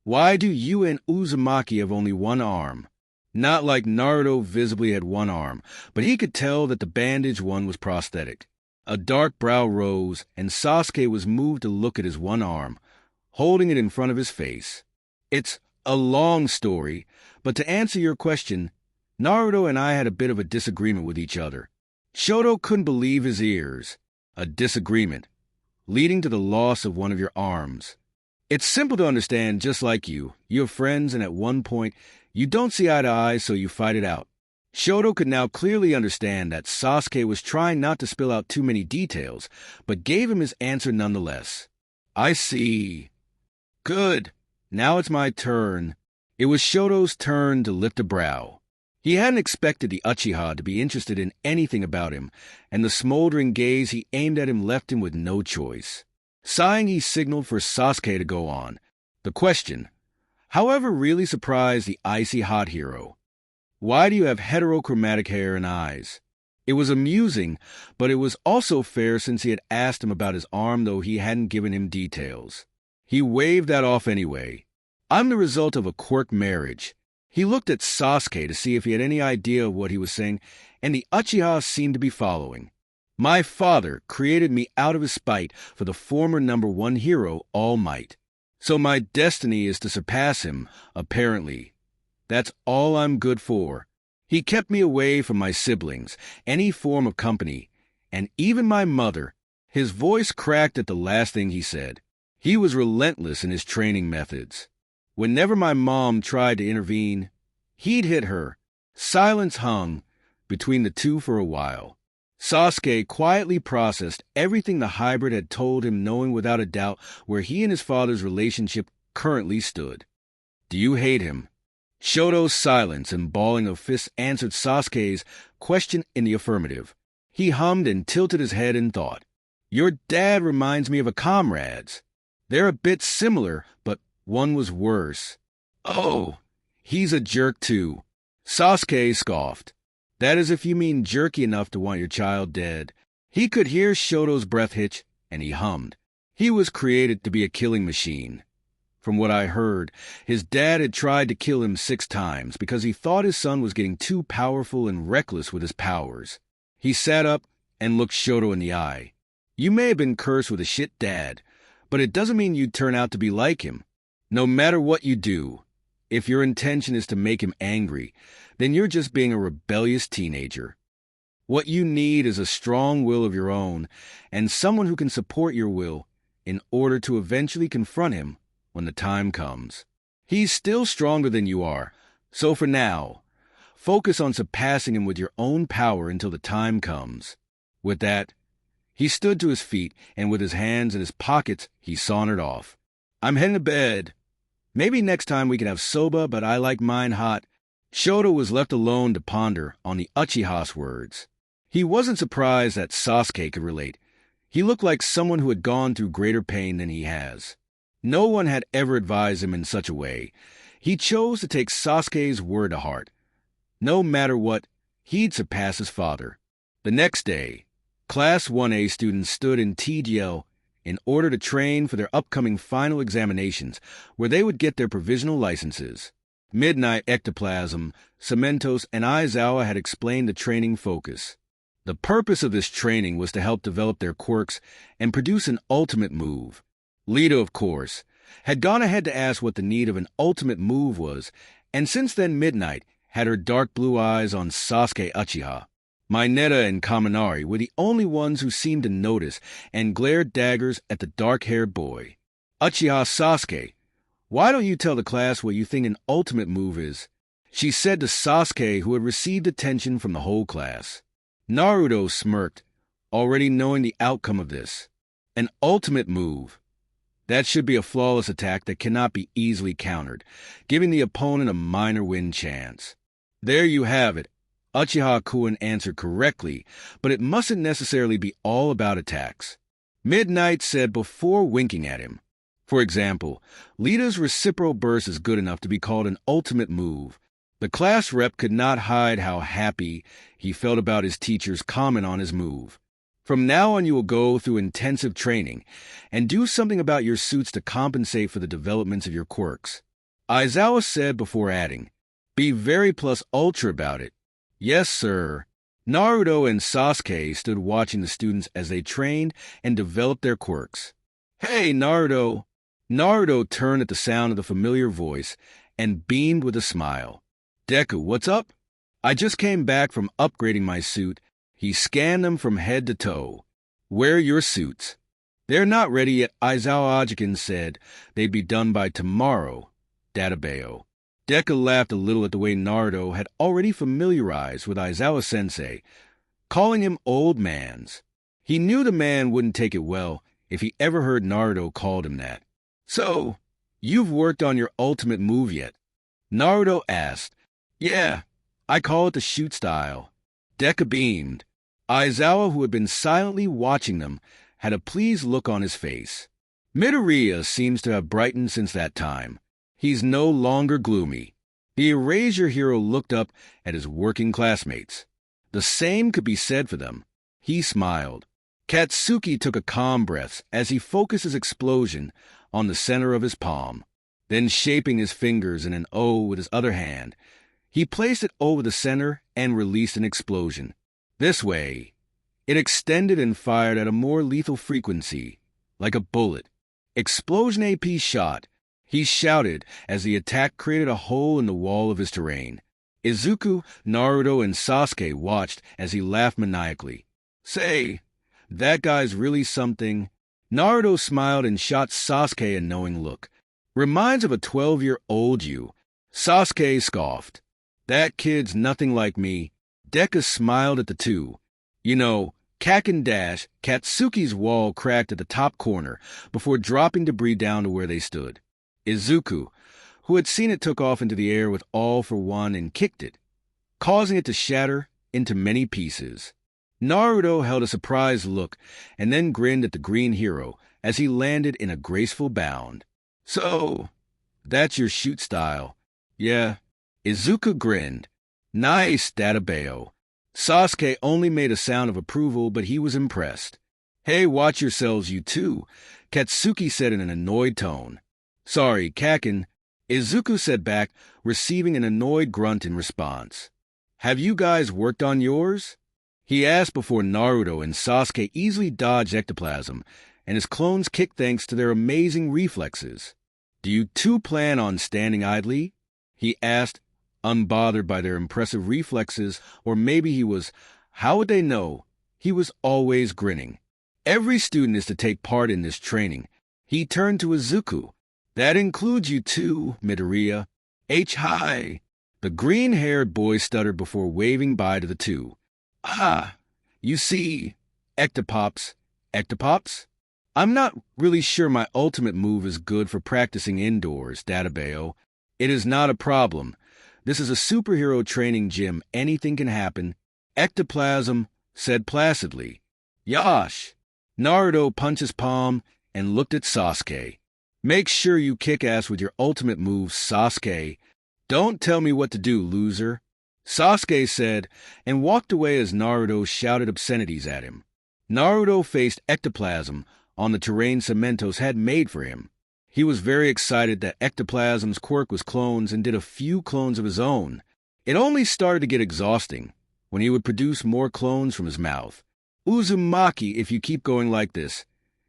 Why do you and Uzumaki have only one arm? Not like Naruto visibly had one arm, but he could tell that the bandaged one was prosthetic. A dark brow rose, and Sasuke was moved to look at his one arm, holding it in front of his face. It's a long story, but to answer your question, Naruto and I had a bit of a disagreement with each other. Shoto couldn't believe his ears. A disagreement, leading to the loss of one of your arms. It's simple to understand, just like you. You have friends, and at one point, you don't see eye to eye, so you fight it out. Shoto could now clearly understand that Sasuke was trying not to spill out too many details, but gave him his answer nonetheless. I see. Good. Now it's my turn. It was Shoto's turn to lift a brow. He hadn't expected the Uchiha to be interested in anything about him, and the smoldering gaze he aimed at him left him with no choice. Sighing, he signaled for Sasuke to go on. The question, however, really surprised the icy hot hero. Why do you have heterochromatic hair and eyes? It was amusing, but it was also fair since he had asked him about his arm, though he hadn't given him details. He waved that off anyway. I'm the result of a Quirk marriage. He looked at Sasuke to see if he had any idea of what he was saying, and the Uchiha seemed to be following. My father created me out of his spite for the former #1 hero, All Might. So my destiny is to surpass him, apparently. That's all I'm good for. He kept me away from my siblings, any form of company, and even my mother. His voice cracked at the last thing he said. He was relentless in his training methods. Whenever my mom tried to intervene, he'd hit her. Silence hung between the two for a while. Sasuke quietly processed everything the hybrid had told him, knowing without a doubt where he and his father's relationship currently stood. Do you hate him? Shoto's silence and balling of fists answered Sasuke's question in the affirmative. He hummed and tilted his head in thought. Your dad reminds me of a comrade's. They're a bit similar, but one was worse. Oh, he's a jerk too. Sasuke scoffed. That is if you mean jerky enough to want your child dead. He could hear Shoto's breath hitch, and he hummed. He was created to be a killing machine. From what I heard, his dad had tried to kill him 6 times because he thought his son was getting too powerful and reckless with his powers. He sat up and looked Shoto in the eye. You may have been cursed with a shit dad, but it doesn't mean you'd turn out to be like him. No matter what you do, if your intention is to make him angry, then you're just being a rebellious teenager. What you need is a strong will of your own and someone who can support your will in order to eventually confront him when the time comes. He's still stronger than you are, so for now, focus on surpassing him with your own power until the time comes. With that, he stood to his feet, and with his hands in his pockets, he sauntered off. I'm heading to bed. Maybe next time we can have soba, but I like mine hot. Shoto was left alone to ponder on the Uchiha's words. He wasn't surprised that Sasuke could relate. He looked like someone who had gone through greater pain than he has. No one had ever advised him in such a way. He chose to take Sasuke's word to heart. No matter what, he'd surpass his father. The next day, Class 1A students stood in TGL in order to train for their upcoming final examinations, where they would get their provisional licenses. Midnight, Ectoplasm, Cementos, and Aizawa had explained the training focus. The purpose of this training was to help develop their quirks and produce an ultimate move. Lita, of course, had gone ahead to ask what the need of an ultimate move was, and since then Midnight had her dark blue eyes on Sasuke Uchiha. Mineta and Kaminari were the only ones who seemed to notice and glared daggers at the dark-haired boy. Uchiha Sasuke, why don't you tell the class what you think an ultimate move is? She said to Sasuke, who had received attention from the whole class. Naruto smirked, already knowing the outcome of this. An ultimate move. That should be a flawless attack that cannot be easily countered, giving the opponent a minor win chance. There you have it. Uchiha-kun answered correctly, but it mustn't necessarily be all about attacks. Midnight said before winking at him. For example, Lita's reciprocal burst is good enough to be called an ultimate move. The class rep could not hide how happy he felt about his teacher's comment on his move. From now on you will go through intensive training and do something about your suits to compensate for the developments of your quirks. Aizawa said before adding, be very plus ultra about it. Yes, sir. Naruto and Sasuke stood watching the students as they trained and developed their quirks. Hey, Naruto! Naruto turned at the sound of the familiar voice and beamed with a smile. Deku, what's up? I just came back from upgrading my suit. He scanned them from head to toe. Where are your suits? They're not ready yet, Aizawa Ajiken said. They'd be done by tomorrow, Databeo. Deku laughed a little at the way Naruto had already familiarized with Aizawa-sensei, calling him old mans. He knew the man wouldn't take it well if he ever heard Naruto called him that. So, you've worked on your ultimate move yet? Naruto asked. Yeah, I call it the shoot style. Deku beamed. Aizawa, who had been silently watching them, had a pleased look on his face. Midoriya seems to have brightened since that time. He's no longer gloomy. The Erasure hero looked up at his working classmates. The same could be said for them. He smiled. Katsuki took a calm breath as he focused his explosion on the center of his palm. Then, shaping his fingers in an O with his other hand, he placed it over the center and released an explosion. This way, it extended and fired at a more lethal frequency, like a bullet. Explosion AP shot. He shouted as the attack created a hole in the wall of his terrain. Izuku, Naruto, and Sasuke watched as he laughed maniacally. Say, that guy's really something. Naruto smiled and shot Sasuke a knowing look. Reminds of a 12-year-old you. Sasuke scoffed. That kid's nothing like me. Deku smiled at the two. You know, Kak and Dash, Katsuki's wall cracked at the top corner before dropping debris down to where they stood. Izuku, who had seen it, took off into the air with all for one and kicked it, causing it to shatter into many pieces. Naruto held a surprised look and then grinned at the green hero as he landed in a graceful bound. So, that's your shoot style. Yeah. Izuku grinned. Nice, Databeo. Sasuke only made a sound of approval, but he was impressed. Hey, watch yourselves, you two, Katsuki said in an annoyed tone. Sorry, Kakin, Izuku said back, receiving an annoyed grunt in response. Have you guys worked on yours? He asked before Naruto and Sasuke easily dodged ectoplasm, and his clones kicked thanks to their amazing reflexes. Do you two plan on standing idly? He asked, unbothered by their impressive reflexes, or maybe he was, how would they know? He was always grinning. Every student is to take part in this training. He turned to Izuku. That includes you too, Midoriya. Hi. The green-haired boy stuttered before waving bye to the two. Ah, you see, Ectopops. Ectopops? I'm not really sure my ultimate move is good for practicing indoors, Databeo. It is not a problem. This is a superhero training gym. Anything can happen. Ectoplasm said placidly. Yosh! Naruto punched his palm and looked at Sasuke. Make sure you kick ass with your ultimate move, Sasuke. Don't tell me what to do, loser. Sasuke said, and walked away as Naruto shouted obscenities at him. Naruto faced ectoplasm on the terrain Cementos had made for him. He was very excited that ectoplasm's quirk was clones and did a few clones of his own. It only started to get exhausting when he would produce more clones from his mouth. Uzumaki, if you keep going like this,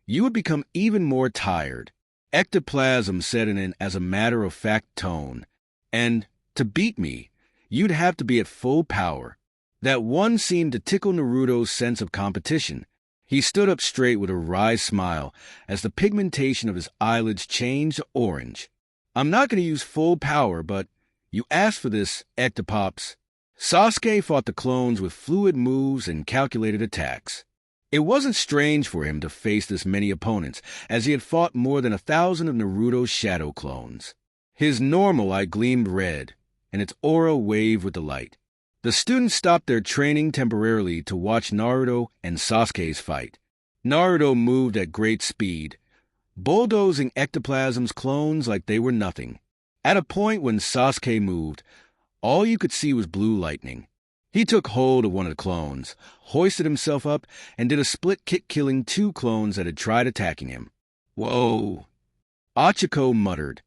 you would become even more tired. Ectoplasm said in an as-a-matter-of-fact tone. And, to beat me, you'd have to be at full power. That one seemed to tickle Naruto's sense of competition. He stood up straight with a wry smile as the pigmentation of his eyelids changed to orange. I'm not going to use full power, but you asked for this, Ectopops. Sasuke fought the clones with fluid moves and calculated attacks. It wasn't strange for him to face this many opponents, as he had fought more than 1,000 of Naruto's shadow clones. His normal eye gleamed red, and its aura waved with delight. The students stopped their training temporarily to watch Naruto and Sasuke's fight. Naruto moved at great speed, bulldozing ectoplasm's clones like they were nothing. At a point when Sasuke moved, all you could see was blue lightning. He took hold of one of the clones, hoisted himself up, and did a split kick, killing 2 clones that had tried attacking him. Whoa! Ochako muttered.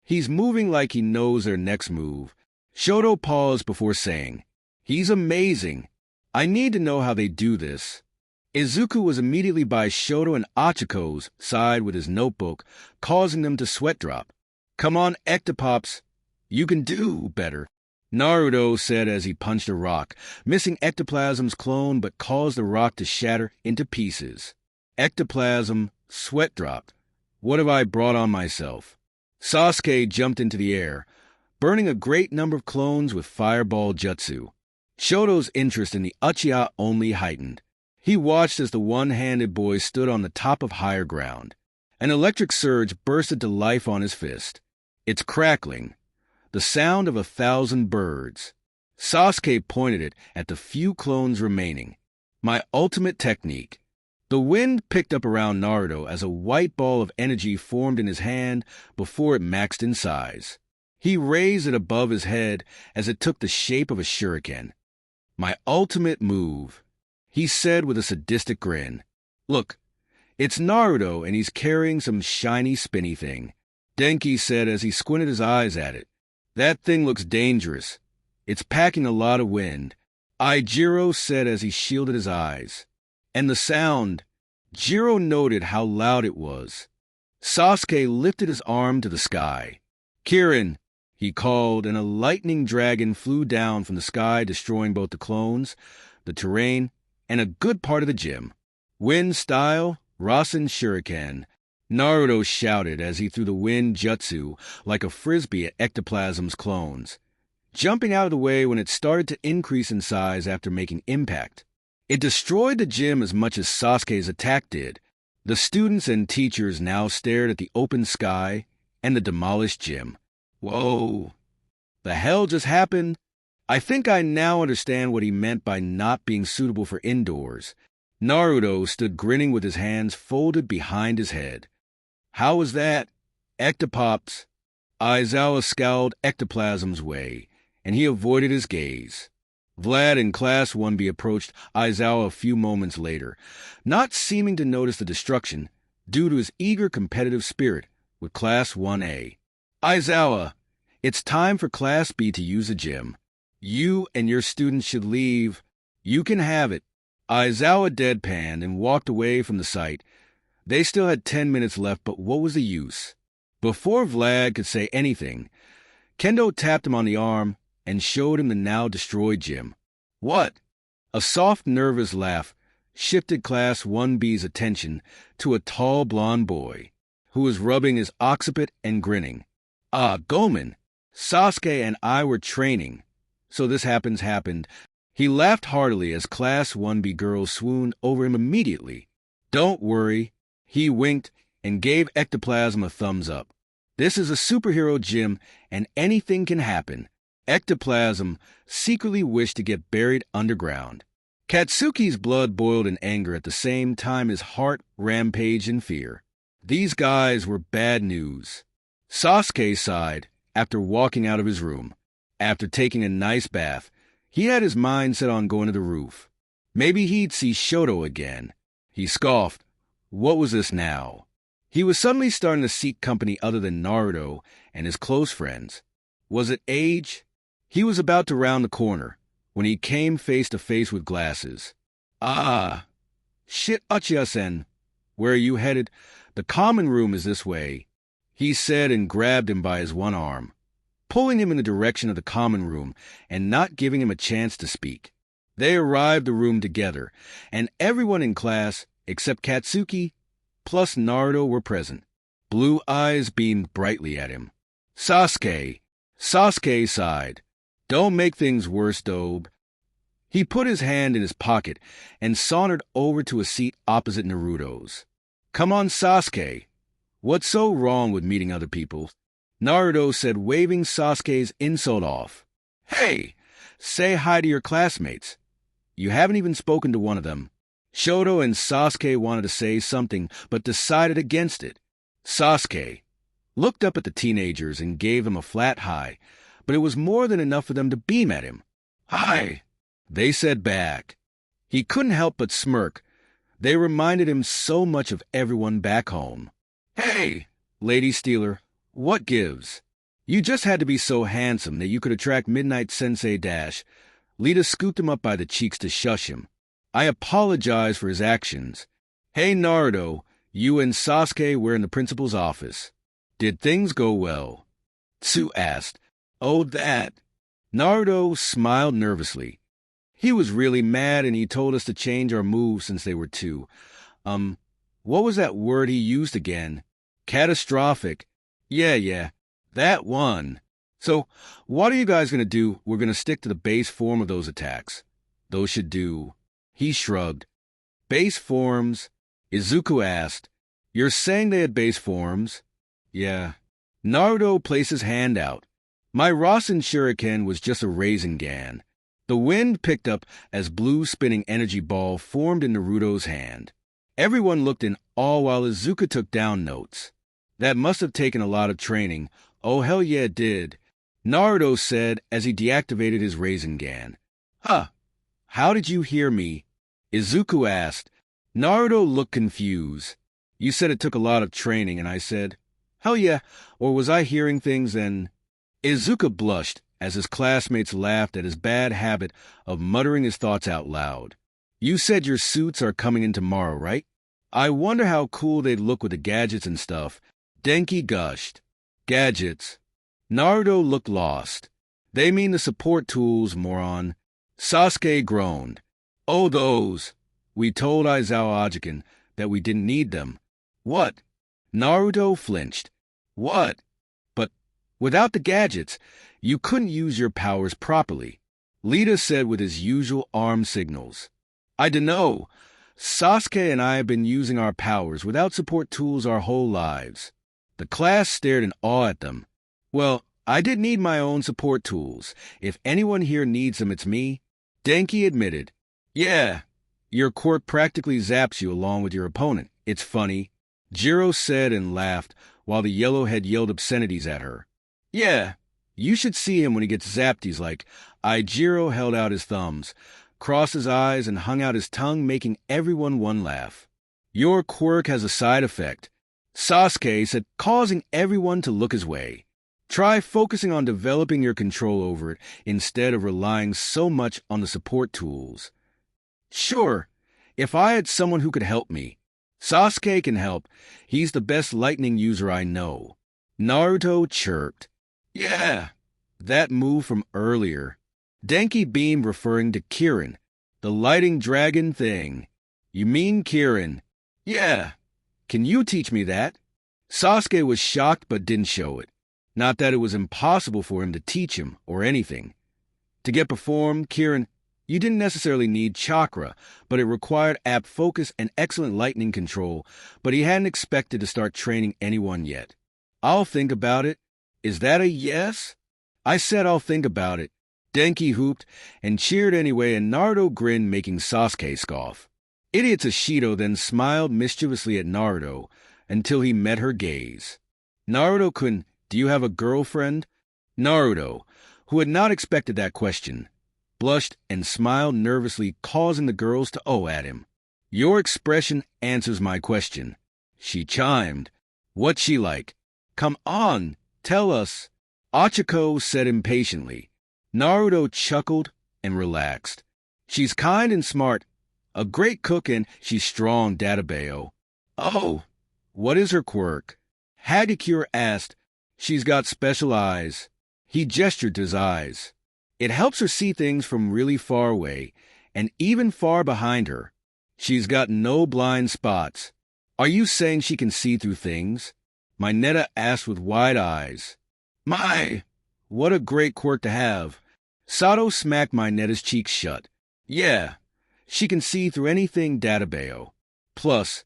He's moving like he knows their next move. Shoto paused before saying, He's amazing. I need to know how they do this. Izuku was immediately by Shoto and Ochiko's side with his notebook, causing them to sweat drop. Come on, Ectopops. You can do better. Naruto said as he punched a rock, missing Ectoplasm's clone but caused the rock to shatter into pieces. Ectoplasm sweat dropped. What have I brought on myself? Sasuke jumped into the air, burning a great number of clones with fireball jutsu. Shoto's interest in the Uchiha only heightened. He watched as the one-handed boy stood on the top of higher ground. An electric surge bursted to life on his fist. It's crackling. The sound of 1,000 birds. Sasuke pointed it at the few clones remaining. My ultimate technique. The wind picked up around Naruto as a white ball of energy formed in his hand before it maxed in size. He raised it above his head as it took the shape of a shuriken. My ultimate move, he said with a sadistic grin. Look, it's Naruto and he's carrying some shiny spinny thing. Denki said as he squinted his eyes at it. That thing looks dangerous. It's packing a lot of wind. Jiro said as he shielded his eyes. And the sound, Jiro noted how loud it was. Sasuke lifted his arm to the sky. Kirin, he called, and a lightning dragon flew down from the sky, destroying both the clones, the terrain, and a good part of the gym. Wind style, Rasen Shuriken. Naruto shouted as he threw the wind jutsu like a frisbee at Ectoplasm's clones, jumping out of the way when it started to increase in size after making impact. It destroyed the gym as much as Sasuke's attack did. The students and teachers now stared at the open sky and the demolished gym. Whoa! The hell just happened? I think I now understand what he meant by not being suitable for indoors. Naruto stood grinning with his hands folded behind his head. How was that? Ectopops. Aizawa scowled Ectoplasm's way, and he avoided his gaze. Vlad in Class 1B approached Aizawa a few moments later, not seeming to notice the destruction due to his eager competitive spirit with Class 1A. Aizawa, it's time for Class B to use the gym. You and your students should leave. You can have it. Aizawa deadpanned and walked away from the site. They still had 10 minutes left, but what was the use? Before Vlad could say anything, Kendo tapped him on the arm and showed him the now destroyed gym. What? A soft, nervous laugh shifted Class 1B's attention to a tall, blond boy who was rubbing his occiput and grinning. Ah, Gomen, Sasuke and I were training, so this happened. He laughed heartily as Class 1B girls swooned over him immediately. Don't worry, he winked and gave Ectoplasm a thumbs up. This is a superhero gym and anything can happen. Ectoplasm secretly wished to get buried underground. Katsuki's blood boiled in anger at the same time his heart rampaged in fear. These guys were bad news. Sasuke sighed after walking out of his room. After taking a nice bath, he had his mind set on going to the roof. Maybe he'd see Shoto again. He scoffed. What was this now? He was suddenly starting to seek company other than Naruto and his close friends. Was it age? He was about to round the corner when he came face to face with glasses. Ah! Shit, Uchiha-sen. Where are you headed? The common room is this way, he said and grabbed him by his one arm, pulling him in the direction of the common room and not giving him a chance to speak. They arrived the room together, and everyone in class, except Katsuki, plus Naruto were present. Blue eyes beamed brightly at him. Sasuke sighed. Don't make things worse, Dobe. He put his hand in his pocket and sauntered over to a seat opposite Naruto's. Come on, Sasuke. What's so wrong with meeting other people? Naruto said, waving Sasuke's insult off. Hey, say hi to your classmates. You haven't even spoken to one of them. Shoto and Sasuke wanted to say something, but decided against it. Sasuke looked up at the teenagers and gave them a flat hi, but it was more than enough for them to beam at him. Hi, they said back. He couldn't help but smirk. They reminded him so much of everyone back home. Hey, Lady Stealer, what gives? You just had to be so handsome that you could attract Midnight Sensei Dash. Lita scooped him up by the cheeks to shush him. I apologize for his actions. Hey, Naruto, you and Sasuke were in the principal's office. Did things go well? Tsu asked. Oh, that. Naruto smiled nervously. He was really mad and he told us to change our moves since they were two. What was that word he used again? Catastrophic. Yeah, that one. So, what are you guys going to do? We're going to stick to the base form of those attacks. Those should do. He shrugged. Base forms? Izuku asked. You're saying they had base forms? Yeah. Naruto placed his hand out. My Rasen Shuriken was just a Rasengan. The wind picked up as blue spinning energy ball formed in Naruto's hand. Everyone looked in awe while Izuku took down notes. That must have taken a lot of training. Oh, hell yeah, it did. Naruto said as he deactivated his Rasengan. Huh. How did you hear me? Izuku asked. Naruto looked confused. You said it took a lot of training, and I said, hell yeah, or was I hearing things and... Izuku blushed as his classmates laughed at his bad habit of muttering his thoughts out loud. You said your suits are coming in tomorrow, right? I wonder how cool they'd look with the gadgets and stuff. Denki gushed. Gadgets. Naruto looked lost. They mean the support tools, moron. Sasuke groaned. Oh, those. We told Aizawa Ajiken that we didn't need them. What? Naruto flinched. What? But without the gadgets, you couldn't use your powers properly, Lita said with his usual arm signals. I dunno. Sasuke and I have been using our powers without support tools our whole lives. The class stared in awe at them. Well, I did need my own support tools. If anyone here needs them, it's me. Denki admitted. Yeah, your quirk practically zaps you along with your opponent. It's funny. Jiro said and laughed while the yellowhead yelled obscenities at her. Yeah, You should see him when he gets zapped. He's like, Aijiro held out his thumbs, crossed his eyes, and hung out his tongue, making everyone one laugh. Your quirk has a side effect, Sasuke said, causing everyone to look his way. Try focusing on developing your control over it instead of relying so much on the support tools. Sure, if I had someone who could help me. Sasuke can help. He's the best lightning user I know. Naruto chirped. Yeah, that move from earlier. Denki beamed, referring to Kirin. The lighting dragon thing. You mean Kirin? Yeah. Can you teach me that? Sasuke was shocked but didn't show it. Not that it was impossible for him to teach him or anything. To get performed, Kirin, you didn't necessarily need chakra, but it required apt focus and excellent lightning control, but he hadn't expected to start training anyone yet. I'll think about it. Is that a yes? I said I'll think about it. Denki hooped and cheered anyway, and Naruto grinned, making Sasuke scoff. Idiot Shoto then smiled mischievously at Naruto until he met her gaze. Naruto-kun, do you have a girlfriend? Naruto, who had not expected that question, blushed and smiled nervously, causing the girls to "oh" at him. Your expression answers my question. She chimed. What's she like? Come on, tell us. Ochako said impatiently. Naruto chuckled and relaxed. She's kind and smart, a great cook, and she's strong, Databeo. Oh, what is her quirk? Hagakure asked. She's got special eyes. He gestured to his eyes. It helps her see things from really far away, and even far behind her. She's got no blind spots. Are you saying she can see through things? Mineta asked with wide eyes. My, what a great quirk to have. Sato smacked Mineta's cheeks shut. Yeah, she can see through anything, Databeo. Plus,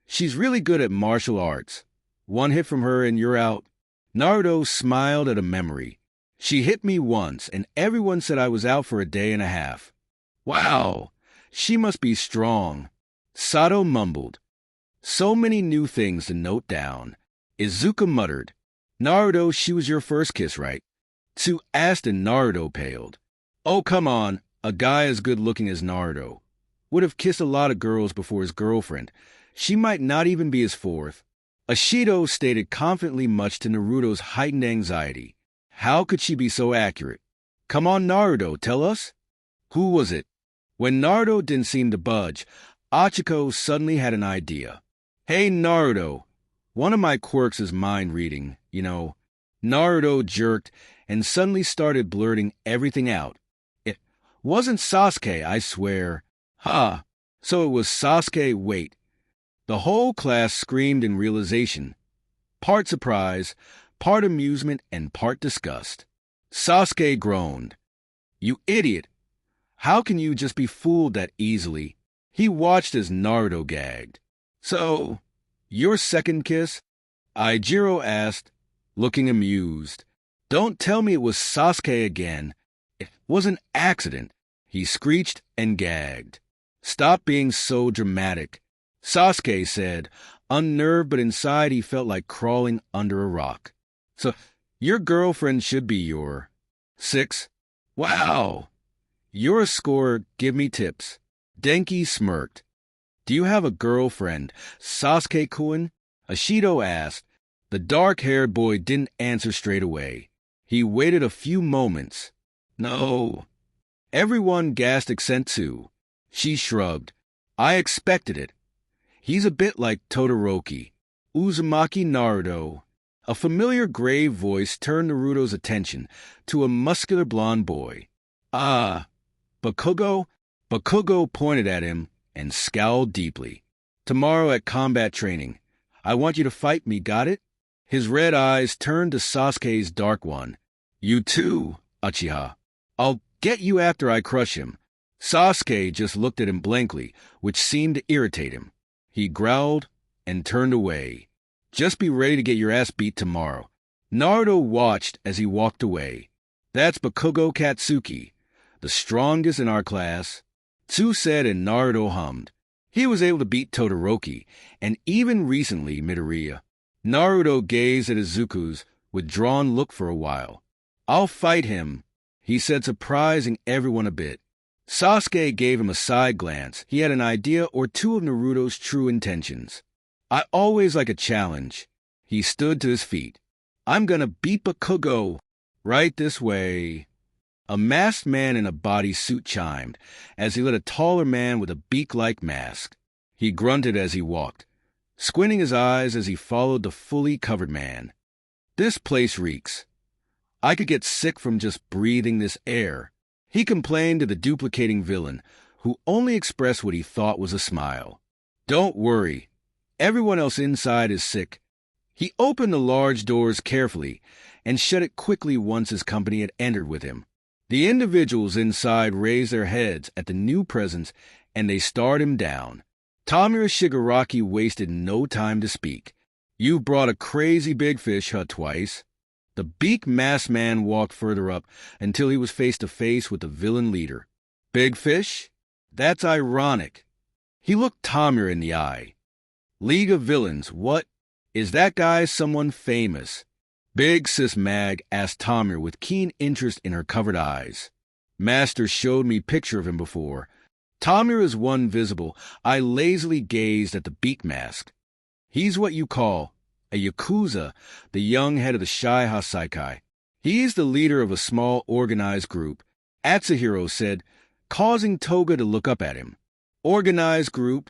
she's really good at martial arts. One hit from her and you're out. Naruto smiled at a memory. She hit me once, and everyone said I was out for a day and a half. Wow, she must be strong. Sato mumbled. So many new things to note down. Izuka muttered. Naruto, she was your first kiss, right? Tsu asked, and Naruto paled. Oh, come on, a guy as good-looking as Naruto would have kissed a lot of girls before his girlfriend. She might not even be his fourth. Ashido stated confidently, much to Naruto's heightened anxiety. How could she be so accurate? Come on, Naruto, tell us. Who was it? When Naruto didn't seem to budge, Ochako suddenly had an idea. Hey, Naruto, one of my quirks is mind reading, you know. Naruto jerked and suddenly started blurting everything out. It wasn't Sasuke, I swear. Ha! So it was Sasuke, wait. The whole class screamed in realization. Part surprise, part amusement, and part disgust. Sasuke groaned. You idiot! How can you just be fooled that easily? He watched as Naruto gagged. So, your second kiss? Aijiro asked, looking amused. Don't tell me it was Sasuke again. It was an accident. He screeched and gagged. Stop being so dramatic, Sasuke said, unnerved, but inside he felt like crawling under a rock. So, your girlfriend should be your 6? Wow! You're a scorer, give me tips. Denki smirked. Do you have a girlfriend, Sasuke-kun? Ashido asked. The dark-haired boy didn't answer straight away. He waited a few moments. No. Everyone gasped except Tsu. She shrugged. I expected it. He's a bit like Todoroki. Uzumaki Naruto. A familiar grave voice turned Naruto's attention to a muscular blond boy. Ah, Bakugo? Bakugo pointed at him and scowled deeply. Tomorrow at combat training, I want you to fight me, got it? His red eyes turned to Sasuke's dark one. You too, Uchiha. I'll get you after I crush him. Sasuke just looked at him blankly, which seemed to irritate him. He growled and turned away. Just be ready to get your ass beat tomorrow. Naruto watched as he walked away. That's Bakugo Katsuki, the strongest in our class. Tsu said, and Naruto hummed. He was able to beat Todoroki, and even recently Midoriya. Naruto gazed at Izuku's withdrawn look for a while. "I'll fight him," he said, surprising everyone a bit. Sasuke gave him a side glance. He had an idea or two of Naruto's true intentions. "I always like a challenge." He stood to his feet. "I'm gonna beat Bakugo. Right this way." A masked man in a bodysuit chimed as he led a taller man with a beak-like mask. He grunted as he walked, squinting his eyes as he followed the fully covered man. "This place reeks. I could get sick from just breathing this air," he complained to the duplicating villain, who only expressed what he thought was a smile. "Don't worry. Everyone else inside is sick." He opened the large doors carefully and shut it quickly once his company had entered with him. The individuals inside raised their heads at the new presence, and they stared him down. Tamura Shigaraki wasted no time to speak. "You've brought a crazy big fish, huh, Twice?" The beak-masked man walked further up until he was face to face with the villain leader. "Big fish? That's ironic." He looked Tamura in the eye. "League of Villains, what? Is that guy someone famous?" Big Sis Mag asked Tamura with keen interest in her covered eyes. "Master showed me picture of him before." Tamura's one visible, I lazily gazed at the beak mask. "He's what you call a Yakuza, the young head of the Shy Hasaikai. He's the leader of a small organized group," Atsuhiro said, causing Toga to look up at him. "Organized group?"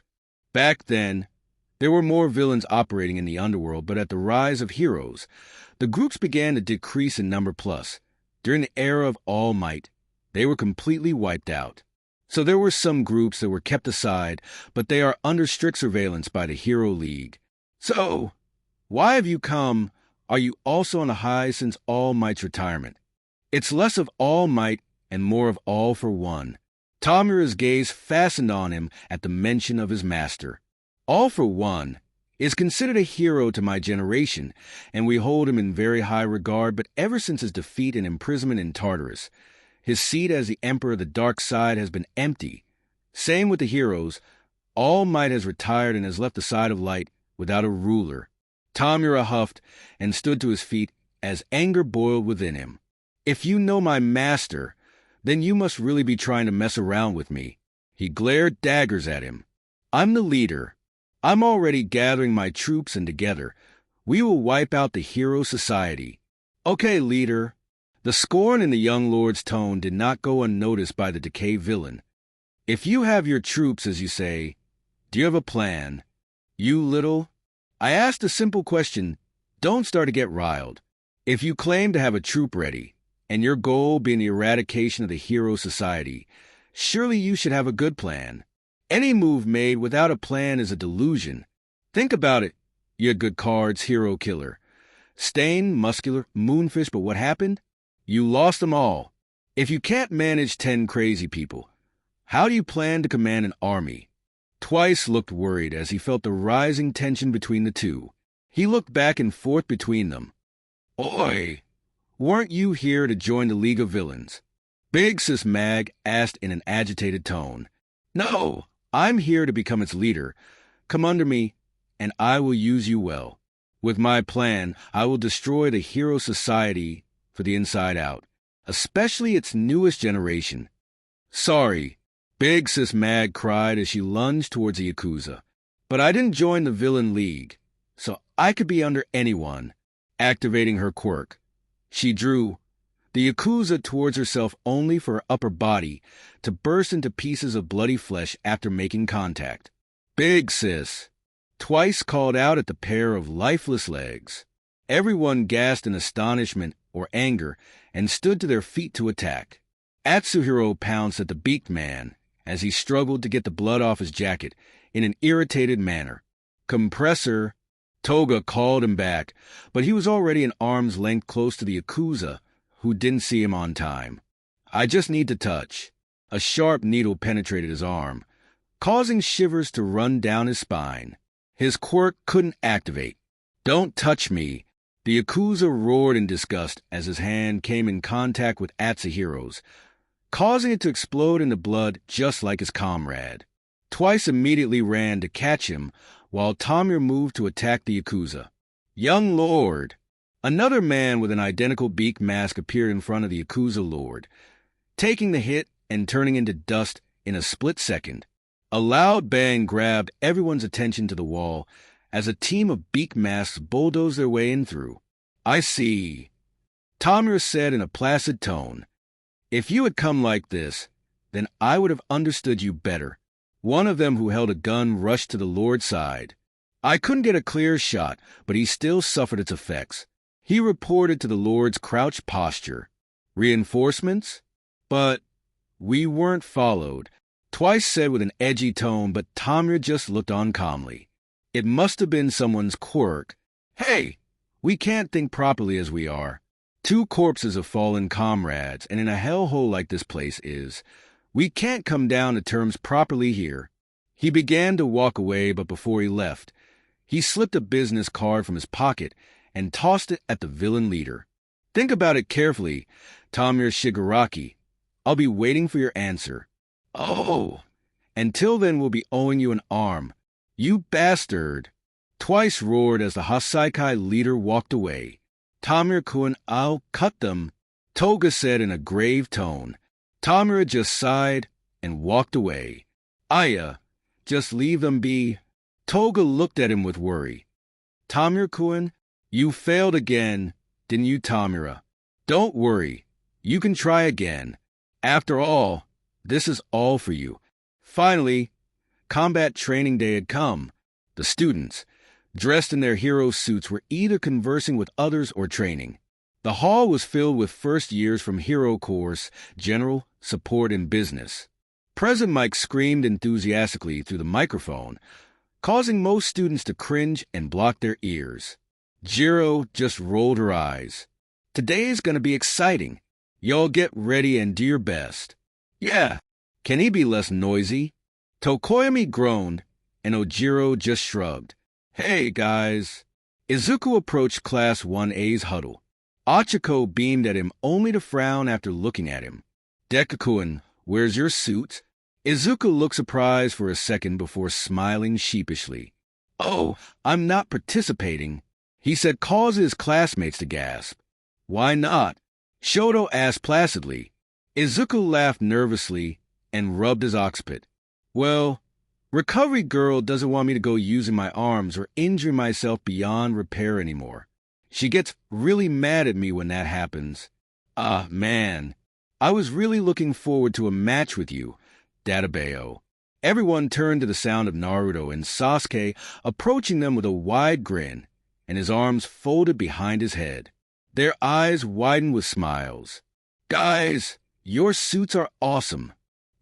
Back then, there were more villains operating in the underworld, but at the rise of heroes, the groups began to decrease in number plus. During the era of All Might, they were completely wiped out. So there were some groups that were kept aside, but they are under strict surveillance by the Hero League. "So, why have you come? Are you also on a high since All Might's retirement?" "It's less of All Might and more of All for One." Tamura's gaze fastened on him at the mention of his master. "All for One is considered a hero to my generation, and we hold him in very high regard, but ever since his defeat and imprisonment in Tartarus, his seat as the Emperor of the Dark Side has been empty. Same with the heroes. All Might has retired and has left the side of light without a ruler." Tamura huffed and stood to his feet as anger boiled within him. "If you know my master, then you must really be trying to mess around with me." He glared daggers at him. "I'm the leader. I'm already gathering my troops, and together, we will wipe out the Hero Society." "Okay, leader." The scorn in the young lord's tone did not go unnoticed by the Decay villain. "If you have your troops, as you say, do you have a plan?" "You little..." I asked a simple question. Don't start to get riled. If you claim to have a troop ready, and your goal being the eradication of the Hero Society, surely you should have a good plan. Any move made without a plan is a delusion. Think about it. You had good cards, hero killer. Stain, muscular, moonfish, but what happened? You lost them all. If you can't manage 10 crazy people, how do you plan to command an army? Twice looked worried as he felt the rising tension between the two. He looked back and forth between them. "Oi, weren't you here to join the League of Villains?" Big Sis Mag asked in an agitated tone. "No, I'm here to become its leader. Come under me, and I will use you well. With my plan, I will destroy the Hero Society for the inside out, especially its newest generation." "Sorry," Big Sis Mag cried as she lunged towards the Yakuza. "But I didn't join the Villain League, so I could be under anyone." Activating her quirk, she drew the Yakuza towards herself only for her upper body to burst into pieces of bloody flesh after making contact. "Big Sis!" Twice called out at the pair of lifeless legs. Everyone gasped in astonishment or anger and stood to their feet to attack. Atsuhiro pounced at the beaked man as he struggled to get the blood off his jacket in an irritated manner. "Compressor!" Toga called him back, but he was already an arm's length close to the Yakuza, who didn't see him on time. "I just need to touch." A sharp needle penetrated his arm, causing shivers to run down his spine. His quirk couldn't activate. "Don't touch me." The Yakuza roared in disgust as his hand came in contact with Atsuhiro's, causing it to explode into blood just like his comrade. Twice immediately ran to catch him, while Tamura moved to attack the Yakuza. "Young lord!" Another man with an identical beak mask appeared in front of the Yakuza lord, taking the hit and turning into dust in a split second. A loud bang grabbed everyone's attention to the wall as a team of beak masks bulldozed their way in through. "I see," Tamura said in a placid tone. "If you had come like this, then I would have understood you better." One of them who held a gun rushed to the lord's side. I couldn't get a clear shot, but he still suffered its effects. He reported to the lord's crouched posture. "Reinforcements?" But we weren't followed. Twice said with an edgy tone, but Tamura just looked on calmly. It must have been someone's quirk. "Hey, we can't think properly as we are. 2 corpses of fallen comrades, and in a hellhole like this place is. We can't come down to terms properly here." He began to walk away, but before he left, he slipped a business card from his pocket and tossed it at the villain leader. "Think about it carefully, Tamura Shigaraki. I'll be waiting for your answer." "Oh, until then we'll be owing you an arm. You bastard!" Twice roared as the Hasaikai leader walked away. "Tamura-kun, I'll cut them," Toga said in a grave tone. Tamura just sighed and walked away. "Aya, just leave them be." Toga looked at him with worry. "Tamura-kun, you failed again, didn't you, Tamura? Don't worry, you can try again. After all, this is all for you." Finally, combat training day had come. The students, dressed in their hero suits, were either conversing with others or training. The hall was filled with first years from hero course, general, support, and business. President Mike screamed enthusiastically through the microphone, causing most students to cringe and block their ears. Jiro just rolled her eyes. "Today's gonna be exciting. Y'all get ready and do your best." "Yeah, can he be less noisy?" Tokoyami groaned, and Ojiro just shrugged. "Hey, guys." Izuku approached Class 1A's huddle. Achiko beamed at him only to frown after looking at him. "Deku-kun, where's your suit?" Izuku looked surprised for a second before smiling sheepishly. "Oh, I'm not participating," he said, causing his classmates to gasp. "Why not?" Shoto asked placidly. Izuku laughed nervously and rubbed his occiput. "Well, Recovery Girl doesn't want me to go using my arms or injuring myself beyond repair anymore. She gets really mad at me when that happens. Ah, man. I was really looking forward to a match with you, Databeo." Everyone turned to the sound of Naruto and Sasuke approaching them with a wide grin and his arms folded behind his head. Their eyes widened with smiles. "Guys, your suits are awesome,"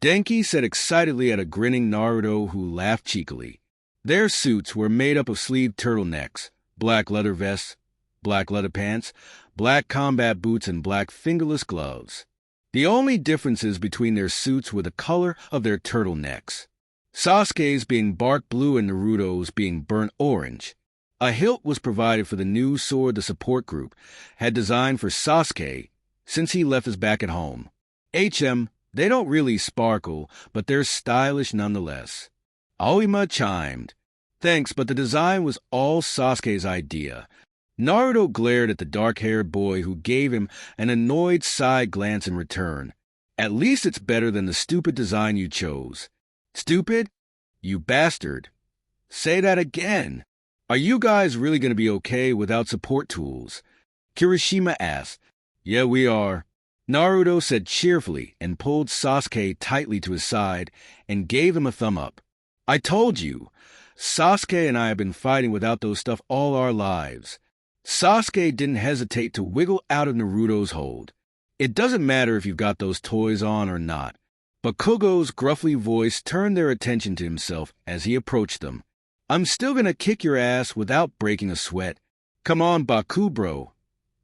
Denki said excitedly at a grinning Naruto who laughed cheekily. Their suits were made up of sleeved turtlenecks, black leather vests, black leather pants, black combat boots, and black fingerless gloves. The only differences between their suits were the color of their turtlenecks. Sasuke's being bark blue and Naruto's being burnt orange. A hilt was provided for the new sword the support group had designed for Sasuke since he left his back at home. They don't really sparkle, but they're stylish nonetheless. Aoima chimed. "Thanks, but the design was all Sasuke's idea." Naruto glared at the dark-haired boy who gave him an annoyed side glance in return. "At least it's better than the stupid design you chose." "Stupid? You bastard. Say that again. Are you guys really going to be okay without support tools?" Kirishima asked. "Yeah, we are," Naruto said cheerfully and pulled Sasuke tightly to his side and gave him a thumb up. "I told you, Sasuke and I have been fighting without those stuff all our lives." Sasuke didn't hesitate to wiggle out of Naruto's hold. "It doesn't matter if you've got those toys on or not." Bakugo's gruffly voice turned their attention to himself as he approached them. "I'm still gonna kick your ass without breaking a sweat. Come on, Baku bro.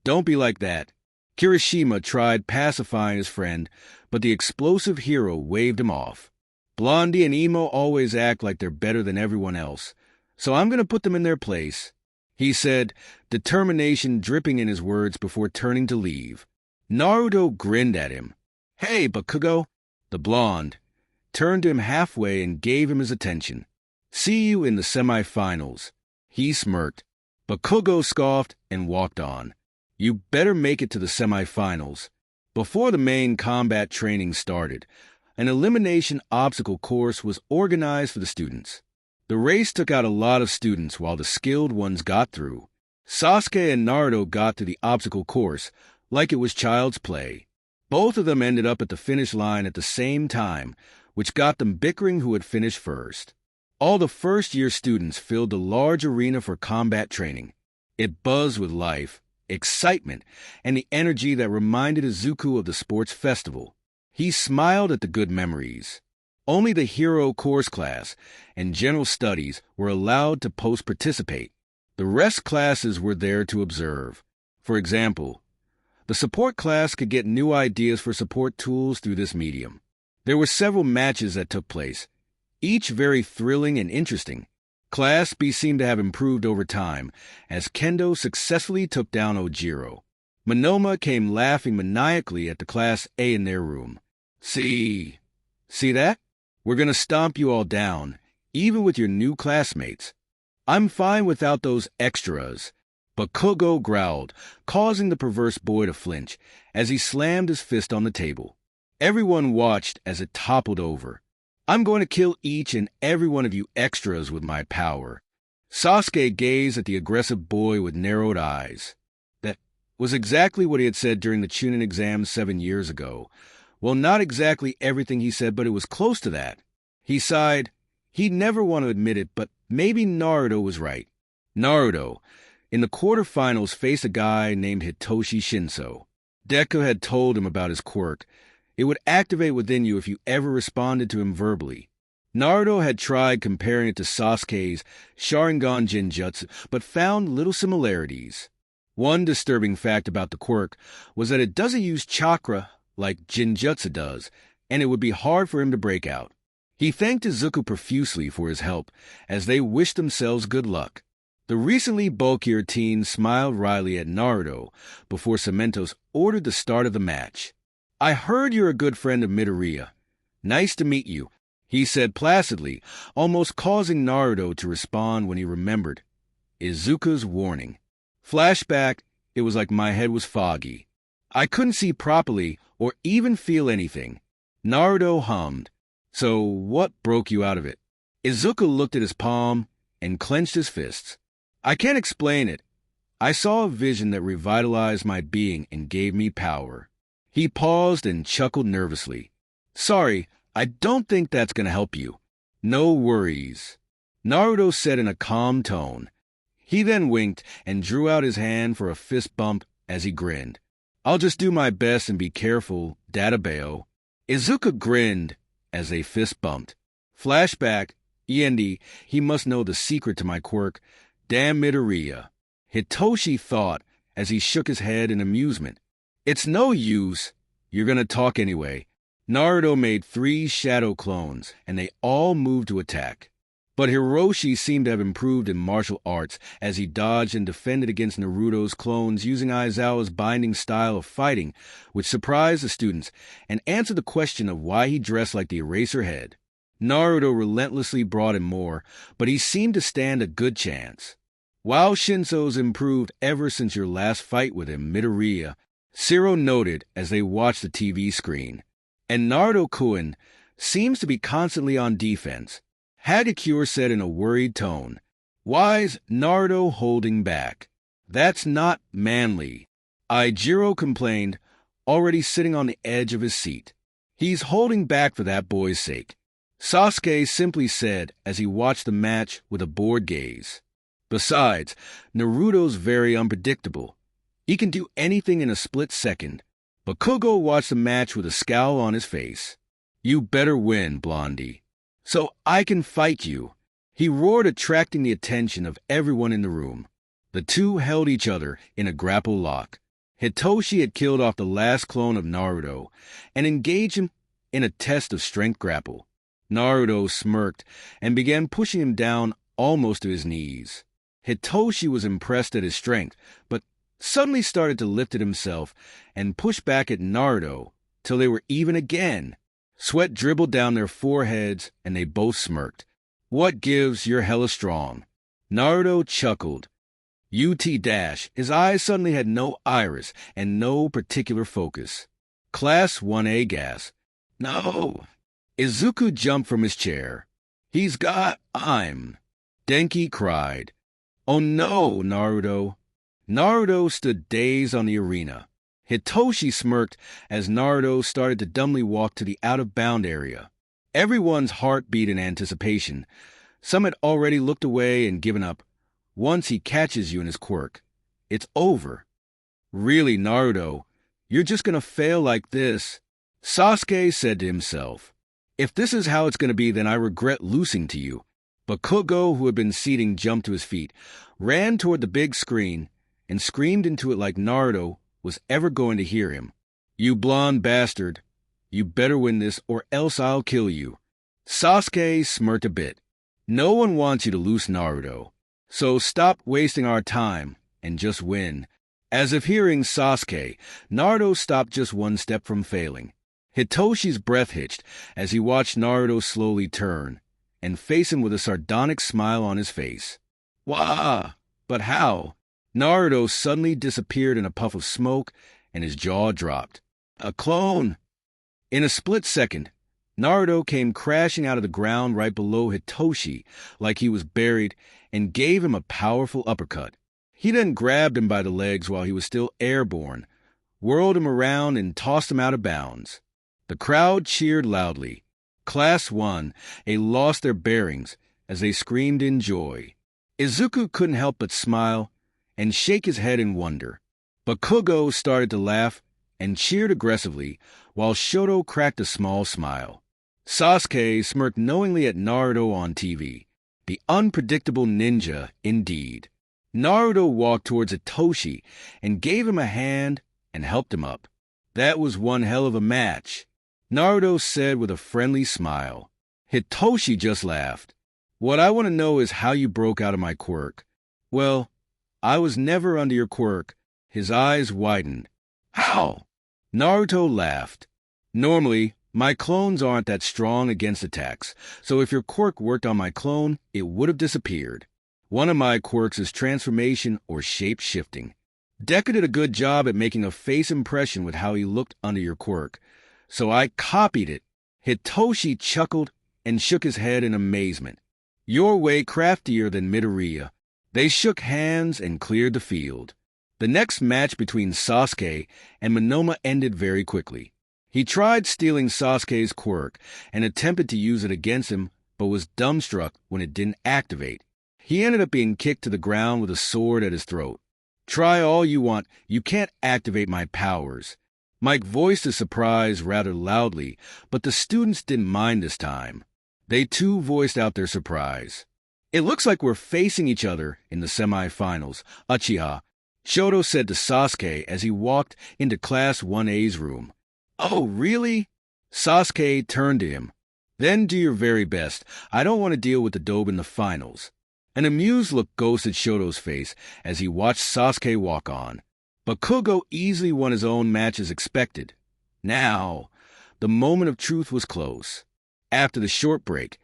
Don't be like that." Kirishima tried pacifying his friend, but the explosive hero waved him off. "Blondie and Emo always act like they're better than everyone else, so I'm gonna put them in their place," he said, determination dripping in his words before turning to leave. Naruto grinned at him. "Hey, Bakugo." The blonde turned to him halfway and gave him his attention. "See you in the semifinals." He smirked. Bakugo scoffed and walked on. You better make it to the semifinals. Before the main combat training started, an elimination obstacle course was organized for the students. The race took out a lot of students while the skilled ones got through. Sasuke and Naruto got to the obstacle course like it was child's play. Both of them ended up at the finish line at the same time, which got them bickering who had finished first. All the first-year students filled the large arena for combat training. It buzzed with life, excitement, and the energy that reminded Izuku of the sports festival. He smiled at the good memories. Only the hero course class and general studies were allowed to post-participate. The rest classes were there to observe. For example, the support class could get new ideas for support tools through this medium. There were several matches that took place, each very thrilling and interesting. Class B seemed to have improved over time, as Kendo successfully took down Ojiro. Monoma came laughing maniacally at the Class A in their room. See that? We're gonna stomp you all down, even with your new classmates. I'm fine without those extras. Bakugo growled, causing the perverse boy to flinch as he slammed his fist on the table. Everyone watched as it toppled over. I'm going to kill each and every one of you extras with my power. Sasuke gazed at the aggressive boy with narrowed eyes. That was exactly what he had said during the Chunin exam 7 years ago. Well, not exactly everything he said, but it was close to that. He sighed. He'd never want to admit it, but maybe Naruto was right. Naruto, in the quarterfinals, faced a guy named Hitoshi Shinso. Deku had told him about his quirk. It would activate within you if you ever responded to him verbally. Naruto had tried comparing it to Sasuke's Sharingan Genjutsu, but found little similarities. One disturbing fact about the quirk was that it doesn't use chakra like Genjutsu does, and it would be hard for him to break out. He thanked Izuku profusely for his help, as they wished themselves good luck. The recently bulkier teen smiled wryly at Naruto before Cementos ordered the start of the match. I heard you're a good friend of Midoriya. Nice to meet you, he said placidly, almost causing Naruto to respond when he remembered Izuku's warning. Flashback, it was like my head was foggy. I couldn't see properly or even feel anything. Naruto hummed. So what broke you out of it? Izuku looked at his palm and clenched his fists. I can't explain it. I saw a vision that revitalized my being and gave me power. He paused and chuckled nervously. Sorry, I don't think that's going to help you. No worries, Naruto said in a calm tone. He then winked and drew out his hand for a fist bump as he grinned. I'll just do my best and be careful, Databeo. Izuku grinned as they fist bumped. Flashback, Yendi, he must know the secret to my quirk. Damn Midoriya. Hitoshi thought as he shook his head in amusement. It's no use. You're gonna talk anyway. Naruto made 3 shadow clones, and they all moved to attack. But Hiroshi seemed to have improved in martial arts as he dodged and defended against Naruto's clones using Aizawa's binding style of fighting, which surprised the students and answered the question of why he dressed like the Eraserhead. Naruto relentlessly brought him more, but he seemed to stand a good chance. While Shinso's improved ever since your last fight with him, Midoriya, Zero noted as they watched the TV screen. And Naruto-kun seems to be constantly on defense. Hagakure said in a worried tone, Why's Naruto holding back? That's not manly. Aijiro complained, already sitting on the edge of his seat. He's holding back for that boy's sake. Sasuke simply said as he watched the match with a bored gaze. Besides, Naruto's very unpredictable. He can do anything in a split second. Bakugo watched the match with a scowl on his face. You better win, Blondie, so I can fight you. He roared, attracting the attention of everyone in the room. The two held each other in a grapple lock. Hitoshi had killed off the last clone of Naruto and engaged him in a test of strength grapple. Naruto smirked and began pushing him down almost to his knees. Hitoshi was impressed at his strength, but suddenly started to lift it himself and push back at Naruto till they were even again. Sweat dribbled down their foreheads and they both smirked. What gives? You're hella strong. Naruto chuckled. His eyes suddenly had no iris and no particular focus. Class 1A gasp. No. Izuku jumped from his chair. He's got I'm. Denki cried. Oh no, Naruto. Naruto stood dazed on the arena. Hitoshi smirked as Naruto started to dumbly walk to the out-of-bound area. Everyone's heart beat in anticipation. Some had already looked away and given up. Once he catches you in his quirk, it's over. Really, Naruto, you're just gonna fail like this. Sasuke said to himself, if this is how it's gonna be, then I regret losing to you. Bakugo, who had been seating, jumped to his feet, ran toward the big screen, and screamed into it like Naruto was ever going to hear him. You blonde bastard. You better win this or else I'll kill you. Sasuke smirked a bit. No one wants you to lose, Naruto. So stop wasting our time and just win. As if hearing Sasuke, Naruto stopped just one step from failing. Hitoshi's breath hitched as he watched Naruto slowly turn and face him with a sardonic smile on his face. Wah! But how? Naruto suddenly disappeared in a puff of smoke and his jaw dropped. A clone! In a split second, Naruto came crashing out of the ground right below Hitoshi like he was buried and gave him a powerful uppercut. He then grabbed him by the legs while he was still airborne, whirled him around and tossed him out of bounds. The crowd cheered loudly. Class 1A lost their bearings as they screamed in joy. Izuku couldn't help but smile and shake his head in wonder. Bakugo started to laugh and cheered aggressively, while Shoto cracked a small smile. Sasuke smirked knowingly at Naruto on TV. The unpredictable ninja, indeed. Naruto walked towards Hitoshi and gave him a hand and helped him up. That was one hell of a match, Naruto said with a friendly smile. Hitoshi just laughed. What I want to know is how you broke out of my quirk. Well, I was never under your quirk. His eyes widened. How? Naruto laughed. Normally, my clones aren't that strong against attacks, so if your quirk worked on my clone, it would have disappeared. One of my quirks is transformation or shape-shifting. Deku did a good job at making a face impression with how he looked under your quirk, so I copied it. Hitoshi chuckled and shook his head in amazement. You're way craftier than Midoriya. They shook hands and cleared the field. The next match between Sasuke and Monoma ended very quickly. He tried stealing Sasuke's quirk and attempted to use it against him, but was dumbstruck when it didn't activate. He ended up being kicked to the ground with a sword at his throat. Try all you want, you can't activate my powers. Mike voiced his surprise rather loudly, but the students didn't mind this time. They too voiced out their surprise. It looks like we're facing each other in the semifinals, Uchiha, Shoto said to Sasuke as he walked into Class 1A's room. Oh, really? Sasuke turned to him. Then do your very best. I don't want to deal with the dope in the finals. An amused look ghosted Shoto's face as he watched Sasuke walk on. Bakugo easily won his own match as expected. Now, the moment of truth was close. After the short break,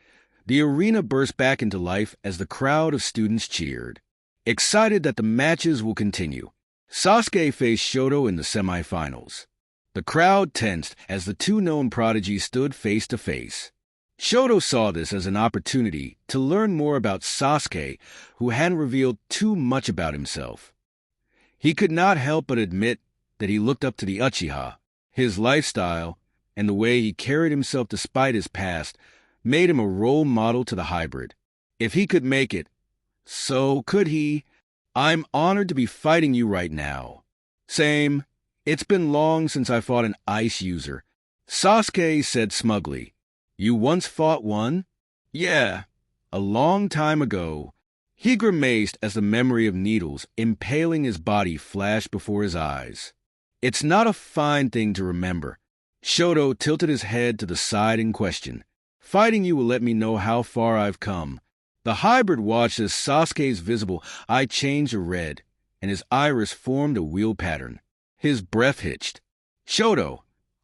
the arena burst back into life as the crowd of students cheered. Excited that the matches will continue, Sasuke faced Shoto in the semifinals. The crowd tensed as the two known prodigies stood face to face. Shoto saw this as an opportunity to learn more about Sasuke, who hadn't revealed too much about himself. He could not help but admit that he looked up to the Uchiha. His lifestyle and the way he carried himself despite his past made him a role model to the hybrid. If he could make it, so could he. I'm honored to be fighting you right now. Same. It's been long since I fought an ice user. Sasuke said smugly. You once fought one? Yeah, a long time ago. He grimaced as the memory of needles impaling his body flashed before his eyes. It's not a fine thing to remember. Shoto tilted his head to the side in question. Fighting you will let me know how far I've come. The hybrid watched as Sasuke's visible eye changed to red, and his iris formed a wheel pattern. His breath hitched. Shoto,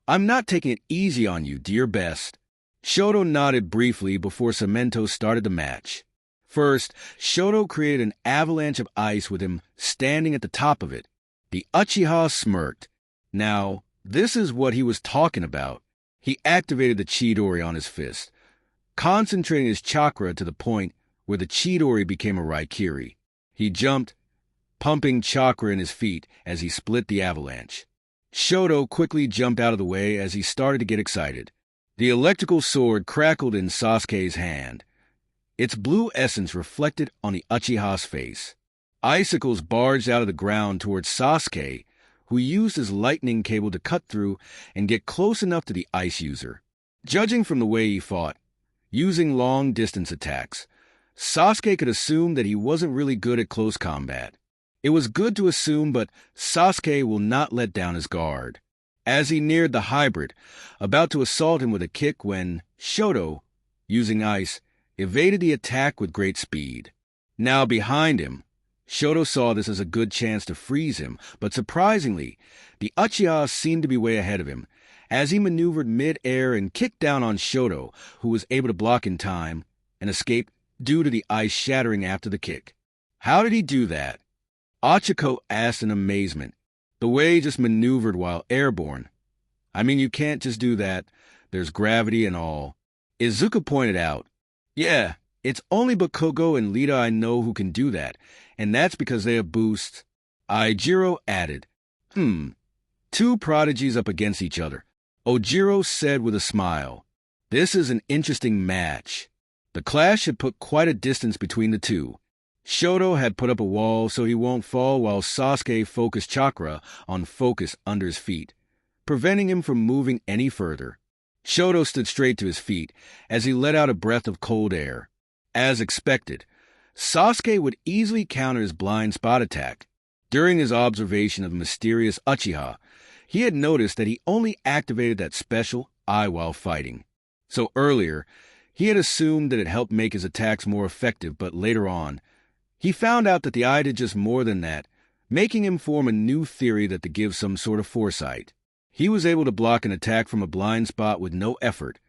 I'm not taking it easy on you, dear best. Shoto nodded briefly before Cemento started the match. First, Shoto created an avalanche of ice with him standing at the top of it. The Uchiha smirked. Now, this is what he was talking about. He activated the Chidori on his fist, concentrating his chakra to the point where the Chidori became a Raikiri. He jumped, pumping chakra in his feet as he split the avalanche. Shoto quickly jumped out of the way as he started to get excited. The electrical sword crackled in Sasuke's hand. Its blue essence reflected on the Uchiha's face. Icicles barged out of the ground towards Sasuke, who used his lightning cable to cut through and get close enough to the ice user. Judging from the way he fought, using long-distance attacks, Sasuke could assume that he wasn't really good at close combat. It was good to assume, but Sasuke will not let down his guard. As he neared the hybrid, about to assault him with a kick when Shoto, using ice, evaded the attack with great speed. Now behind him, Shoto saw this as a good chance to freeze him, but surprisingly, the Uchiha seemed to be way ahead of him, as he maneuvered mid-air and kicked down on Shoto, who was able to block in time and escape due to the ice shattering after the kick. How did he do that? Ochako asked in amazement. The way he just maneuvered while airborne. I mean, you can't just do that. There's gravity and all. Izuka pointed out, yeah, it's only Bakugo and Lita I know who can do that, and that's because they have boosts. Aijiro added, two prodigies up against each other. Ojiro said with a smile, this is an interesting match. The clash had put quite a distance between the two. Shoto had put up a wall so he won't fall while Sasuke focused chakra on focus under his feet, preventing him from moving any further. Shoto stood straight to his feet as he let out a breath of cold air. As expected, Sasuke would easily counter his blind spot attack. During his observation of the mysterious Uchiha, he had noticed that he only activated that special eye while fighting. So earlier, he had assumed that it helped make his attacks more effective, but later on, he found out that the eye did just more than that, making him form a new theory that to give some sort of foresight. He was able to block an attack from a blind spot with no effort,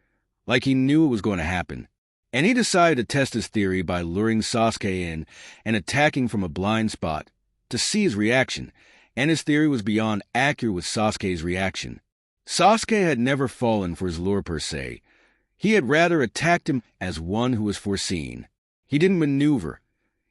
like he knew it was going to happen. And he decided to test his theory by luring Sasuke in and attacking from a blind spot to see his reaction, and his theory was beyond accurate with Sasuke's reaction. Sasuke had never fallen for his lure per se. He had rather attacked him as one who was foreseen. He didn't maneuver.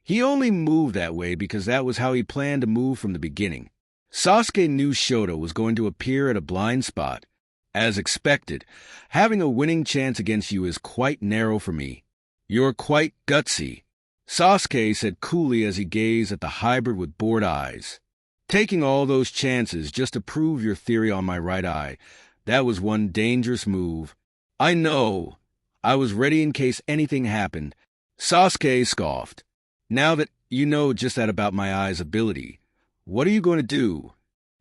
He only moved that way because that was how he planned to move from the beginning. Sasuke knew Shoto was going to appear at a blind spot. As expected, having a winning chance against you is quite narrow for me. You're quite gutsy, Sasuke said coolly as he gazed at the hybrid with bored eyes. Taking all those chances just to prove your theory on my right eye, that was one dangerous move. I know. I was ready in case anything happened. Sasuke scoffed. Now that you know just that about my eye's ability, what are you going to do?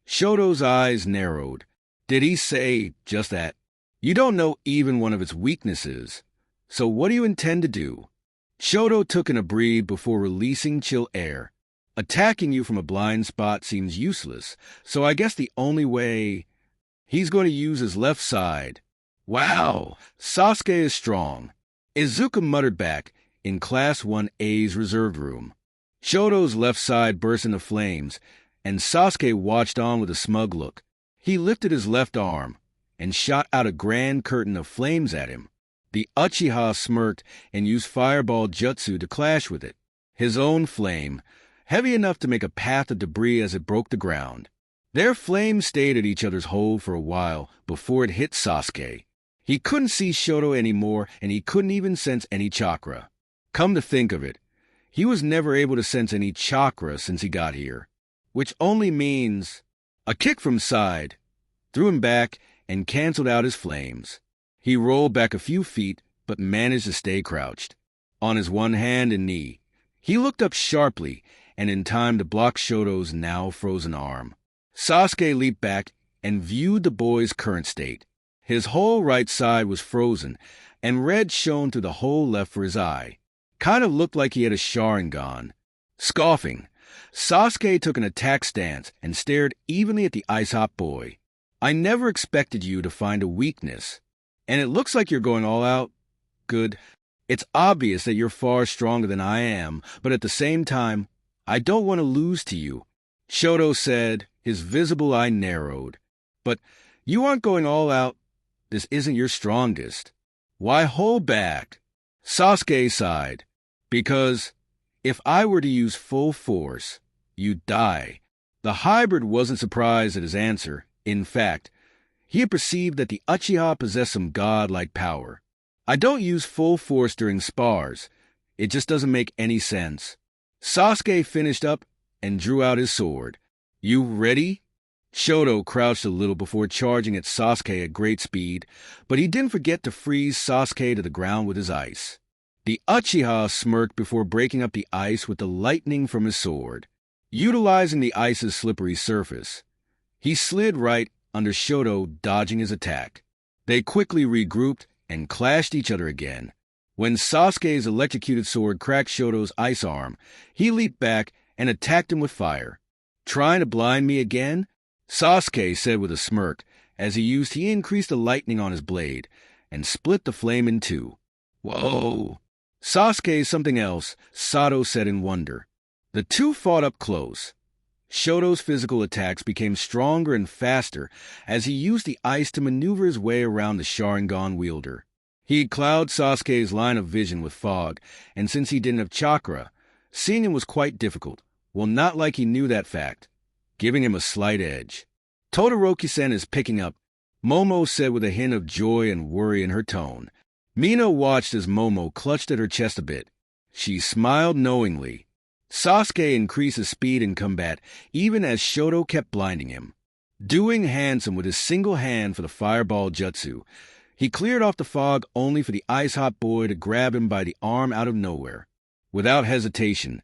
Shoto's eyes narrowed. Did he say just that? You don't know even one of its weaknesses. So what do you intend to do? Shoto took in a breath before releasing chill air. Attacking you from a blind spot seems useless, so I guess the only way... He's going to use his left side. Wow, Sasuke is strong. Izuka muttered back in Class 1A's reserved room. Shoto's left side burst into flames, and Sasuke watched on with a smug look. He lifted his left arm and shot out a grand curtain of flames at him. The Uchiha smirked and used fireball jutsu to clash with it. His own flame, heavy enough to make a path of debris as it broke the ground. Their flames stayed at each other's hold for a while before it hit Sasuke. He couldn't see Shoto anymore, and he couldn't even sense any chakra. Come to think of it, he was never able to sense any chakra since he got here, which only means a kick from side threw him back and canceled out his flames. He rolled back a few feet, but managed to stay crouched. On his one hand and knee, he looked up sharply and in time to block Shoto's now frozen arm. Sasuke leaped back and viewed the boy's current state. His whole right side was frozen, and red shone through the whole left for his eye. Kind of looked like he had a Sharingan. Scoffing, Sasuke took an attack stance and stared evenly at the ice-hot boy. I never expected you to find a weakness. And it looks like you're going all out. Good. It's obvious that you're far stronger than I am, but at the same time, I don't want to lose to you. Shoto said, his visible eye narrowed. But you aren't going all out. This isn't your strongest. Why hold back? Sasuke sighed. Because if I were to use full force, you'd die. The hybrid wasn't surprised at his answer. In fact, he had perceived that the Uchiha possessed some godlike power. I don't use full force during spars. It just doesn't make any sense. Sasuke finished up and drew out his sword. You ready? Shoto crouched a little before charging at Sasuke at great speed, but he didn't forget to freeze Sasuke to the ground with his ice. The Uchiha smirked before breaking up the ice with the lightning from his sword. Utilizing the ice's slippery surface, he slid right under Shoto, dodging his attack. They quickly regrouped and clashed each other again. When Sasuke's electrocuted sword cracked Shoto's ice arm, he leaped back and attacked him with fire. Trying to blind me again? Sasuke said with a smirk. As he increased the lightning on his blade and split the flame in two. Whoa! Sasuke's something else, Sato said in wonder. The two fought up close. Shoto's physical attacks became stronger and faster as he used the ice to maneuver his way around the Sharingan wielder. He clouded Sasuke's line of vision with fog, and since he didn't have chakra, seeing him was quite difficult. Well, not like he knew that fact, giving him a slight edge. Todoroki-san is picking up, Momo said with a hint of joy and worry in her tone. Mina watched as Momo clutched at her chest a bit. She smiled knowingly. Sasuke increased his speed in combat, even as Shoto kept blinding him. Doing handsome with his single hand for the fireball jutsu, he cleared off the fog only for the ice-hot boy to grab him by the arm out of nowhere. Without hesitation,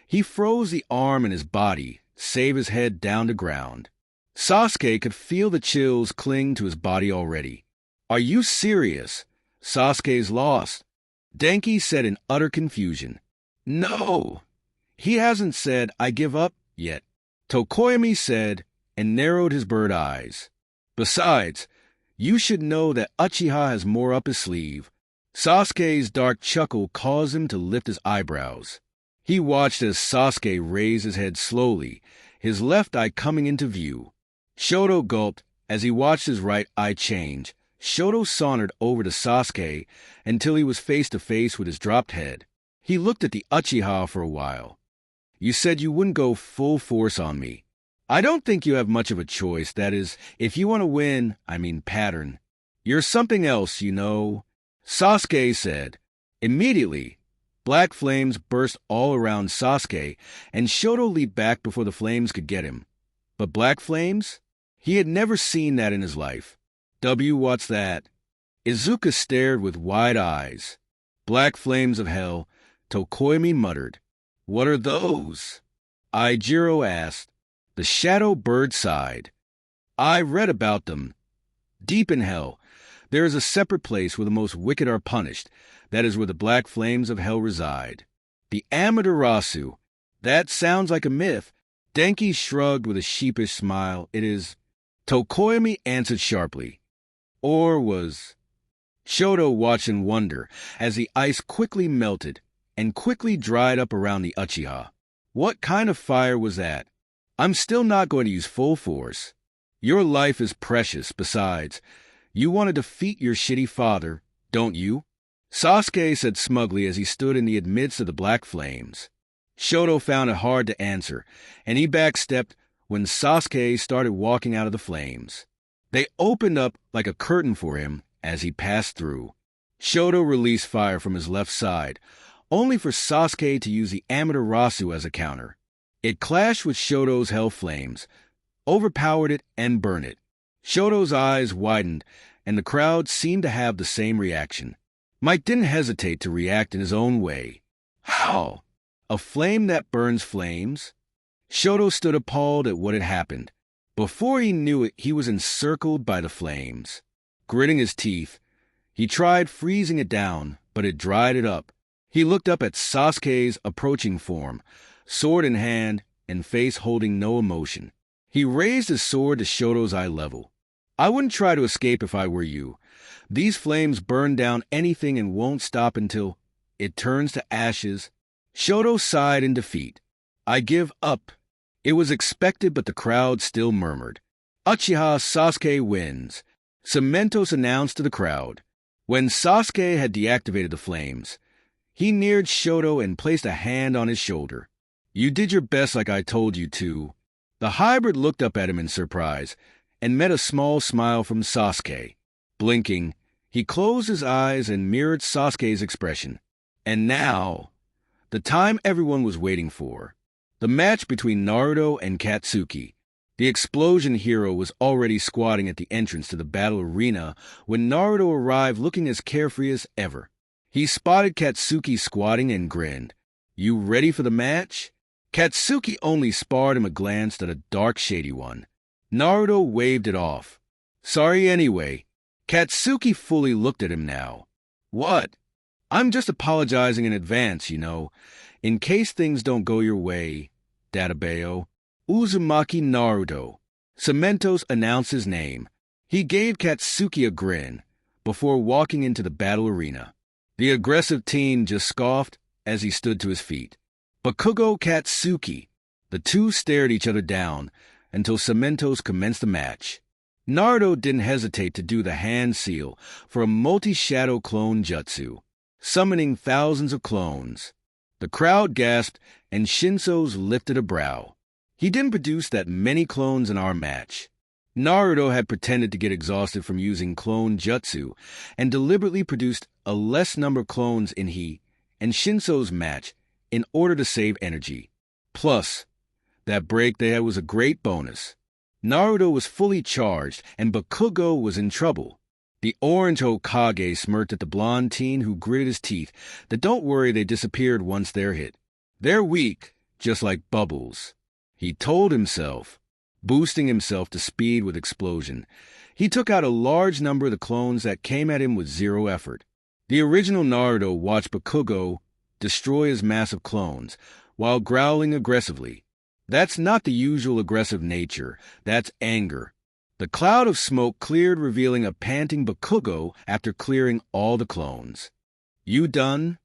he froze the arm in his body, save his head down to ground. Sasuke could feel the chills cling to his body already. Are you serious? Sasuke's lost. Denki said in utter confusion. No! He hasn't said, I give up, yet. Tokoyami said, and narrowed his bird eyes. Besides, you should know that Uchiha has more up his sleeve. Sasuke's dark chuckle caused him to lift his eyebrows. He watched as Sasuke raised his head slowly, his left eye coming into view. Shoto gulped as he watched his right eye change. Shoto sauntered over to Sasuke until he was face to face with his dropped head. He looked at the Uchiha for a while. You said you wouldn't go full force on me. I don't think you have much of a choice. That is, if you want to win, pattern. You're something else, you know. Sasuke said. Immediately, black flames burst all around Sasuke, and Shoto leaped back before the flames could get him. But black flames? He had never seen that in his life. What's that? Izuka stared with wide eyes. Black flames of hell, Tokoyami muttered. What are those? Aijiro asked. The shadow bird sighed. I read about them. Deep in hell, there is a separate place where the most wicked are punished. That is where the black flames of hell reside. The Amaterasu. That sounds like a myth. Denki shrugged with a sheepish smile. It is. Tokoyami answered sharply. Or was. Shoto watched in wonder as the ice quickly melted and quickly dried up around the Uchiha. What kind of fire was that? I'm still not going to use full force. Your life is precious. Besides, you want to defeat your shitty father, don't you? Sasuke said smugly as he stood in the midst of the black flames. Shoto found it hard to answer, and he backstepped when Sasuke started walking out of the flames. They opened up like a curtain for him as he passed through. Shoto released fire from his left side, only for Sasuke to use the Amaterasu as a counter. It clashed with Shoto's hell flames, overpowered it, and burned it. Shoto's eyes widened, and the crowd seemed to have the same reaction. Mike didn't hesitate to react in his own way. How? A flame that burns flames? Shoto stood appalled at what had happened. Before he knew it, he was encircled by the flames. Gritting his teeth, he tried freezing it down, but it dried it up. He looked up at Sasuke's approaching form, sword in hand and face holding no emotion. He raised his sword to Shoto's eye level. I wouldn't try to escape if I were you. These flames burn down anything and won't stop until it turns to ashes. Shoto sighed in defeat. I give up. It was expected, but the crowd still murmured. Uchiha Sasuke wins. Cementos announced to the crowd. When Sasuke had deactivated the flames, he neared Shoto and placed a hand on his shoulder. You did your best like I told you to. The hybrid looked up at him in surprise and met a small smile from Sasuke. Blinking, he closed his eyes and mirrored Sasuke's expression. And now, the time everyone was waiting for. The match between Naruto and Katsuki. The explosion hero was already squatting at the entrance to the battle arena when Naruto arrived looking as carefree as ever. He spotted Katsuki squatting and grinned. You ready for the match? Katsuki only sparred him a glance at a dark, shady one. Naruto waved it off. Sorry anyway. Katsuki fully looked at him now. What? I'm just apologizing in advance, you know, in case things don't go your way. Databeo. Uzumaki Naruto. Cementos announced his name. He gave Katsuki a grin before walking into the battle arena. The aggressive teen just scoffed as he stood to his feet. Bakugo Katsuki. The two stared each other down until Cementos commenced the match. Naruto didn't hesitate to do the hand seal for a multi-shadow clone jutsu, summoning thousands of clones. The crowd gasped and Shinso's lifted a brow. He didn't produce that many clones in our match. Naruto had pretended to get exhausted from using clone jutsu and deliberately produced a less number of clones in he and Shinso's match in order to save energy. Plus, that break they had was a great bonus. Naruto was fully charged and Bakugo was in trouble. The orange hokage smirked at the blonde teen who gritted his teeth that don't worry they disappeared once they're hit. They're weak, just like bubbles. He told himself, boosting himself to speed with explosion. He took out a large number of the clones that came at him with zero effort. The original Naruto watched Bakugo destroy his massive clones while growling aggressively. That's not the usual aggressive nature, that's anger. The cloud of smoke cleared, revealing a panting Bakugo after clearing all the clones. You done?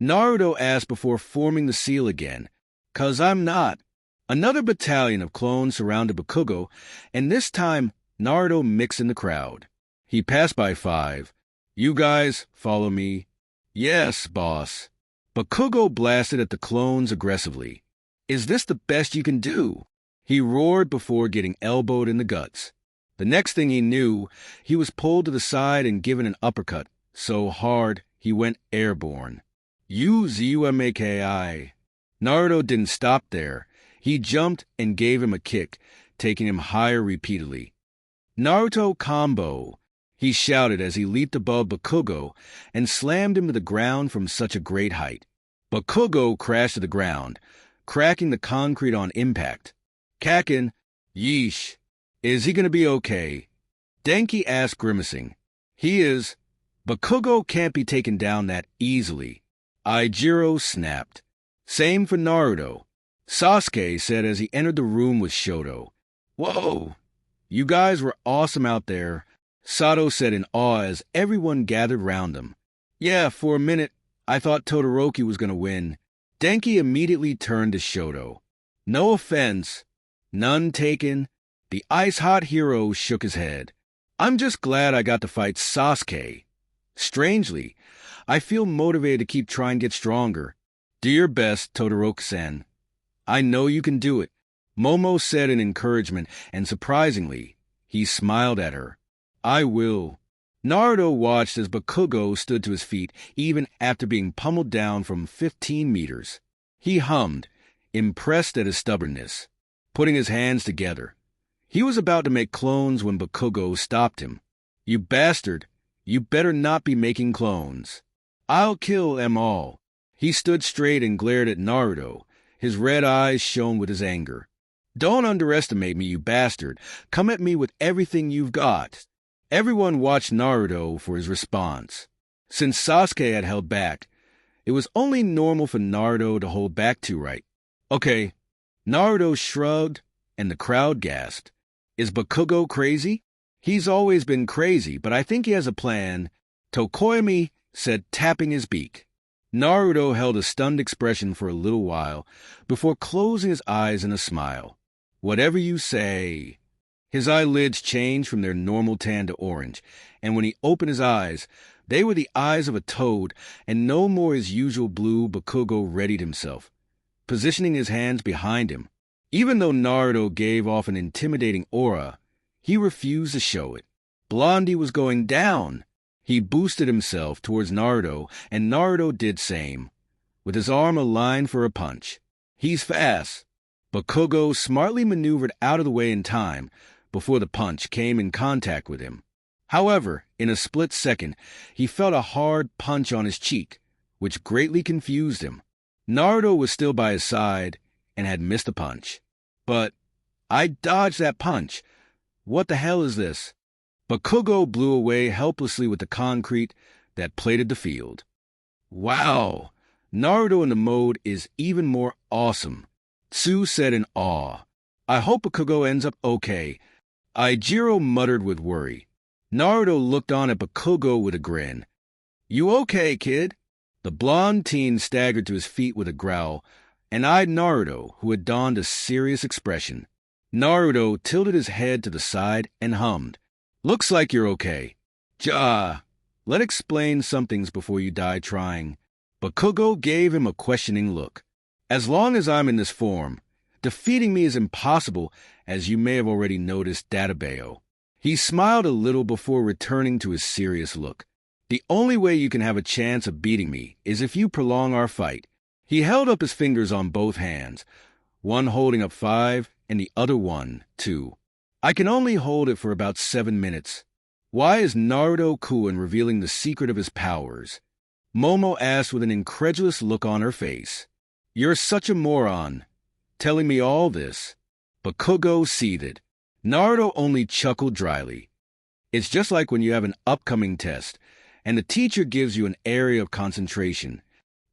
Naruto asked before forming the seal again. 'Cause I'm not. Another battalion of clones surrounded Bakugo, and this time Naruto mixed in the crowd. He passed by 5. You guys, follow me. Yes, boss. Bakugo blasted at the clones aggressively. Is this the best you can do? He roared before getting elbowed in the guts. The next thing he knew, he was pulled to the side and given an uppercut, so hard he went airborne. Uzumaki. Naruto didn't stop there. He jumped and gave him a kick, taking him higher repeatedly. Naruto combo, he shouted as he leaped above Bakugo and slammed him to the ground from such a great height. Bakugo crashed to the ground, cracking the concrete on impact. Kakin, yeesh. Is he going to be okay? Denki asked, grimacing. He is. Bakugo can't be taken down that easily. Aijiro snapped. Same for Naruto. Sasuke said as he entered the room with Shoto. Whoa! You guys were awesome out there, Sato said in awe as everyone gathered round him. Yeah, for a minute, I thought Todoroki was going to win. Denki immediately turned to Shoto. No offense. None taken. The ice-hot hero shook his head. I'm just glad I got to fight Sasuke. Strangely, I feel motivated to keep trying to get stronger. Do your best, Todoroki-san. I know you can do it, Momo said in encouragement, and surprisingly, he smiled at her. I will. Naruto watched as Bakugo stood to his feet even after being pummeled down from 15 meters. He hummed, impressed at his stubbornness, putting his hands together. He was about to make clones when Bakugo stopped him. You bastard, you better not be making clones. I'll kill them all. He stood straight and glared at Naruto. His red eyes shone with his anger. Don't underestimate me, you bastard. Come at me with everything you've got. Everyone watched Naruto for his response. Since Sasuke had held back, it was only normal for Naruto to hold back too, right? Okay. Naruto shrugged, and the crowd gasped. Is Bakugo crazy? He's always been crazy, but I think he has a plan, Tokoyami said, tapping his beak. Naruto held a stunned expression for a little while before closing his eyes in a smile. Whatever you say. His eyelids changed from their normal tan to orange, and when he opened his eyes, they were the eyes of a toad, and no more his usual blue. Bakugo readied himself, positioning his hands behind him. Even though Naruto gave off an intimidating aura, he refused to show it. Blondie was going down. He boosted himself towards Naruto, and Naruto did same, with his arm aligned for a punch. He's fast. Bakugo smartly maneuvered out of the way in time before the punch came in contact with him. However, in a split second, he felt a hard punch on his cheek, which greatly confused him. Naruto was still by his side and had missed the punch. But I dodged that punch. What the hell is this? Bakugo blew away helplessly with the concrete that plated the field. Wow, Naruto in the mode is even more awesome, Tsu said in awe. I hope Bakugo ends up okay. Aijiro muttered with worry. Naruto looked on at Bakugo with a grin. You okay, kid? The blonde teen staggered to his feet with a growl and eyed Naruto, who had donned a serious expression. Naruto tilted his head to the side and hummed. Looks like you're okay. Let's explain some things before you die trying. Bakugo gave him a questioning look. As long as I'm in this form, defeating me is impossible, as you may have already noticed, Databeo. He smiled a little before returning to his serious look. The only way you can have a chance of beating me is if you prolong our fight. He held up his fingers on both hands, one holding up 5 and the other 1, 2. I can only hold it for about 7 minutes. Why is Naruto-kun revealing the secret of his powers? Momo asked with an incredulous look on her face. You're such a moron, telling me all this. Bakugo seethed. Naruto only chuckled dryly. It's just like when you have an upcoming test, and the teacher gives you an area of concentration.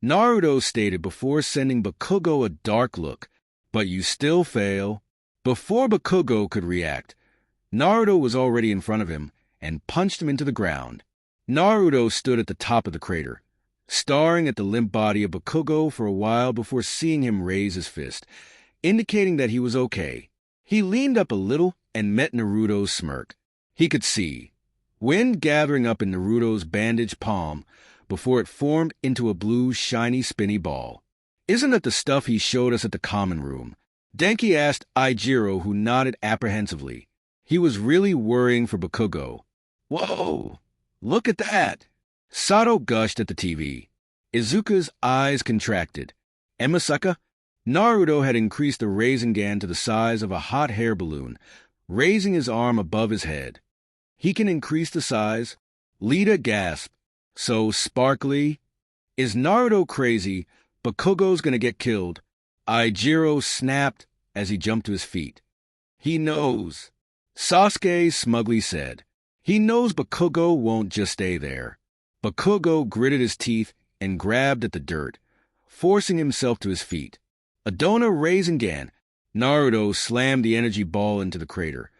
Naruto stated before sending Bakugo a dark look, but you still fail. Before Bakugo could react, Naruto was already in front of him and punched him into the ground. Naruto stood at the top of the crater, staring at the limp body of Bakugo for a while before seeing him raise his fist, indicating that he was okay. He leaned up a little and met Naruto's smirk. He could see wind gathering up in Naruto's bandaged palm before it formed into a blue, shiny, spinny ball. Isn't that the stuff he showed us at the common room? Denki asked Aijiro, who nodded apprehensively. He was really worrying for Bakugo. Whoa! Look at that! Sato gushed at the TV. Izuka's eyes contracted. Emasaka? Naruto had increased the Rasengan to the size of a hot air balloon, raising his arm above his head. He can increase the size? Lita gasped. So sparkly? Is Naruto crazy? Bakugo's gonna get killed. Aijiro snapped as he jumped to his feet. He knows. Sasuke smugly said. He knows Bakugo won't just stay there. Bakugo gritted his teeth and grabbed at the dirt, forcing himself to his feet. Adona Rasengan. Naruto slammed the energy ball into the crater,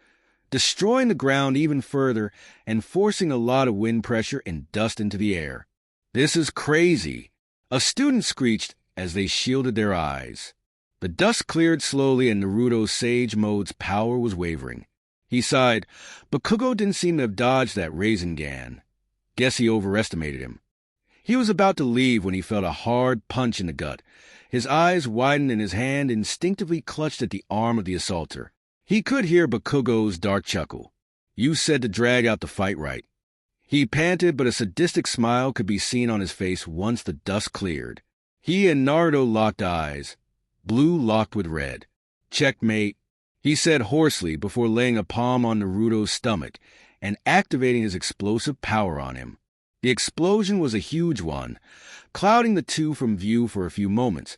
destroying the ground even further and forcing a lot of wind pressure and dust into the air. This is crazy. A student screeched as they shielded their eyes. The dust cleared slowly and Naruto's Sage Mode's power was wavering. He sighed. Bakugo didn't seem to have dodged that Rasengan. Guess he overestimated him. He was about to leave when he felt a hard punch in the gut. His eyes widened and his hand instinctively clutched at the arm of the assaulter. He could hear Bakugo's dark chuckle. You said to drag out the fight right. He panted, but a sadistic smile could be seen on his face once the dust cleared. He and Naruto locked eyes. Blue locked with red. Checkmate, he said hoarsely before laying a palm on Naruto's stomach and activating his explosive power on him. The explosion was a huge one, clouding the two from view for a few moments,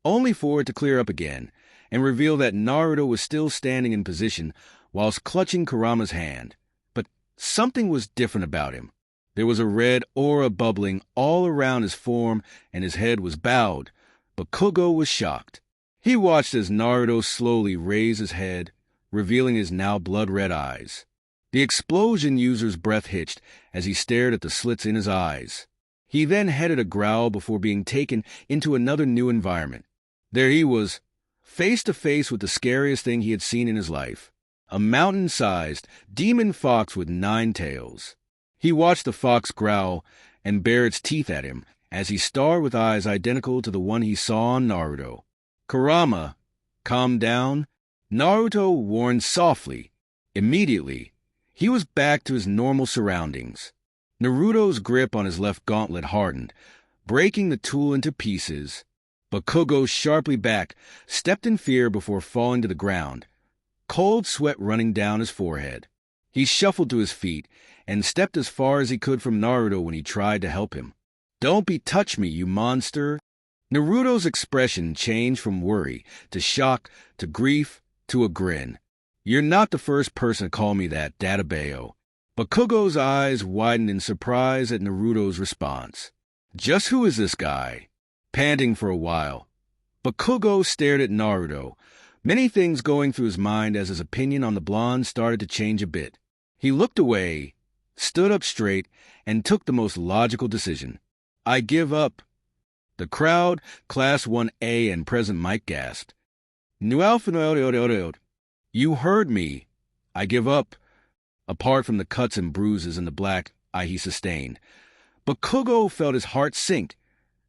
only for it to clear up again and reveal that Naruto was still standing in position whilst clutching Kurama's hand. But something was different about him. There was a red aura bubbling all around his form and his head was bowed. Bakugo was shocked. He watched as Naruto slowly raised his head, revealing his now blood-red eyes. The explosion user's breath hitched as he stared at the slits in his eyes. He then headed a growl before being taken into another new environment. There he was, face to face with the scariest thing he had seen in his life. A mountain-sized demon fox with 9 tails. He watched the fox growl and bare its teeth at him as he stared with eyes identical to the one he saw on Naruto. Kurama, calm down, Naruto warned softly. Immediately, he was back to his normal surroundings. Naruto's grip on his left gauntlet hardened, breaking the tool into pieces. Bakugo, sharply back, stepped in fear before falling to the ground, cold sweat running down his forehead. He shuffled to his feet and stepped as far as he could from Naruto when he tried to help him. "Don't touch me, you monster!" Naruto's expression changed from worry to shock to grief to a grin. "You're not the first person to call me that, Databayo." Bakugo's eyes widened in surprise at Naruto's response. Just who is this guy? Panting for a while, Bakugo stared at Naruto, many things going through his mind as his opinion on the blonde started to change a bit. He looked away, stood up straight, and took the most logical decision. "I give up." The crowd, Class 1A and Present Mike gasped. "You heard me. I give up." Apart from the cuts and bruises and the black eye he sustained, Bakugo felt his heart sink,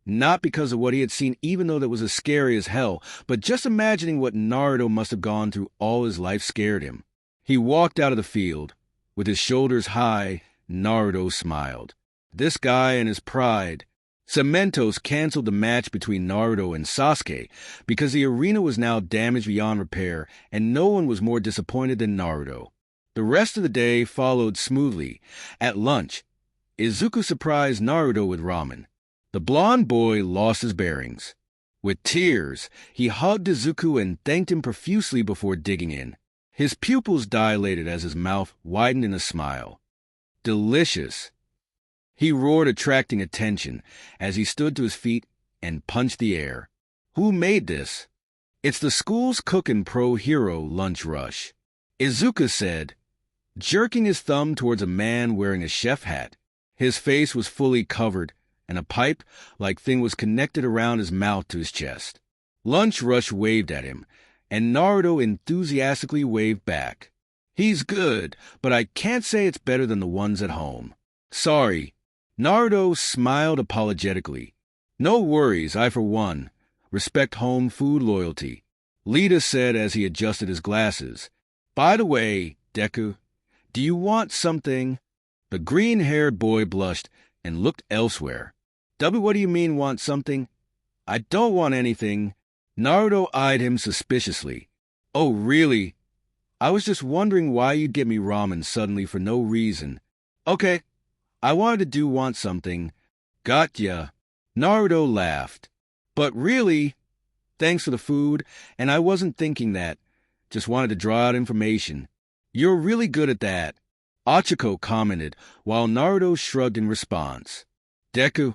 not because of what he had seen, even though that was as scary as hell, but just imagining what Naruto must have gone through all his life scared him. He walked out of the field. With his shoulders high, Naruto smiled. This guy and his pride. Cementos canceled the match between Naruto and Sasuke because the arena was now damaged beyond repair, and no one was more disappointed than Naruto. The rest of the day followed smoothly. At lunch, Izuku surprised Naruto with ramen. The blonde boy lost his bearings. With tears, he hugged Izuku and thanked him profusely before digging in. His pupils dilated as his mouth widened in a smile. "Delicious," he roared, attracting attention as he stood to his feet and punched the air. "Who made this?" "It's the school's cookin' pro hero lunch rush," Izuku said, jerking his thumb towards a man wearing a chef hat. His face was fully covered, and a pipe-like thing was connected around his mouth to his chest. Lunch Rush waved at him, and Naruto enthusiastically waved back. "He's good, but I can't say it's better than the ones at home." "Sorry." Naruto smiled apologetically. "No worries, I for one respect home food loyalty," Lita said as he adjusted his glasses. "By the way, Deku, do you want something?" The green-haired boy blushed and looked elsewhere. What do you mean, want something?" "I don't want anything." Naruto eyed him suspiciously. "Oh, really? I was just wondering why you'd get me ramen suddenly for no reason." "Okay, I wanted to do want something." "Gotcha." Naruto laughed. "But really, thanks for the food, and I wasn't thinking that. Just wanted to draw out information." "You're really good at that," Ochako commented, while Naruto shrugged in response. "Deku,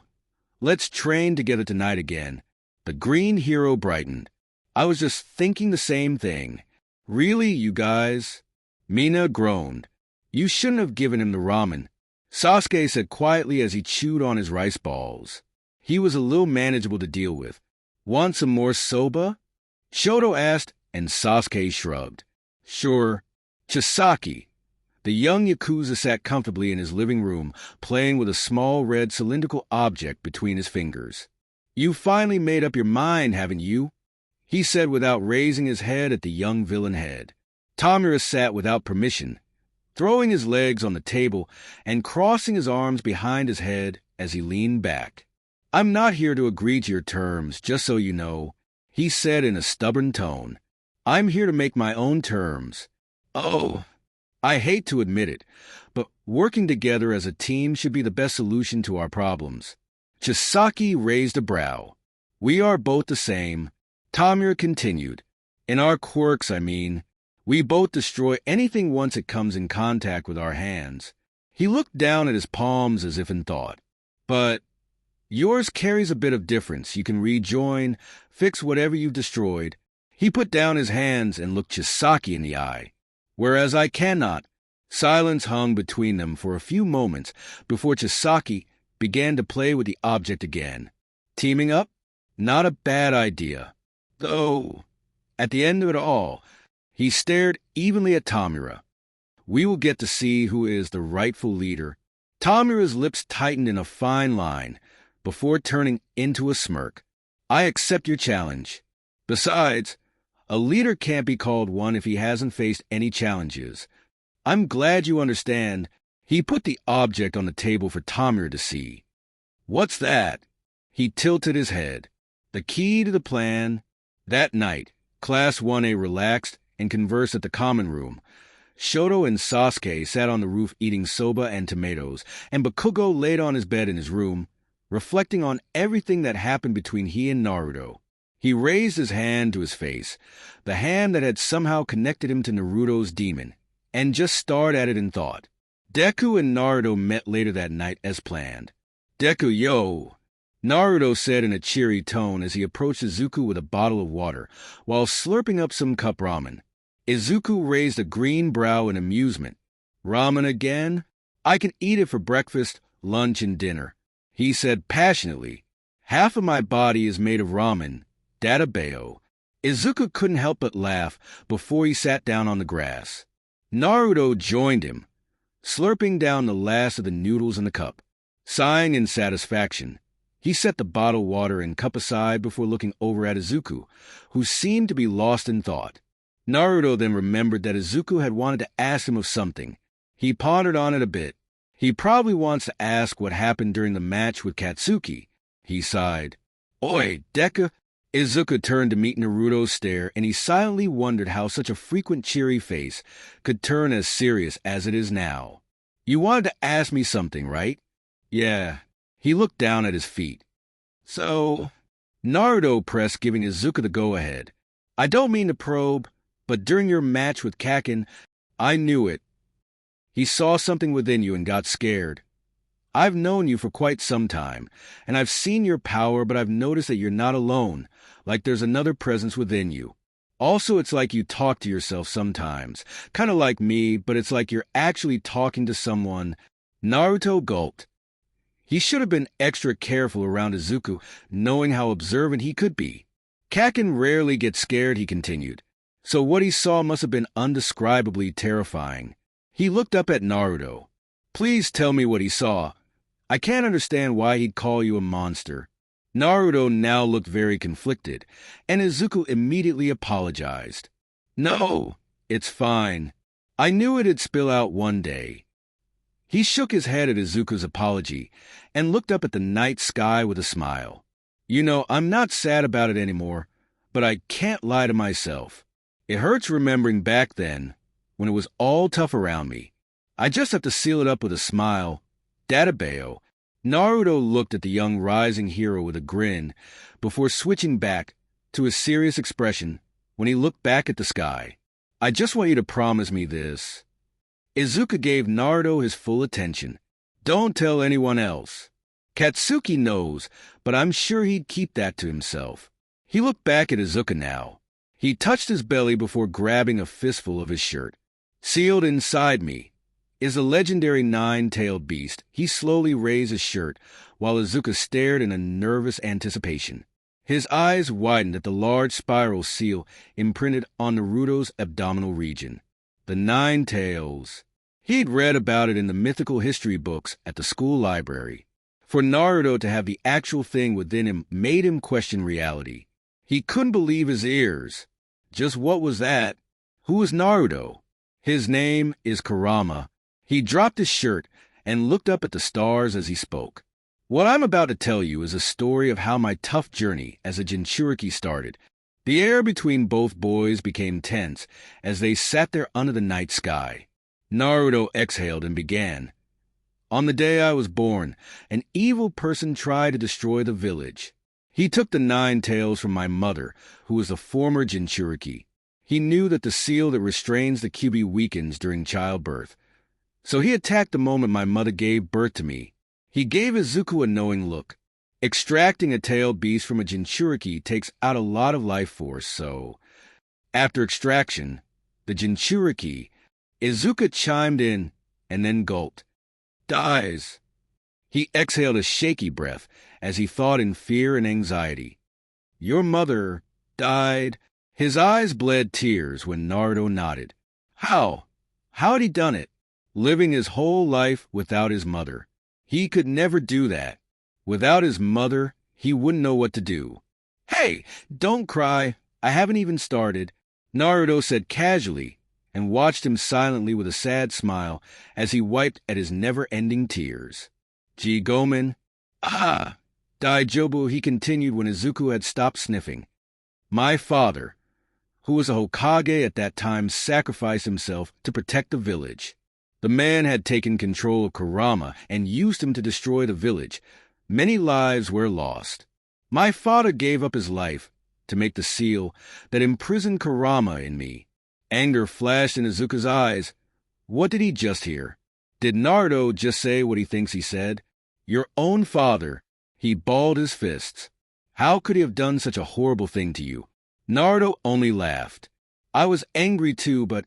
let's train together tonight again." The green hero brightened. "I was just thinking the same thing." "Really, you guys?" Mina groaned. "You shouldn't have given him the ramen," Sasuke said quietly as he chewed on his rice balls. He was a little manageable to deal with. "Want some more soba?" Shoto asked, and Sasuke shrugged. "Sure." Chisaki, the young Yakuza, sat comfortably in his living room, playing with a small red cylindrical object between his fingers. "You finally made up your mind, haven't you?" he said without raising his head at the young villain head. Tamura sat without permission, throwing his legs on the table and crossing his arms behind his head as he leaned back. "I'm not here to agree to your terms, just so you know," he said in a stubborn tone. "I'm here to make my own terms." "Oh, I hate to admit it, but working together as a team should be the best solution to our problems." Chisaki raised a brow. "We are both the same," Tamura continued. "In our quirks, I mean. We both destroy anything once it comes in contact with our hands." He looked down at his palms as if in thought. "But yours carries a bit of difference. You can rejoin, fix whatever you've destroyed." He put down his hands and looked Chisaki in the eye. "Whereas I cannot." Silence hung between them for a few moments before Chisaki began to play with the object again. Teaming up? Not a bad idea. Though, at the end of it all, he stared evenly at Tamura. We will get to see who is the rightful leader. Tamura's lips tightened in a fine line before turning into a smirk. I accept your challenge. Besides, a leader can't be called one if he hasn't faced any challenges. I'm glad you understand. He put the object on the table for Tamura to see. What's that? He tilted his head. The key to the plan. That night, Class 1A relaxed and conversed at the common room. Shoto and Sasuke sat on the roof eating soba and tomatoes, and Bakugo laid on his bed in his room, reflecting on everything that happened between he and Naruto. He raised his hand to his face, the hand that had somehow connected him to Naruto's demon, and just stared at it in thought. Deku and Naruto met later that night as planned. Deku, yo! Naruto said in a cheery tone as he approached Izuku with a bottle of water, while slurping up some cup ramen. Izuku raised a green brow in amusement. Ramen again? I can eat it for breakfast, lunch, and dinner, he said passionately. Half of my body is made of ramen, Databeo. Izuku couldn't help but laugh before he sat down on the grass. Naruto joined him, slurping down the last of the noodles in the cup. Sighing in satisfaction, he set the bottled water and cup aside before looking over at Izuku, who seemed to be lost in thought. Naruto then remembered that Izuku had wanted to ask him of something. He pondered on it a bit. He probably wants to ask what happened during the match with Katsuki. He sighed. Oi, Deku! Izuku turned to meet Naruto's stare, and he silently wondered how such a frequent cheery face could turn as serious as it is now. You wanted to ask me something, right? Yeah. He looked down at his feet. So, Naruto pressed, giving Izuku the go-ahead. I don't mean to probe, but during your match with Kakin, I knew it. He saw something within you and got scared. I've known you for quite some time, and I've seen your power, but I've noticed that you're not alone, like there's another presence within you. Also, it's like you talk to yourself sometimes, kind of like me, but it's like you're actually talking to someone. Naruto gulped. He should have been extra careful around Izuku, knowing how observant he could be. Kakin rarely gets scared, he continued, so what he saw must have been undescribably terrifying. He looked up at Naruto. Please tell me what he saw. I can't understand why he'd call you a monster. Naruto now looked very conflicted, and Izuku immediately apologized. No, it's fine. I knew it'd spill out one day. He shook his head at Izuku's apology and looked up at the night sky with a smile. You know, I'm not sad about it anymore, but I can't lie to myself. It hurts remembering back then, when it was all tough around me. I just have to seal it up with a smile. Databeo. Naruto looked at the young rising hero with a grin before switching back to a serious expression when he looked back at the sky. I just want you to promise me this. Izuku gave Naruto his full attention. Don't tell anyone else. Katsuki knows, but I'm sure he'd keep that to himself. He looked back at Izuku now. He touched his belly before grabbing a fistful of his shirt. Sealed inside me is a legendary nine-tailed beast. He slowly raised his shirt while Izuku stared in a nervous anticipation. His eyes widened at the large spiral seal imprinted on Naruto's abdominal region. The Nine Tails. He'd read about it in the mythical history books at the school library. For Naruto to have the actual thing within him made him question reality. He couldn't believe his ears. Just what was that? Who was Naruto? His name is Kurama. He dropped his shirt and looked up at the stars as he spoke. What I'm about to tell you is a story of how my tough journey as a Jinchuriki started. The air between both boys became tense as they sat there under the night sky. Naruto exhaled and began. On the day I was born, an evil person tried to destroy the village. He took the 9 tails from my mother, who was a former Jinchuriki. He knew that the seal that restrains the Kyuubi weakens during childbirth. So he attacked the moment my mother gave birth to me. He gave Izuku a knowing look. Extracting a tailed beast from a Jinchuriki takes out a lot of life force, so... After extraction, the Jinchuriki, Izuku chimed in and then gulped. Dies. He exhaled a shaky breath as he thought in fear and anxiety. Your mother died. His eyes bled tears when Naruto nodded. How? How had he done it? Living his whole life without his mother. He could never do that. Without his mother, he wouldn't know what to do. Hey, don't cry. I haven't even started, Naruto said casually, and watched him silently with a sad smile as he wiped at his never-ending tears. Gee Gomen. Ah! Daijobu, he continued when Izuku had stopped sniffing. My father, who was a hokage at that time, sacrificed himself to protect the village. The man had taken control of Kurama and used him to destroy the village. Many lives were lost. My father gave up his life to make the seal that imprisoned Kurama in me. Anger flashed in Izuku's eyes. What did he just hear? Did Naruto just say what he thinks he said? Your own father. He balled his fists. How could he have done such a horrible thing to you? Naruto only laughed. I was angry too, but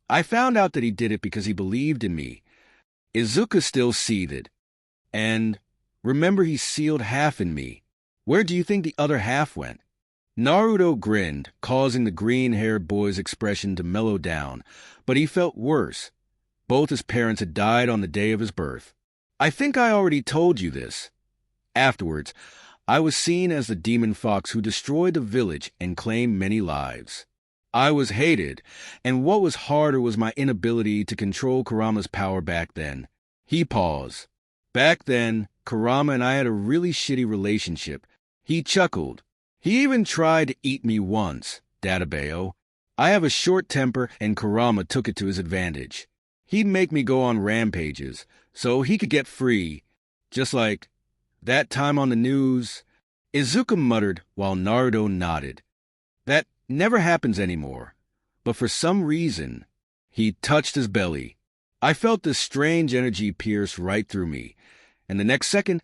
I found out that he did it because he believed in me. Izuku still seethed. And remember, he sealed half in me. Where do you think the other half went? Naruto grinned, causing the green-haired boy's expression to mellow down, but he felt worse. Both his parents had died on the day of his birth. I think I already told you this. Afterwards, I was seen as the demon fox who destroyed the village and claimed many lives. I was hated, and what was harder was my inability to control Kurama's power back then. He paused. Back then, Kurama and I had a really shitty relationship. He chuckled. He even tried to eat me once, Databeo. I have a short temper, and Kurama took it to his advantage. He'd make me go on rampages, so he could get free, just like that time on the news. Izuku muttered while Naruto nodded. That never happens anymore, but for some reason, he touched his belly. I felt this strange energy pierce right through me, and the next second,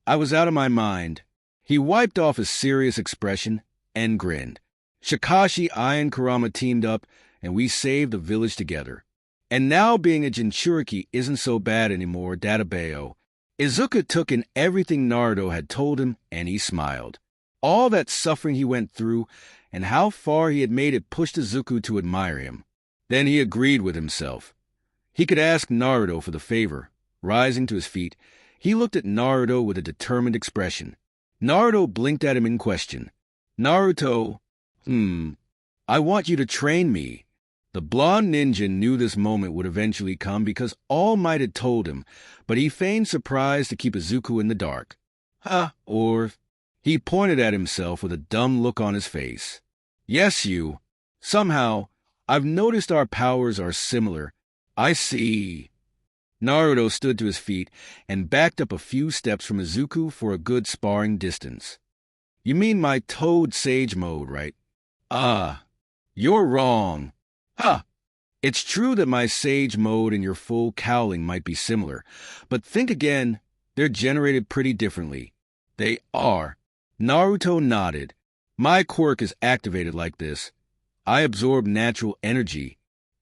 I was out of my mind. He wiped off his serious expression and grinned. Shikashi, I and Kurama teamed up, and we saved the village together. And now being a Jinchuriki isn't so bad anymore, Databeo. Izuku took in everything Naruto had told him, and he smiled. All that suffering he went through, and how far he had made it pushed Izuku to admire him. Then he agreed with himself. He could ask Naruto for the favor. Rising to his feet, he looked at Naruto with a determined expression. Naruto blinked at him in question. Naruto, I want you to train me. The blonde ninja knew this moment would eventually come because All Might had told him, but he feigned surprise to keep Izuku in the dark. Or he pointed at himself with a dumb look on his face. Yes, you. Somehow, I've noticed our powers are similar. I see. Naruto stood to his feet and backed up a few steps from Izuku for a good sparring distance. You mean my Toad Sage mode, right? You're wrong. It's true that my Sage mode and your full cowling might be similar, but think again, they're generated pretty differently. They are. Naruto nodded. My quirk is activated like this. I absorb natural energy.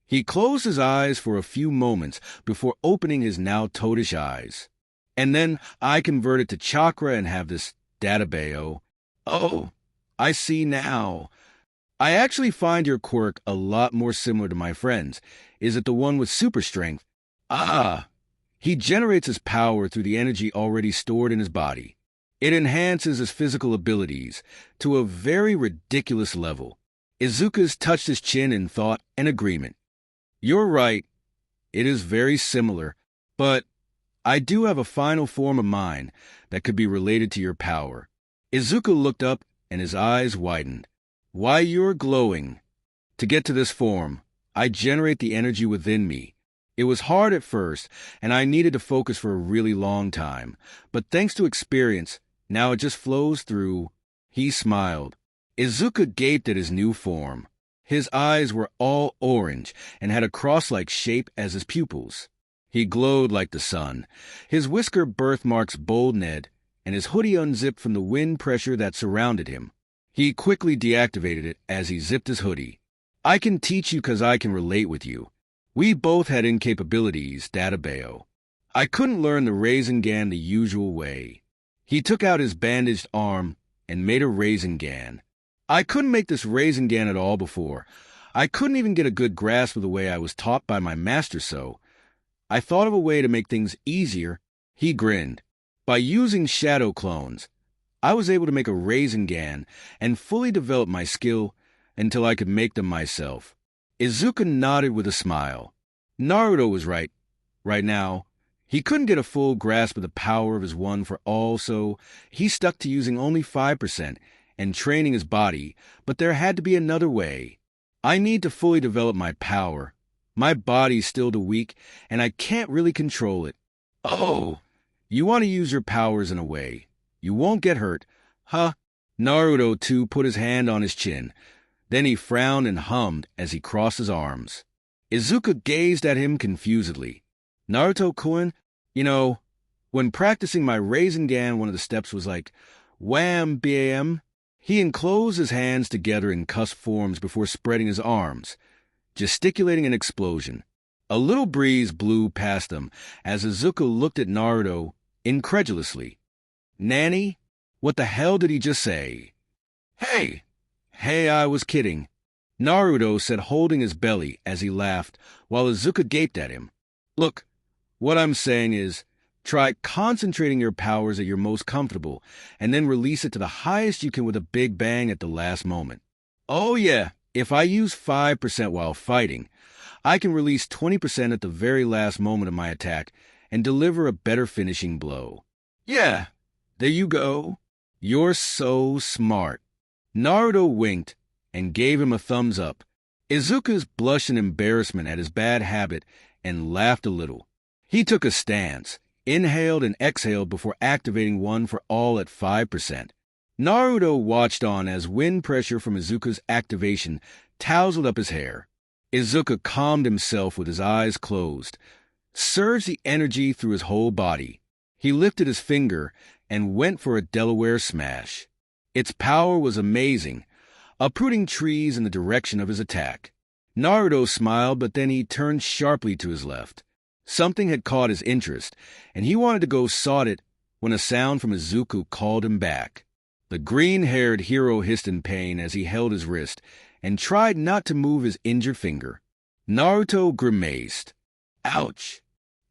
He closed his eyes for a few moments before opening his now toadish eyes. And then I convert it to chakra and have this Databeo. Oh, I see now. I actually find your quirk a lot more similar to my friend's. Is it the one with super strength? He generates his power through the energy already stored in his body. It enhances his physical abilities to a very ridiculous level. Izuku touched his chin in thought and agreement. You're right. It is very similar, but I do have a final form of mine that could be related to your power. Izuku looked up and his eyes widened. Why, you're glowing. To get to this form, I generate the energy within me. It was hard at first, and I needed to focus for a really long time, but thanks to experience, now it just flows through. He smiled. Izuku gaped at his new form. His eyes were all orange and had a cross-like shape as his pupils. He glowed like the sun. His whisker birthmarks bold-ned, and his hoodie unzipped from the wind pressure that surrounded him. He quickly deactivated it as he zipped his hoodie. I can teach you because I can relate with you. We both had incapabilities, Databeo. I couldn't learn the Rasengan the usual way. He took out his bandaged arm and made a Rasengan. I couldn't make this Rasengan at all before. I couldn't even get a good grasp of the way I was taught by my master, so I thought of a way to make things easier. He grinned. By using shadow clones, I was able to make a Rasengan and fully develop my skill until I could make them myself. Izuku nodded with a smile. Naruto was right. Right now, he couldn't get a full grasp of the power of his one for all, so he stuck to using only 5% and training his body, but there had to be another way. I need to fully develop my power. My body's still too weak, and I can't really control it. Oh, you want to use your powers in a way. You won't get hurt, huh? Naruto, too, put his hand on his chin. Then he frowned and hummed as he crossed his arms. Izuku gazed at him confusedly. Naruto-kun, when practicing my Rasengan, one of the steps was like, wham, bam. He enclosed his hands together in cuss forms before spreading his arms, gesticulating an explosion. A little breeze blew past them as Izuku looked at Naruto incredulously. Nanny? What the hell did he just say? Hey, I was kidding, Naruto said, holding his belly as he laughed, while Izuku gaped at him. Look, what I'm saying is, try concentrating your powers at your most comfortable, and then release it to the highest you can with a big bang at the last moment. Oh yeah, if I use 5% while fighting, I can release 20% at the very last moment of my attack and deliver a better finishing blow. Yeah, there you go. You're so smart. Naruto winked and gave him a thumbs up. Izuku blushed in embarrassment at his bad habit and laughed a little. He took a stance, inhaled and exhaled before activating one for all at 5%. Naruto watched on as wind pressure from Izuku's activation tousled up his hair. Izuku calmed himself with his eyes closed, surged the energy through his whole body. He lifted his finger and went for a Delaware smash. Its power was amazing, uprooting trees in the direction of his attack. Naruto smiled, but then he turned sharply to his left. Something had caught his interest, and he wanted to go sought it when a sound from Izuku called him back. The green-haired hero hissed in pain as he held his wrist and tried not to move his injured finger. Naruto grimaced. Ouch!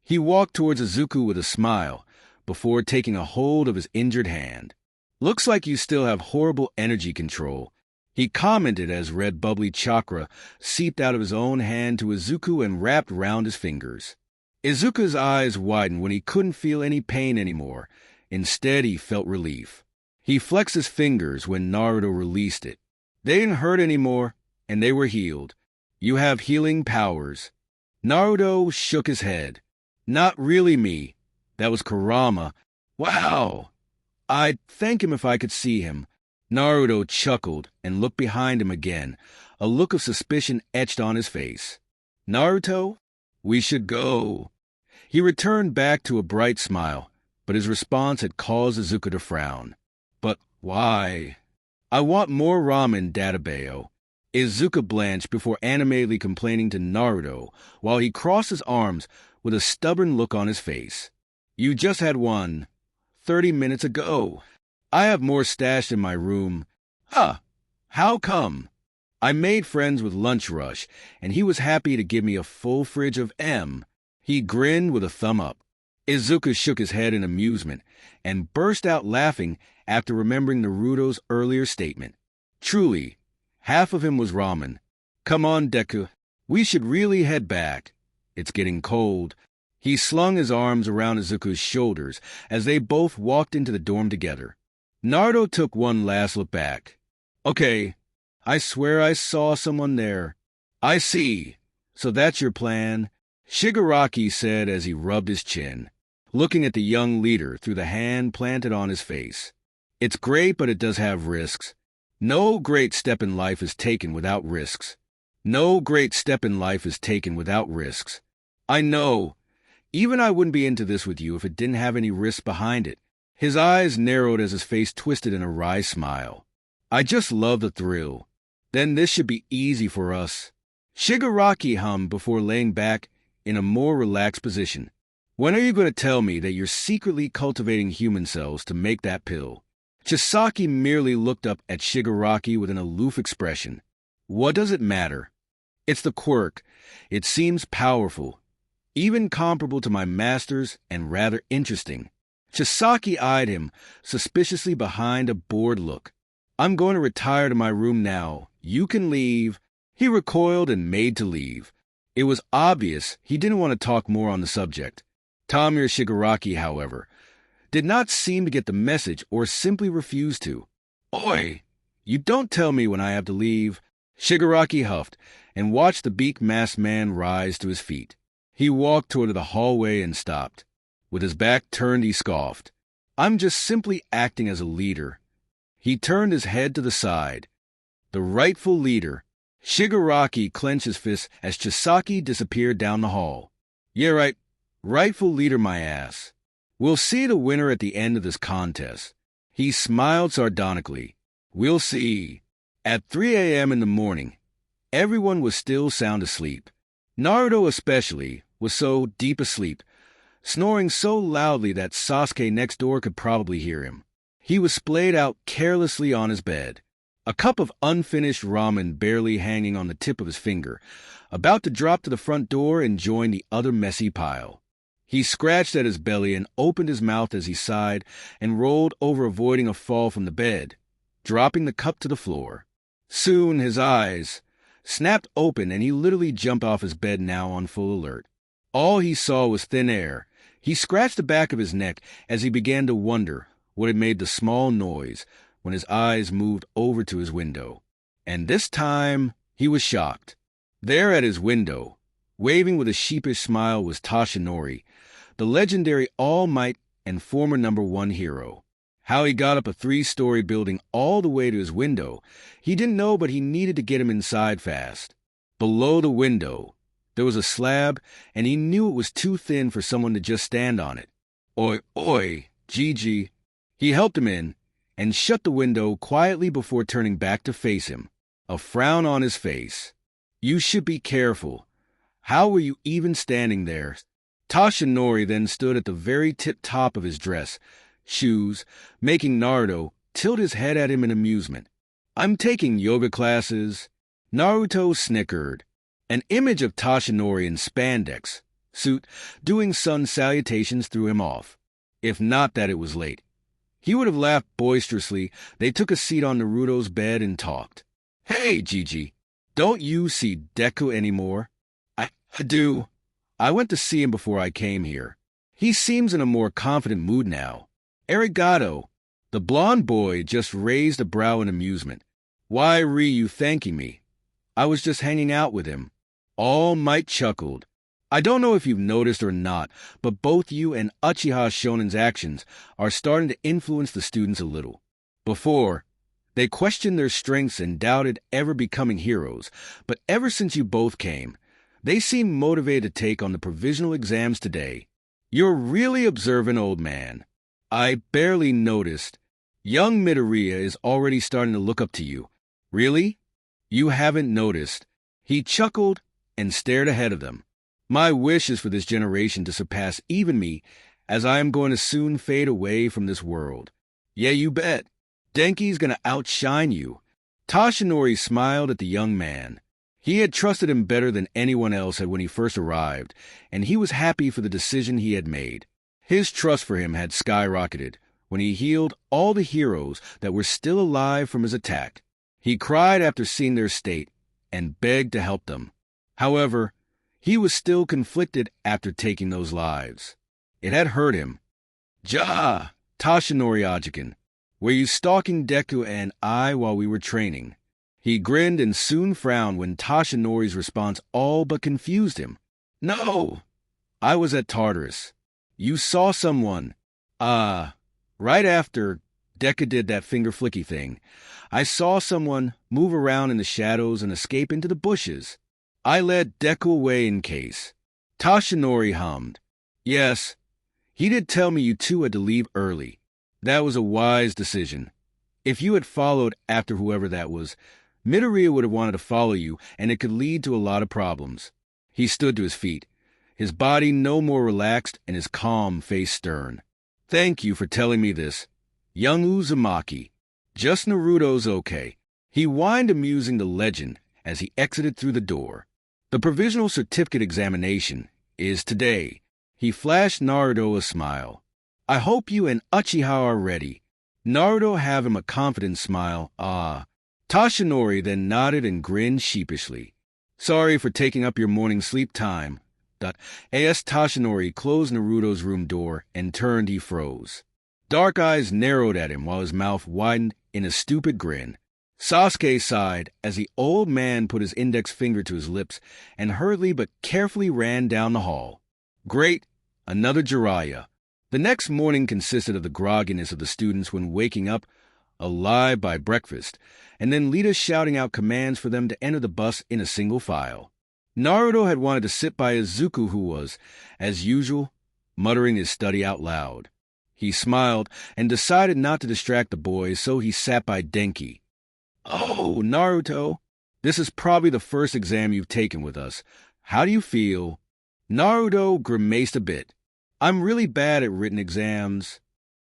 He walked towards Izuku with a smile before taking a hold of his injured hand. Looks like you still have horrible energy control, he commented as red bubbly chakra seeped out of his own hand to Izuku and wrapped round his fingers. Izuku's eyes widened when he couldn't feel any pain anymore. Instead, he felt relief. He flexed his fingers when Naruto released it. They didn't hurt anymore, and they were healed. You have healing powers. Naruto shook his head. Not really me. That was Kurama. Wow! I'd thank him if I could see him. Naruto chuckled and looked behind him again, a look of suspicion etched on his face. Naruto, we should go. He returned back to a bright smile, but his response had caused Izuku to frown. But why? I want more ramen, Databeo. Izuku blanched before animatedly complaining to Naruto while he crossed his arms with a stubborn look on his face. You just had one 30 minutes ago. I have more stashed in my room. Huh, how come? I made friends with Lunch Rush, and he was happy to give me a full fridge of M. He grinned with a thumb up. Izuku shook his head in amusement and burst out laughing after remembering Naruto's earlier statement. Truly, half of him was ramen. Come on, Deku. We should really head back. It's getting cold. He slung his arms around Izuku's shoulders as they both walked into the dorm together. Naruto took one last look back. Okay, I swear I saw someone there. I see. So that's your plan? Shigaraki said as he rubbed his chin, looking at the young leader through the hand planted on his face. It's great, but it does have risks. No great step in life is taken without risks. No great step in life is taken without risks. I know. Even I wouldn't be into this with you if it didn't have any risks behind it. His eyes narrowed as his face twisted in a wry smile. I just love the thrill. Then this should be easy for us. Shigaraki hummed before laying back in a more relaxed position. When are you going to tell me that you're secretly cultivating human cells to make that pill? Chisaki merely looked up at Shigaraki with an aloof expression. What does it matter? It's the quirk. It seems powerful, even comparable to my master's and rather interesting. Chisaki eyed him, suspiciously behind a bored look. I'm going to retire to my room now. You can leave. He recoiled and made to leave. It was obvious he didn't want to talk more on the subject. Tamir Shigaraki, however, did not seem to get the message or simply refused to. Oi! You don't tell me when I have to leave. Shigaraki huffed and watched the beak-masked man rise to his feet. He walked toward the hallway and stopped. With his back turned, he scoffed. I'm just simply acting as a leader. He turned his head to the side. The rightful leader. Shigaraki clenched his fist as Chisaki disappeared down the hall. Yeah, right. Rightful leader, my ass. We'll see the winner at the end of this contest. He smiled sardonically. We'll see. At 3 a.m. in the morning, everyone was still sound asleep. Naruto especially was so deep asleep, snoring so loudly that Sasuke next door could probably hear him. He was splayed out carelessly on his bed, a cup of unfinished ramen barely hanging on the tip of his finger, about to drop to the front door and join the other messy pile. He scratched at his belly and opened his mouth as he sighed and rolled over, avoiding a fall from the bed, dropping the cup to the floor. Soon his eyes snapped open and he literally jumped off his bed, now on full alert. All he saw was thin air. He scratched the back of his neck as he began to wonder what had made the small noise when his eyes moved over to his window. And this time he was shocked. There at his window, waving with a sheepish smile, was Toshinori, the legendary All Might and former #1 hero. How he got up a 3-story building all the way to his window, he didn't know, but he needed to get him inside fast. Below the window, there was a slab, and he knew it was too thin for someone to just stand on it. Oi, Gigi. He helped him in and shut the window quietly before turning back to face him, a frown on his face. You should be careful. How were you even standing there? Toshinori then stood at the very tip-top of his dress, shoes, making Naruto tilt his head at him in amusement. I'm taking yoga classes. Naruto snickered. An image of Toshinori in spandex suit doing sun salutations threw him off. If not that it was late, he would have laughed boisterously. They took a seat on Naruto's bed and talked. Hey, Gigi, don't you see Deku anymore? I do. I went to see him before I came here. He seems in a more confident mood now. Arigato. The blonde boy just raised a brow in amusement. Why were you thanking me? I was just hanging out with him. All Might chuckled. I don't know if you've noticed or not, but both you and Uchiha Shonen's actions are starting to influence the students a little. Before, they questioned their strengths and doubted ever becoming heroes, but ever since you both came, they seem motivated to take on the provisional exams today. You're really observant, old man. I barely noticed. Young Midoriya is already starting to look up to you. Really? You haven't noticed? He chuckled and stared ahead of them. My wish is for this generation to surpass even me, as I am going to soon fade away from this world. Yeah, you bet. Denki's going to outshine you. Toshinori smiled at the young man. He had trusted him better than anyone else had when he first arrived, and he was happy for the decision he had made. His trust for him had skyrocketed when he healed all the heroes that were still alive from his attack. He cried after seeing their state and begged to help them. However, he was still conflicted after taking those lives. It had hurt him. Ja, Toshinori Ajiken, were you stalking Deku and I while we were training? He grinned and soon frowned when Toshinori's response all but confused him. No, I was at Tartarus. You saw someone. Right after Deku did that finger-flicky thing, I saw someone move around in the shadows and escape into the bushes. I led Deku away in case. Toshinori hummed. Yes, he did tell me you two had to leave early. That was a wise decision. If you had followed after whoever that was, Midoriya would have wanted to follow you, and it could lead to a lot of problems. He stood to his feet, his body no more relaxed and his calm face stern. "Thank you for telling me this. Young Uzumaki. Just Naruto's okay." He whined, amusing the legend as he exited through the door. "The provisional certificate examination is today." He flashed Naruto a smile. "I hope you and Uchiha are ready." Naruto have him a confident smile. "Ah." Tashinori then nodded and grinned sheepishly. "Sorry for taking up your morning sleep time." As Tashinori closed Naruto's room door and turned, he froze. Dark eyes narrowed at him while his mouth widened in a stupid grin. Sasuke sighed as the old man put his index finger to his lips and hurriedly but carefully ran down the hall. Great, another Jiraiya. The next morning consisted of the grogginess of the students when waking up, alive by breakfast, and then leaders shouting out commands for them to enter the bus in a single file. Naruto had wanted to sit by Izuku, who was, as usual, muttering his study out loud. He smiled and decided not to distract the boys, so he sat by Denki. "Oh, Naruto, this is probably the first exam you've taken with us. How do you feel?" Naruto grimaced a bit. "I'm really bad at written exams."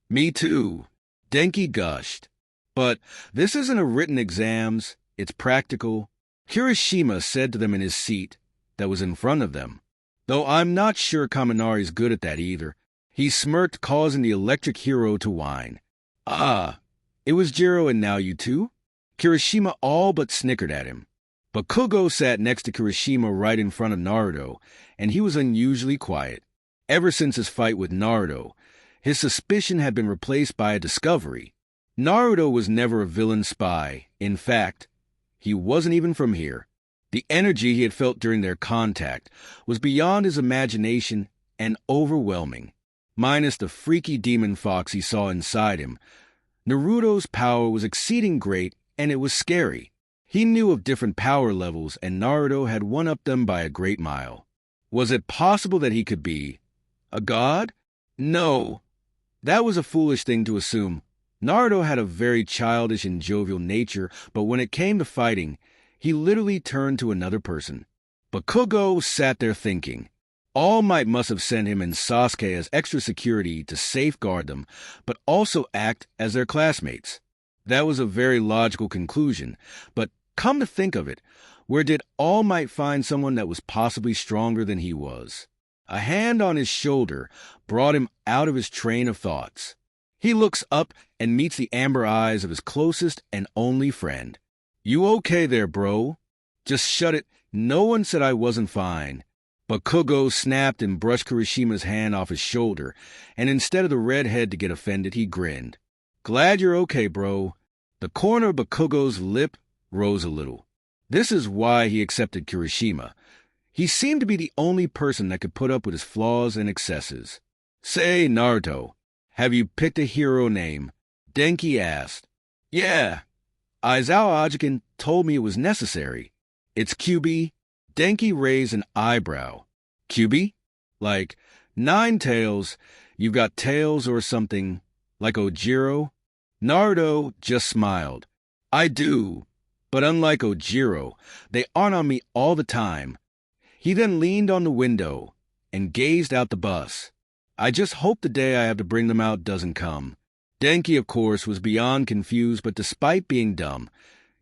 "Me too," Denki gushed. "But this isn't a written exams, it's practical," Kirishima said to them in his seat that was in front of them. "Though I'm not sure Kaminari's good at that either." He smirked, causing the electric hero to whine. "Ah, it was Jiro and now you too?" Kirishima all but snickered at him. Bakugo sat next to Kirishima right in front of Naruto, and he was unusually quiet. Ever since his fight with Naruto, his suspicion had been replaced by a discovery. Naruto was never a villain spy. In fact, he wasn't even from here. The energy he had felt during their contact was beyond his imagination and overwhelming. Minus the freaky demon fox he saw inside him, Naruto's power was exceeding great, and it was scary. He knew of different power levels, and Naruto had one-upped them by a great mile. Was it possible that he could be a god? No. That was a foolish thing to assume. Naruto had a very childish and jovial nature, but when it came to fighting, he literally turned to another person. Bakugo sat there thinking. All Might must have sent him and Sasuke as extra security to safeguard them, but also act as their classmates. That was a very logical conclusion, but come to think of it, where did All Might find someone that was possibly stronger than he was? A hand on his shoulder brought him out of his train of thoughts. He looks up and meets the amber eyes of his closest and only friend. "You okay there, bro?" "Just shut it. No one said I wasn't fine." Bakugo snapped and brushed Kirishima's hand off his shoulder, and instead of the red head to get offended, he grinned. "Glad you're okay, bro." The corner of Bakugo's lip rose a little. This is why he accepted Kirishima. He seemed to be the only person that could put up with his flaws and excesses. "Say, Naruto, have you picked a hero name?" Denki asked. "Yeah. Aizawa Ajiken told me it was necessary." "It's QB." Denki raised an eyebrow. "QB? Like 9 tails, you've got tails or something, like Ojiro?" Naruto just smiled. "I do, but unlike Ojiro, they aren't on me all the time." He then leaned on the window and gazed out the bus. "I just hope the day I have to bring them out doesn't come." Denki, of course, was beyond confused, but despite being dumb,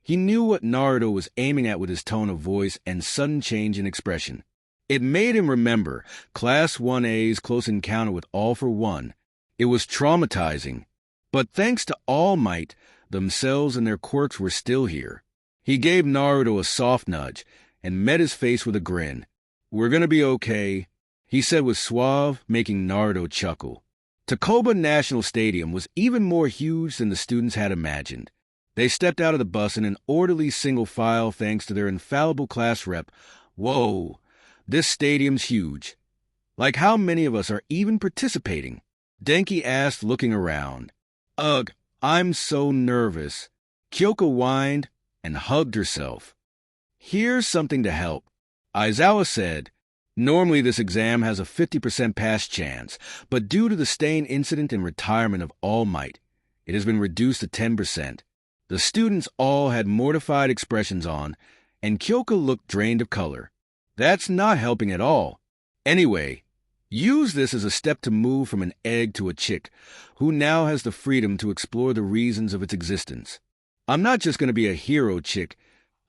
he knew what Naruto was aiming at with his tone of voice and sudden change in expression. It made him remember Class 1A's close encounter with All for One. It was traumatizing. But thanks to All Might, themselves and their quirks were still here. He gave Naruto a soft nudge and met his face with a grin. "We're gonna be okay," he said with suave, making Naruto chuckle. Takoba National Stadium was even more huge than the students had imagined. They stepped out of the bus in an orderly single file thanks to their infallible class rep. "Whoa, this stadium's huge. Like how many of us are even participating?" Denki asked, looking around. "Ugh, I'm so nervous." Kyoko whined and hugged herself. "Here's something to help," Aizawa said. "Normally this exam has a 50% pass chance, but due to the Stain incident and retirement of All Might, it has been reduced to 10%. The students all had mortified expressions on, and Kyoko looked drained of color. "That's not helping at all." Anyway, use this as a step to move from an egg to a chick who now has the freedom to explore the reasons of its existence. I'm not just going to be a hero chick,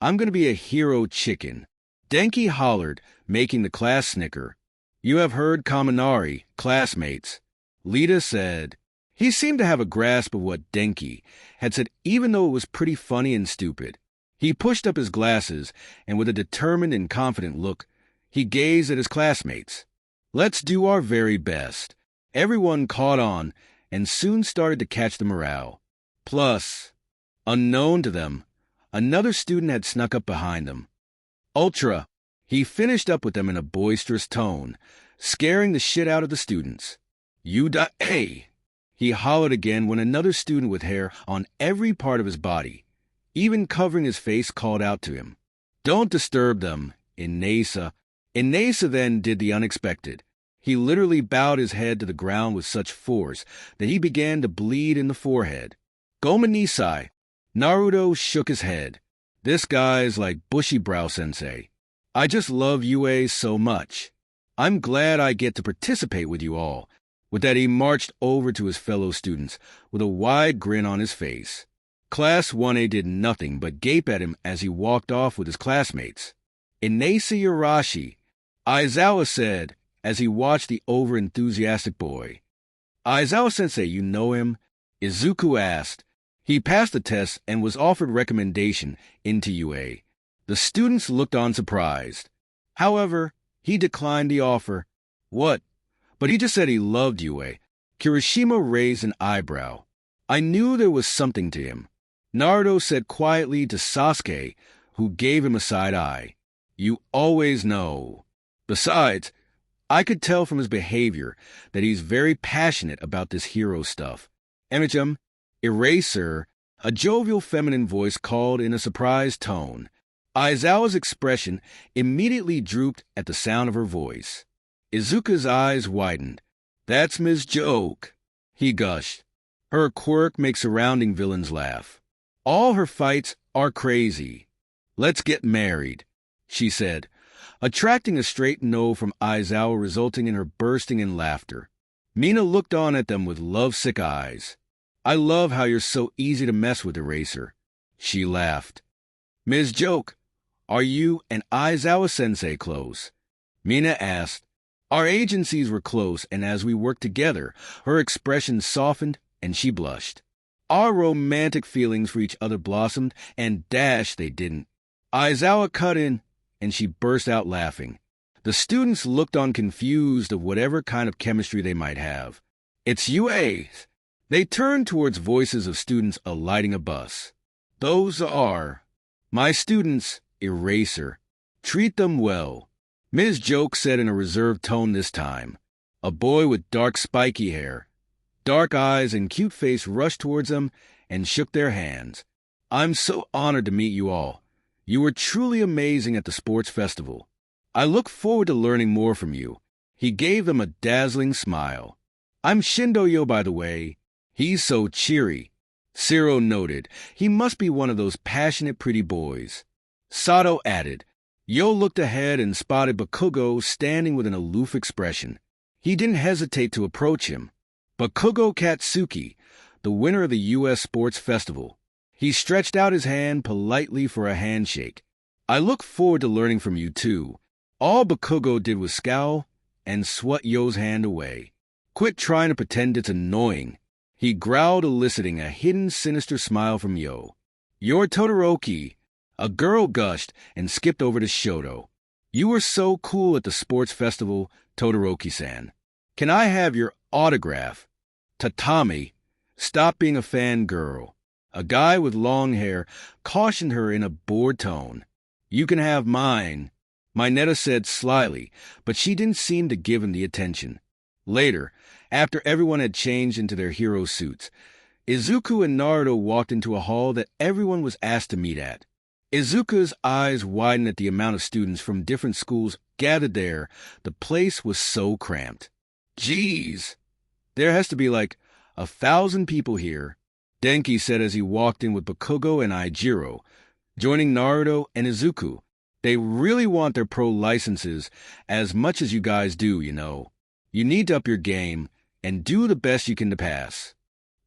I'm going to be a hero chicken. Denki hollered, making the class snicker. You have heard Kaminari, classmates. Lita said. He seemed to have a grasp of what Denki had said, even though it was pretty funny and stupid. He pushed up his glasses, and with a determined and confident look, he gazed at his classmates. Let's do our very best. Everyone caught on, and soon started to catch the morale. Plus, unknown to them, another student had snuck up behind them. Ultra, he finished up with them in a boisterous tone, scaring the shit out of the students. Hey! He hollered again when another student with hair on every part of his body, even covering his face, called out to him. Don't disturb them, Inesa. Inesa then did the unexpected. He literally bowed his head to the ground with such force that he began to bleed in the forehead. Goma Nisai. Naruto shook his head. This guy's like Bushy Brow Sensei. I just love UA so much. I'm glad I get to participate with you all. With that, he marched over to his fellow students with a wide grin on his face. Class 1A did nothing but gape at him as he walked off with his classmates. Inesa Yarashi, Aizawa said as he watched the over-enthusiastic boy. Aizawa-sensei, you know him? Izuku asked. He passed the test and was offered recommendation into UA. The students looked on surprised. However, he declined the offer. What? But he just said he loved UA. Kirishima raised an eyebrow. I knew there was something to him. Naruto said quietly to Sasuke, who gave him a side eye. You always know. Besides, I could tell from his behavior that he's very passionate about this hero stuff. Emicham, Eraser, a jovial feminine voice called in a surprised tone. Aizawa's expression immediately drooped at the sound of her voice. Izuku's eyes widened. That's Ms. Joke, he gushed. Her quirk makes surrounding villains laugh. All her fights are crazy. Let's get married, she said, attracting a straight no from Aizawa, resulting in her bursting in laughter. Mina looked on at them with lovesick eyes. I love how you're so easy to mess with, Eraser. She laughed. Ms. Joke, are you and Aizawa-sensei close? Mina asked. Our agencies were close, and as we worked together, her expression softened and she blushed. Our romantic feelings for each other blossomed, and dash they didn't. Aizawa cut in, and she burst out laughing. The students looked on confused of whatever kind of chemistry they might have. It's UA. They turned towards voices of students alighting a bus. Those are my students, Eraser. Treat them well. Ms. Joke said in a reserved tone this time. A boy with dark spiky hair, dark eyes and cute face rushed towards them and shook their hands. I'm so honored to meet you all. You were truly amazing at the sports festival. I look forward to learning more from you. He gave them a dazzling smile. I'm Shindo-yo, by the way. He's so cheery. Ciro noted. He must be one of those passionate pretty boys. Sato added. Yo looked ahead and spotted Bakugo standing with an aloof expression. He didn't hesitate to approach him. Bakugo Katsuki, the winner of the U.S. Sports Festival. He stretched out his hand politely for a handshake. I look forward to learning from you, too. All Bakugo did was scowl and swat Yo's hand away. Quit trying to pretend it's annoying. He growled, eliciting a hidden sinister smile from Yo. You're Todoroki. A girl gushed and skipped over to Shoto. You were so cool at the sports festival, Todoroki-san. Can I have your autograph? Tatami, stop being a fangirl. A guy with long hair cautioned her in a bored tone. You can have mine, Mineta said slyly, but she didn't seem to give him the attention. Later, after everyone had changed into their hero suits, Izuku and Naruto walked into a hall that everyone was asked to meet at. Izuku's eyes widened at the amount of students from different schools gathered there. The place was so cramped. Geez, there has to be like 1,000 people here, Denki said as he walked in with Bakugo and Aijiro, joining Naruto and Izuku. They really want their pro licenses as much as you guys do, you know. You need to up your game and do the best you can to pass.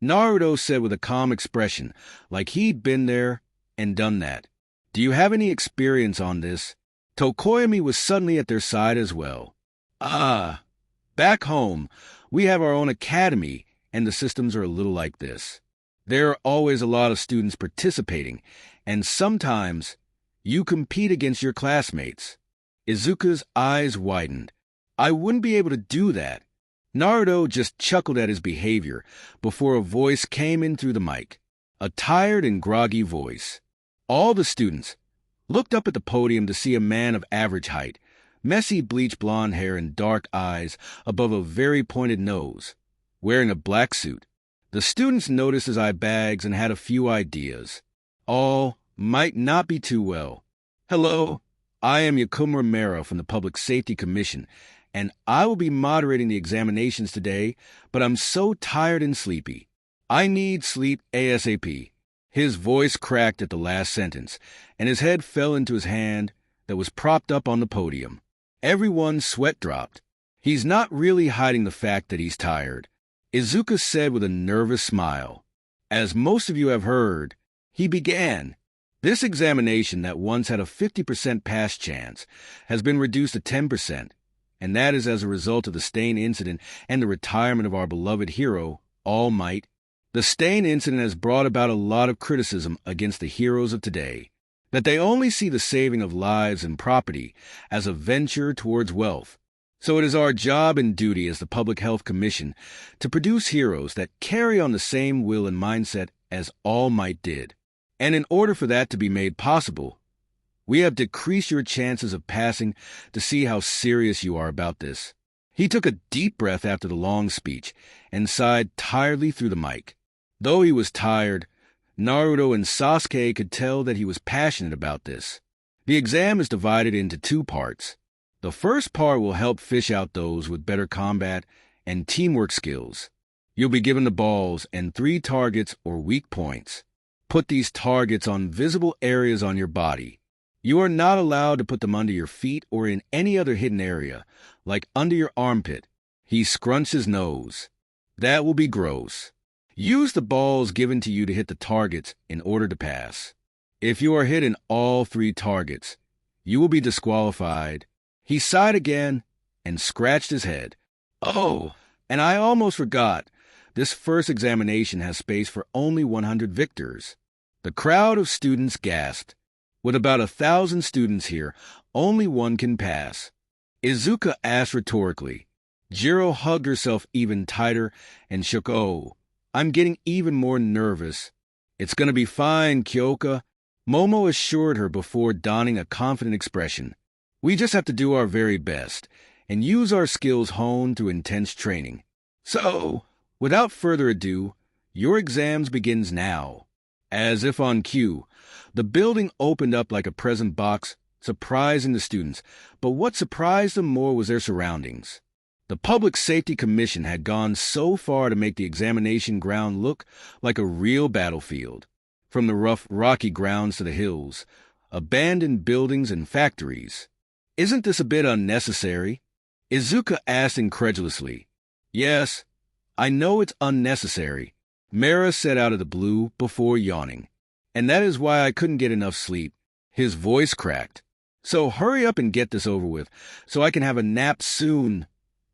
Naruto said with a calm expression, like he'd been there and done that. Do you have any experience on this? Tokoyami was suddenly at their side as well. Ah, back home, we have our own academy, and the systems are a little like this. There are always a lot of students participating, and sometimes you compete against your classmates. Izuku's eyes widened. I wouldn't be able to do that. Naruto just chuckled at his behavior before a voice came in through the mic. A tired and groggy voice. All the students looked up at the podium to see a man of average height, messy bleach blonde hair and dark eyes above a very pointed nose, wearing a black suit. The students noticed his eye bags and had a few ideas. All might not be too well. Hello, I am Yakuma Mera from the Public Safety Commission, and I will be moderating the examinations today, but I'm so tired and sleepy. I need sleep ASAP. His voice cracked at the last sentence, and his head fell into his hand that was propped up on the podium. Everyone's sweat dropped. He's not really hiding the fact that he's tired, Izuku said with a nervous smile. As most of you have heard, he began. This examination that once had a 50% pass chance has been reduced to 10%, and that is as a result of the Stain incident and the retirement of our beloved hero, All Might. The Stain incident has brought about a lot of criticism against the heroes of today, that they only see the saving of lives and property as a venture towards wealth. So it is our job and duty as the Public Health Commission to produce heroes that carry on the same will and mindset as All Might did. And in order for that to be made possible, we have decreased your chances of passing to see how serious you are about this. He took a deep breath after the long speech and sighed tiredly through the mic. Though he was tired, Naruto and Sasuke could tell that he was passionate about this. The exam is divided into two parts. The first part will help fish out those with better combat and teamwork skills. You'll be given the balls and 3 targets or weak points. Put these targets on visible areas on your body. You are not allowed to put them under your feet or in any other hidden area, like under your armpit. He scrunched his nose. That will be gross. Use the balls given to you to hit the targets in order to pass. If you are hit in all 3 targets, you will be disqualified. He sighed again and scratched his head. Oh, and I almost forgot. This first examination has space for only 100 victors. The crowd of students gasped. With about 1,000 students here, only one can pass. Izuku asked rhetorically. Jiro hugged herself even tighter and shook. Oh, I'm getting even more nervous. It's going to be fine, Kyoka, Momo assured her before donning a confident expression. We just have to do our very best and use our skills honed through intense training. So, without further ado, your exams begins now. As if on cue, the building opened up like a present box, surprising the students, but what surprised them more was their surroundings. The Public Safety Commission had gone so far to make the examination ground look like a real battlefield. From the rough, rocky grounds to the hills, abandoned buildings and factories. Isn't this a bit unnecessary? Izuku asked incredulously. Yes, I know it's unnecessary, Mera said out of the blue before yawning. And that is why I couldn't get enough sleep. His voice cracked. So hurry up and get this over with, so I can have a nap soon.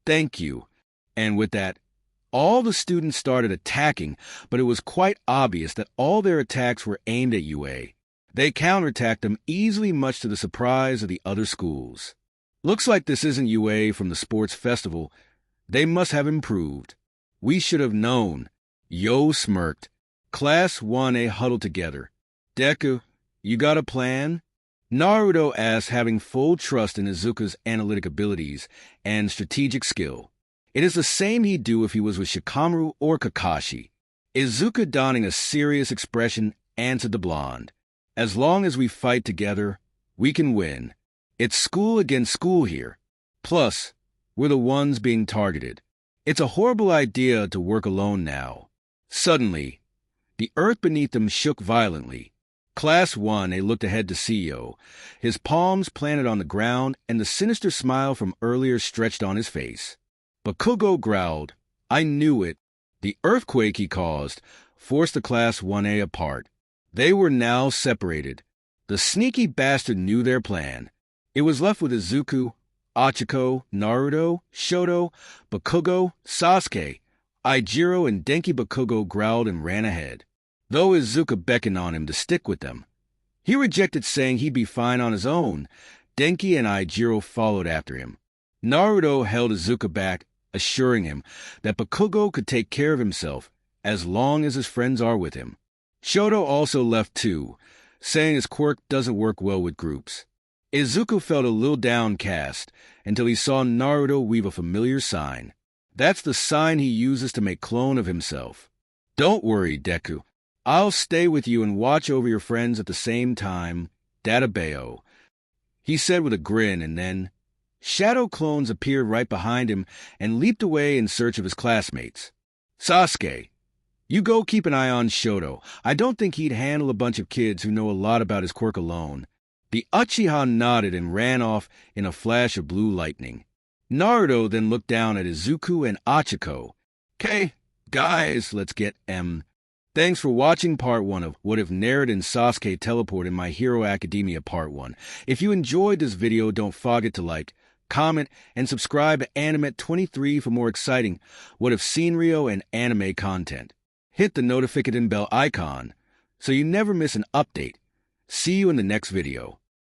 Thank you. And with that, all the students started attacking, but it was quite obvious that all their attacks were aimed at UA. They counterattacked them easily, much to the surprise of the other schools. Looks like this isn't UA from the sports festival. They must have improved. We should have known. Yo smirked. Class 1A huddled together. Deku, you got a plan? Naruto asked, having full trust in Izuku's analytic abilities and strategic skill. It is the same he'd do if he was with Shikamaru or Kakashi. Izuku, donning a serious expression, answered the blonde. As long as we fight together, we can win. It's school against school here. Plus, we're the ones being targeted. It's a horrible idea to work alone now. Suddenly, the earth beneath them shook violently. Class 1A looked ahead to CEO, his palms planted on the ground and the sinister smile from earlier stretched on his face. Bakugo growled. I knew it. The earthquake he caused forced the Class 1A apart. They were now separated. The sneaky bastard knew their plan. It was left with Izuku, Hachiko, Naruto, Shoto, Bakugo, Sasuke. Aijiro and Denki. Bakugo growled and ran ahead, though Izuku beckoned on him to stick with them. He rejected, saying he'd be fine on his own. Denki and Aijiro followed after him. Naruto held Izuku back, assuring him that Bakugo could take care of himself as long as his friends are with him. Shoto also left too, saying his quirk doesn't work well with groups. Izuku felt a little downcast until he saw Naruto weave a familiar sign. That's the sign he uses to make clone of himself. Don't worry, Deku. I'll stay with you and watch over your friends at the same time, Databeo, he said with a grin, and then shadow clones appeared right behind him and leaped away in search of his classmates. Sasuke, you go keep an eye on Shoto. I don't think he'd handle a bunch of kids who know a lot about his quirk alone. The Uchiha nodded and ran off in a flash of blue lightning. Naruto then looked down at Izuku and Hachiko. "'Kay, guys, let's get Thanks for watching part 1 of What If Naruto and Sasuke Teleport in My Hero Academia Part 1. If you enjoyed this video, don't forget to like, comment, and subscribe to Animet23 for more exciting What If Scenario and anime content. Hit the notification bell icon so you never miss an update. See you in the next video.